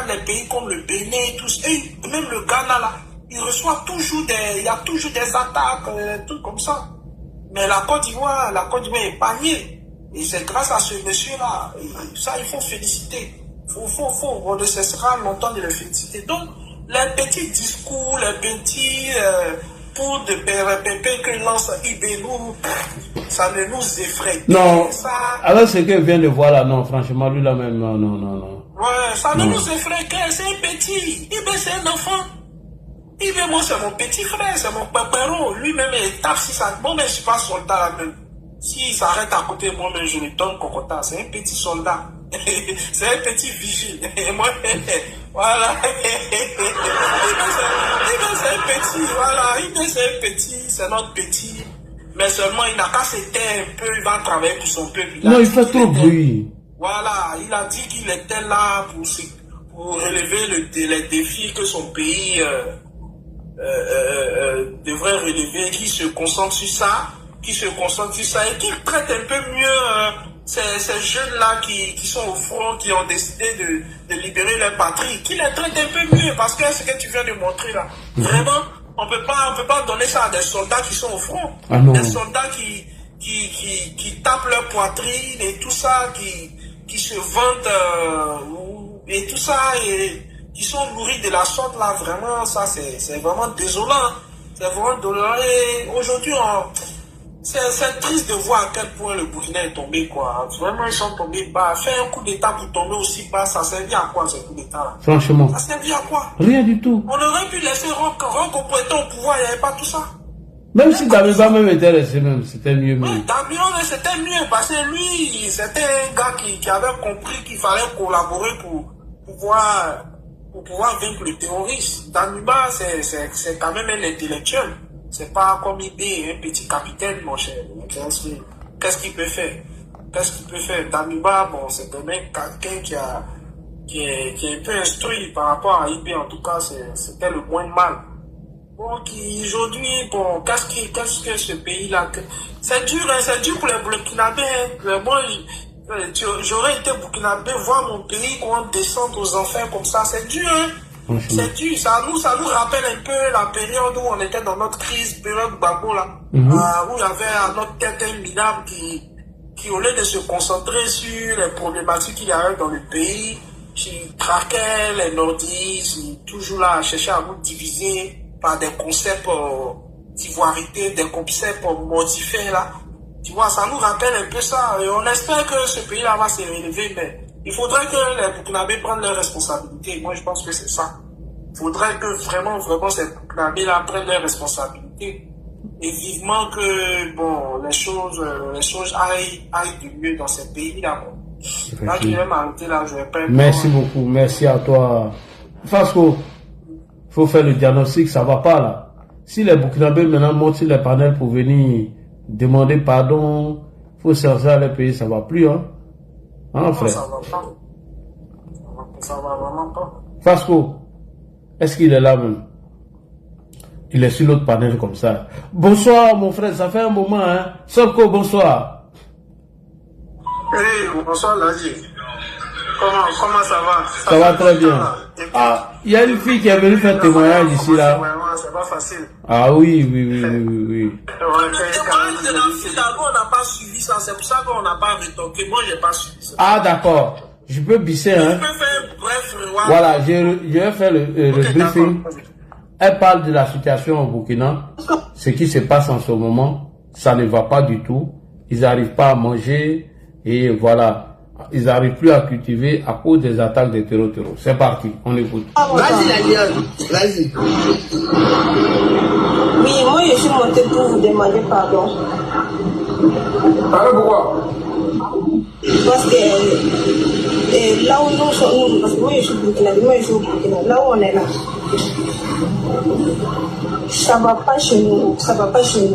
les pays comme le Bénin et tout, et même le Ghana là, il reçoit toujours il y a toujours des attaques, tout comme ça. Mais la Côte d'Ivoire est épargnée. Et c'est grâce à ce monsieur-là. Ça, il faut féliciter. On ne cessera longtemps de le féliciter. Donc, les petits discours, les petits pour de pépé que lance Ibelou, ça ne nous effraie. Non, ça, alors ce que vient de voir là, non, franchement, lui là même, non. Ouais, ça ne nous effraie que c'est un petit. Ibé, c'est un enfant. Ibé, moi, c'est mon petit frère, c'est mon pépéro. Lui-même, il tape si ça. Moi, mais je ne suis pas soldat là même. S'il s'arrête à côté de moi, mais je lui donne Kokota. C'est un petit soldat. C'est un petit vigile. Et moi, voilà. C'est un petit, voilà. C'est un petit, c'est notre petit. Mais seulement, il n'a qu'à se taire un peu, il va travailler pour son peuple. Non, il fait trop bruit. Voilà, il a dit qu'il était là pour relever les défis que son pays devrait relever, qu'il se concentre sur ça. Et qui traite un peu mieux ces jeunes-là qui sont au front, qui ont décidé de libérer leur patrie, qui les traite un peu mieux, parce que ce que tu viens de montrer là, vraiment, on peut pas donner ça à des soldats qui sont au front, des soldats qui tapent leur poitrine et tout ça, qui se vantent et tout ça, et qui sont nourris de la sorte là, vraiment, ça c'est vraiment désolant, c'est vraiment désolant. Et aujourd'hui, c'est triste de voir à quel point le Burkina est tombé, quoi. Vraiment, ils sont tombés bas. Faire un coup d'État pour tomber aussi bas, ça servait à quoi, ce coup d'État-là? Franchement. Ça servait à quoi? Rien du tout. On aurait pu laisser Roch au pouvoir, il n'y avait pas tout ça. Même si Damiba même était resté, même, c'était mieux. Oui, Damiba, c'était mieux, parce que lui, c'était un gars qui avait compris qu'il fallait collaborer pour pouvoir vaincre le terroriste. Damiba, c'est quand même un intellectuel. C'est pas comme idée, un petit capitaine, mon cher. Qu'est-ce qu'il peut faire? Damiba, bon, c'est quand même quelqu'un qui est un peu instruit par rapport à IB, en tout cas, c'était le moins mal. Bon, aujourd'hui, bon, qu'est-ce que ce pays-là, c'est dur pour les Burkinabés, hein. Moi, j'aurais été Burkinabé, voir mon pays, qu'on descende aux enfers comme ça, c'est dur, hein. C'est dur, ça nous rappelle un peu la période où on était dans notre crise, période Gbagbo là, où il y avait à notre tête un minable qui au lieu de se concentrer sur les problématiques qu'il y avait dans le pays, qui traquait les nordistes, toujours là à chercher à nous diviser par des concepts d'ivoirité, des concepts mortifères là. Tu vois, ça nous rappelle un peu ça. Et on espère que ce pays-là va se relever, mais Il faudrait que les Burkinabés prennent leurs responsabilités. Moi, je pense que c'est ça. Il faudrait que vraiment ces Burkinabés-là prennent leurs responsabilités. Et vivement que, bon, les choses aillent du mieux dans ces pays-là. Là, je vais m'arrêter là, je vais pas... Merci beaucoup, merci à toi. Fasco, il faut faire le diagnostic, ça va pas là. Si les Burkinabés maintenant montent sur les panels pour venir demander pardon, il faut chercher à les payer, ça va plus, hein? Hein, frère? Ça va pas. Ça va vraiment pas. Fasco, est-ce qu'il est là même? Il est sur l'autre panel comme ça. Bonsoir mon frère, ça fait un moment, hein? Soko, bonsoir. Hey, bonsoir Ladi. Comment ça va? Ça va très bien. Ah, il y a une fille qui est venue faire témoignage ici là. C'est pas facile. Ah oui. D'abord, on n'a pas suivi ça, c'est pour ça qu'on n'a pas retoqué. Moi, j'ai pas suivi ça. Ah d'accord. Je peux bisser, hein? Je peux faire bref. Voilà, je vais faire le briefing. Elle parle de la situation au Burkina. Ce qui se passe en ce moment, ça ne va pas du tout. Ils n'arrivent pas à manger et voilà. Ils n'arrivent plus à cultiver à cause des attaques des terreaux. C'est parti, on écoute. Vas-y, vas-y. Oui, moi je suis montée pour vous demander pardon. Pardon pourquoi? Parce que là où nous sommes, parce que moi je suis Burkina, là où on est là, ça va pas chez nous, Ah, ça va pas chez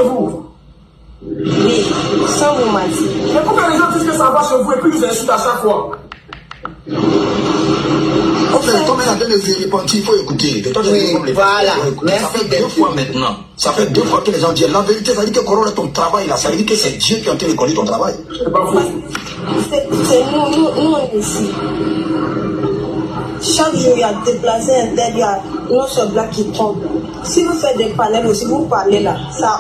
vous? Oui, sans vous mentir. Mais pourquoi les gens disent que ça va chez vous et puis ils insultent à chaque fois? Comme elle a donné les réponses, il faut écouter. Oui, voilà. Ça fait 2 fois maintenant. Ça fait 2 fois que les gens disent la vérité. Ça veut dire que Corona, ton travail là, ça veut dire que c'est Dieu qui a reconnu ton travail. C'est pas faux. C'est nous, on est ici. Chaque jour, il y a déplacé un tel, il y a une autre blague qui tombe. Si vous faites des panels aussi, vous parlez là, ça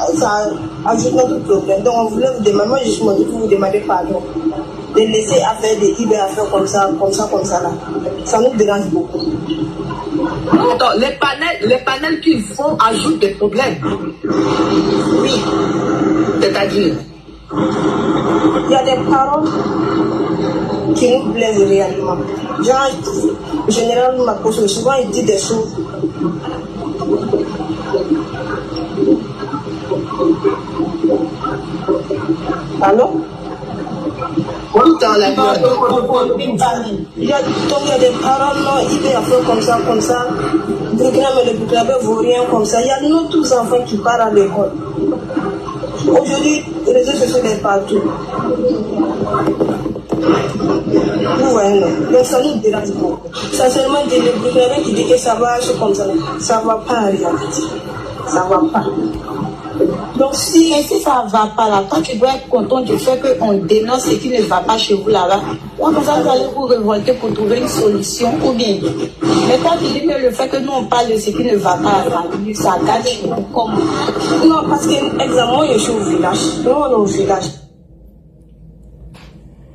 ajoute notre problème. Donc, on voulait vous demander, moi je suis monté pour vous demander pardon. De laisser affaire des IB à faire comme ça là. Ça nous dérange beaucoup. Attends, les panels qu'ils font ajoutent des problèmes. Oui. C'est-à-dire? Il y a des paroles qui nous plaisent réellement. Genre, général Makoso, souvent il dit des choses. Allô? Dans la il y a des paroles, non, il peut faire comme ça. Burkina, mais le Burkinabé ne vaut rien comme ça. Il y a nous tous enfants qui partent à l'école. Aujourd'hui, les réseaux sociaux sont partout. Vous voyez, non. Donc ça nous dérange beaucoup. C'est seulement des Burkinabés qui disent que ça va, c'est comme ça. Ça ne va pas en réalité. Ça ne va pas. Donc si ça ne va pas là, toi tu dois être content du fait qu'on dénonce ce qui ne va pas chez vous là-bas. Comme ça vous allez vous révolter pour trouver une solution ou bien. Mais quand tu dis que le fait que nous on parle de ce qui ne va pas, ça gâche comme. Non, parce que exemple, je suis au village. Nous on est au village.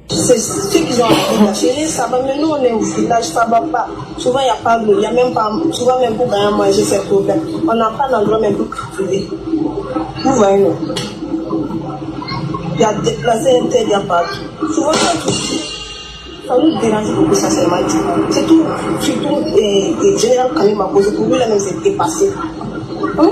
C'est ceux qui ont au village. Ça va, mais nous on est au village, ça va pas. Souvent il n'y a pas d'eau, il y a même pas, souvent même pour gagner à manger, c'est problème. On n'a pas d'endroit même pour cultiver. Vous voyez, non? Il y a déplacé un tel, il n'y a pas tout. Souvent ça nous dérange beaucoup, ça c'est mal. C'est tout, surtout général quand il m'a posé pour lui, là même c'est dépassé. Hein?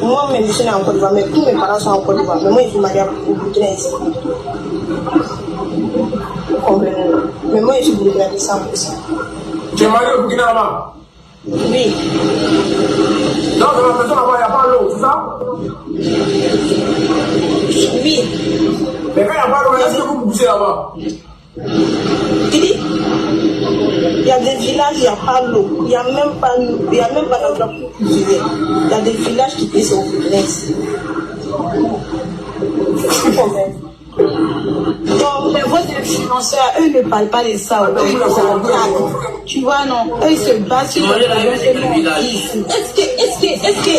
Moi-même, je suis en Côte d'Ivoire. Mais tous mes parents sont en Côte d'Ivoire. Mais moi, je suis mariée au Burkina ici. Vous comprenez? Mais moi, je suis Burkina de 100%. Tu es marié au Burkina là-bas? Oui. Dans la maison là-bas, il n'y a pas l'eau, c'est ça? Oui. Mais quand il n'y a pas d'eau, est-ce que vous bougez là-bas? Tu dis? Il y a des villages, il n'y a pas l'eau. Il n'y a même pas d'endroit pour cultiver. Il y a des villages qui pissent au Burkina. Vous comprenez? Donc, mais vos influenceurs, eux ne parlent pas de ça. Tu vois, non, eux se battent sur le Est-ce que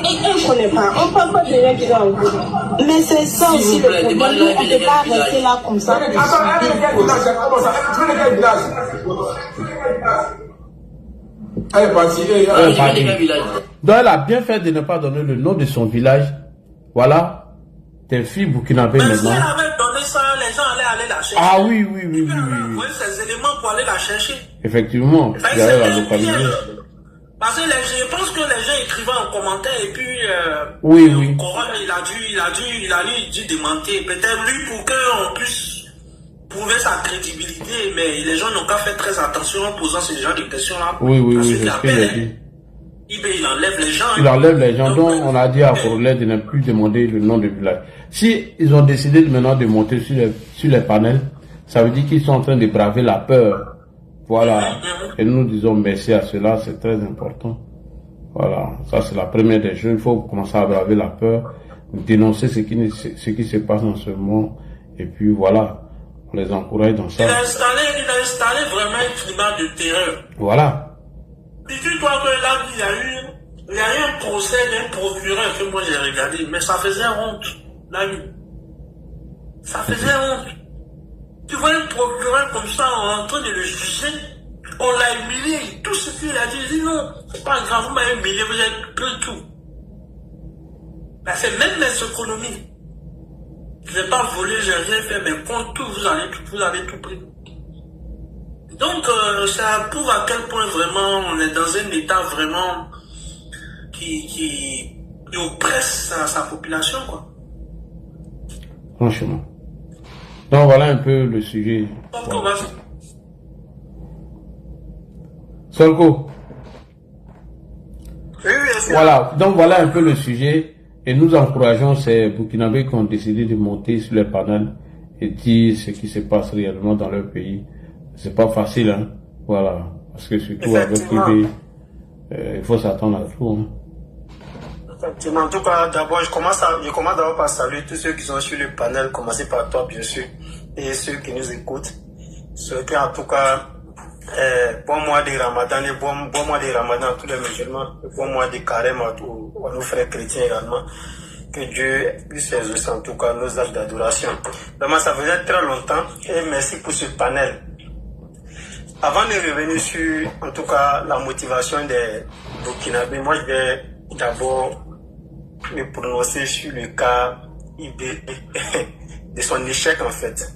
on ne connaît pas? On ne parle pas de gens qui sont en groupe. Mais c'est ça aussi le problème. On ne peut pas rester là comme ça. Attends, elle est quel village? Comment ça? Elle est quel village? Elle est partie. Donc elle a bien fait de ne pas donner le nom de son village. Voilà, tes filles burkinabées mais maintenant. Si elle avait donné ça, les gens allaient aller la chercher. Ah oui. Vous voyez ces éléments pour aller la chercher. Effectivement, Enfin, il y a la localiser. Parce que je pense que les gens écrivaient en commentaire et puis oui. Coran, il a dû démentir. Peut-être lui pour qu'on puisse prouver sa crédibilité, mais les gens n'ont qu'à faire très attention en posant ce genre de questions-là. Oui, c'est ce qu'il a dit. Il enlève les gens. Il enlève les gens, donc on a dit à Corollaire de ne plus demander le nom du village. Si ils ont décidé maintenant de monter sur les panels, ça veut dire qu'ils sont en train de braver la peur. Voilà. Et nous disons merci à cela, c'est très important. Voilà. Ça, c'est la première des choses. Il faut commencer à braver la peur, dénoncer ce qui se passe en ce moment. Et puis voilà. On les encourage dans ça. Il a installé vraiment un climat de terreur. Voilà. Dis-toi que là, il y a eu un procès d'un procureur que moi j'ai regardé, mais ça faisait honte, la nuit. Ça faisait honte. Tu vois un procureur comme ça en train de le juger, on l'a humilié, tout ce qu'il a dit, il dit non, c'est pas grave, vous m'avez humilié, vous avez pris tout. Ben, c'est même les économies. Je n'ai pas volé, j'ai rien fait, mais contre tout, vous avez tout pris. Donc, ça prouve à quel point vraiment on est dans un état vraiment qui oppresse sa population, quoi. Franchement. Donc voilà un peu le sujet. Voilà. Solko. Oui, voilà, donc voilà un peu le sujet. Et nous encourageons ces Burkinabés qui ont décidé de monter sur les panels et dire ce qui se passe réellement dans leur pays. C'est pas facile, hein. Voilà. Parce que surtout avec l'idée, il faut s'attendre à tout, hein. Effectivement. En tout cas, d'abord, je commence d'abord par saluer tous ceux qui sont sur le panel, commencer par toi, bien sûr, et ceux qui nous écoutent. Souhaiter en tout cas, bon mois de Ramadan, et bon mois de Ramadan à tous les musulmans, et bon mois de Carême à nos frères chrétiens également. Que Dieu puisse exaucer en tout cas nos actes d'adoration. Vraiment, ça faisait très longtemps, et merci pour ce panel. Avant de revenir sur, en tout cas, la motivation des Burkinabés, moi je vais d'abord me prononcer sur le cas de son échec en fait.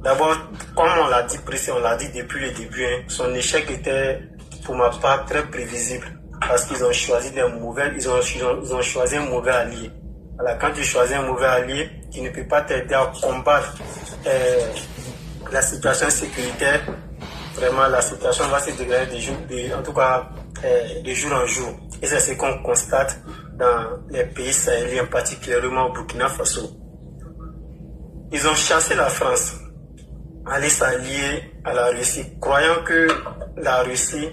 D'abord, comme on l'a dit on l'a dit depuis le début, hein, son échec était pour ma part très prévisible parce qu'ils ont choisi ils ont choisi un mauvais allié. Voilà, quand tu choisis un mauvais allié qui ne peut pas t'aider à combattre la situation sécuritaire, vraiment la situation va se dégrader de jour en jour. Et c'est ce qu'on constate dans les pays sahéliens, particulièrement au Burkina Faso. Ils ont chassé la France, aller s'allier à la Russie, croyant que la Russie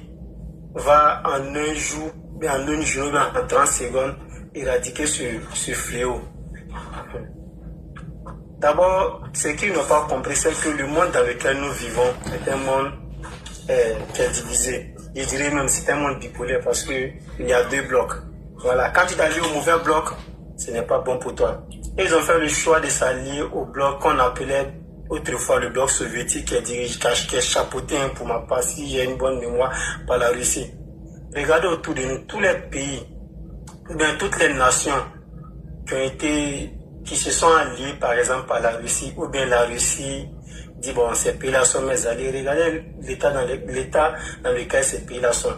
va en un jour, en 30 secondes, éradiquer ce fléau. D'abord, ce qu'ils n'ont pas compris, c'est que le monde dans lequel nous vivons est un monde qui est divisé. Je dirais même c'est un monde bipolaire parce qu'il y a deux blocs. Voilà, quand tu t'allies au mauvais bloc, ce n'est pas bon pour toi. Et ils ont fait le choix de s'allier au bloc qu'on appelait autrefois le bloc soviétique qui est chapeauté, pour ma part, si j'ai une bonne mémoire, par la Russie. Regardez autour de nous, tous les pays, bien toutes les nations qui se sont alliées par exemple par la Russie, ou bien la Russie dit bon, ces pays-là sont mes alliés. Regardez l'état dans lequel ces pays-là sont.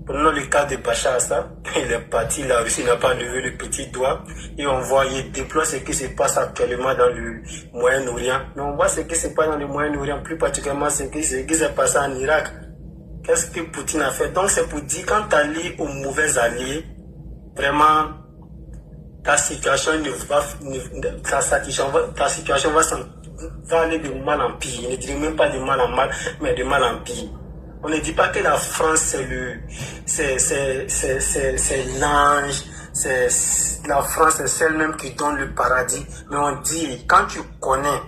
Prenons le cas de Bachar Assad, il est parti, la Russie n'a pas levé le petit doigt, et on voit, il déploie ce qui se passe actuellement dans le Moyen-Orient. Mais on voit ce qui se passe dans le Moyen-Orient, plus particulièrement ce qui s'est passé en Irak. Qu'est-ce que Poutine a fait? Donc c'est pour dire, quand tu allies aux mauvais alliés, vraiment, ta situation va aller de mal en pire. Je ne dirais même pas de mal en mal, mais de mal en pire. On ne dit pas que la France c'est l'ange, la France c'est celle même qui donne le paradis. Mais on dit, quand tu connais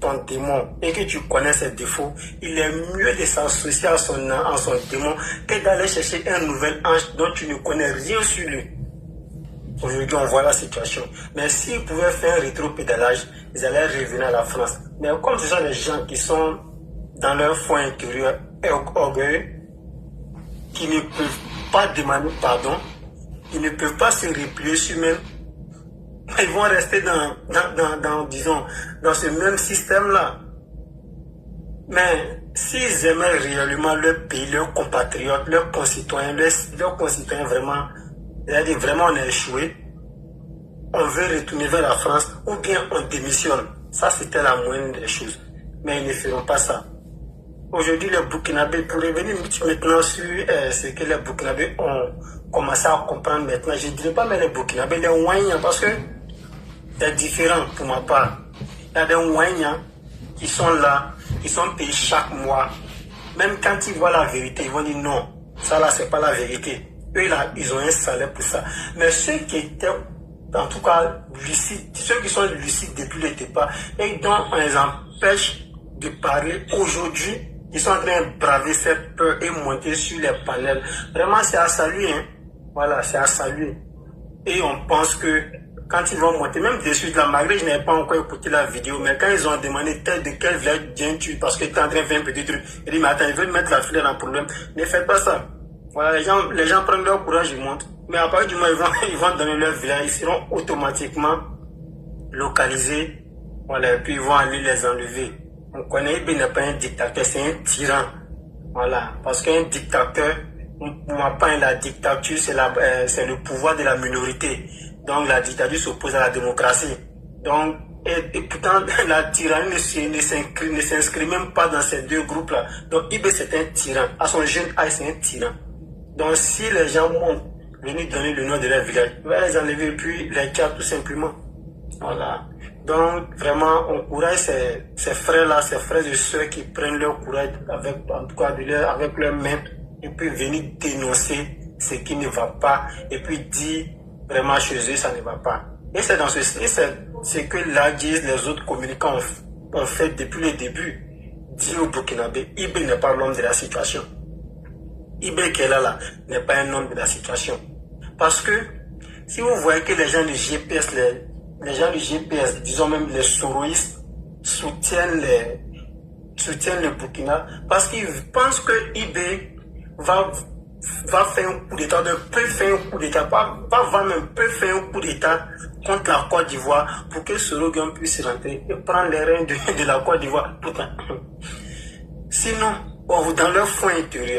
ton démon et que tu connais ses défauts, il est mieux de s'associer à son démon que d'aller chercher un nouvel ange dont tu ne connais rien sur lui. Aujourd'hui, on voit la situation. Mais s'ils pouvaient faire un rétro-pédalage, ils allaient revenir à la France. Mais comme ce sont des gens qui sont dans leur fond intérieur orgueilleux, qui ne peuvent pas demander pardon, ils ne peuvent pas se replier sur eux-mêmes. Ils vont rester disons, dans ce même système-là. Mais s'ils aimaient réellement leur pays, leurs compatriotes, leurs concitoyens vraiment, c'est-à-dire vraiment on a échoué, on veut retourner vers la France ou bien on démissionne. Ça, c'était la moindre des choses. Mais ils ne feront pas ça. Aujourd'hui, les Burkinabés, pour revenir maintenant sur ce que les Burkinabés ont commencé à comprendre maintenant, je ne dirais pas mais les Burkinabés, les Ouagnans, parce que c'est différent pour ma part. Il y a des Ouagnans qui sont là, qui sont payés chaque mois. Même quand ils voient la vérité, ils vont dire non, ça là, c'est pas la vérité. Eux là, ils ont un salaire pour ça. Mais ceux qui étaient, en tout cas, lucides, ceux qui sont lucides depuis le départ, et dont on les empêche de parler aujourd'hui, ils sont en train de braver cette peur et monter sur les panels. Vraiment, c'est à saluer. Hein. Voilà, c'est à saluer. Et on pense que quand ils vont monter, même de suite, là, malgré je n'avais pas encore écouté la vidéo, mais quand ils ont demandé de quel village viens-tu, parce que tu es en train de faire un petit truc, ils disent, mais attends, ils veulent mettre la filière en problème. Ne faites pas ça. Voilà, les gens prennent leur courage, ils montent. Mais à partir du moment où ils vont donner leur village, ils seront automatiquement localisés. Voilà, et puis ils vont aller les enlever. On connaît, il n'est pas un dictateur, c'est un tyran. Voilà, parce qu'un dictateur, pour ma part, la dictature, c'est le pouvoir de la minorité. Donc la dictature s'oppose à la démocratie. Donc, et pourtant, la tyrannie ne s'inscrit même pas dans ces deux groupes-là. Donc Ibé, c'est un tyran. À son jeune âge, c'est un tyran. Donc si les gens vont venir donner le nom de leur village, ils vont les enlever et puis les tuer tout simplement. Voilà. Donc vraiment, on encourage ces frères-là, ces frères et sœurs qui prennent leur courage avec, en tout cas, avec leurs mains et puis venir dénoncer ce qui ne va pas et puis dire vraiment chez eux ça ne va pas. Et c'est dans ce que l'AGIS, les autres communicants ont fait depuis le début. Dire au Burkinabé, Ibé n'est pas l'homme de la situation. Ibé qui est là n'est pas un homme de la situation. Parce que si vous voyez que les gens du GPS, disons même les soroïstes, soutiennent le Burkina, parce qu'ils pensent que Ibé va faire un coup d'État, peut faire un coup d'État, peut faire un coup d'État contre la Côte d'Ivoire pour que Sorogan puisse rentrer et prendre les rênes de la Côte d'Ivoire. Sinon, dans leur fond intérieur,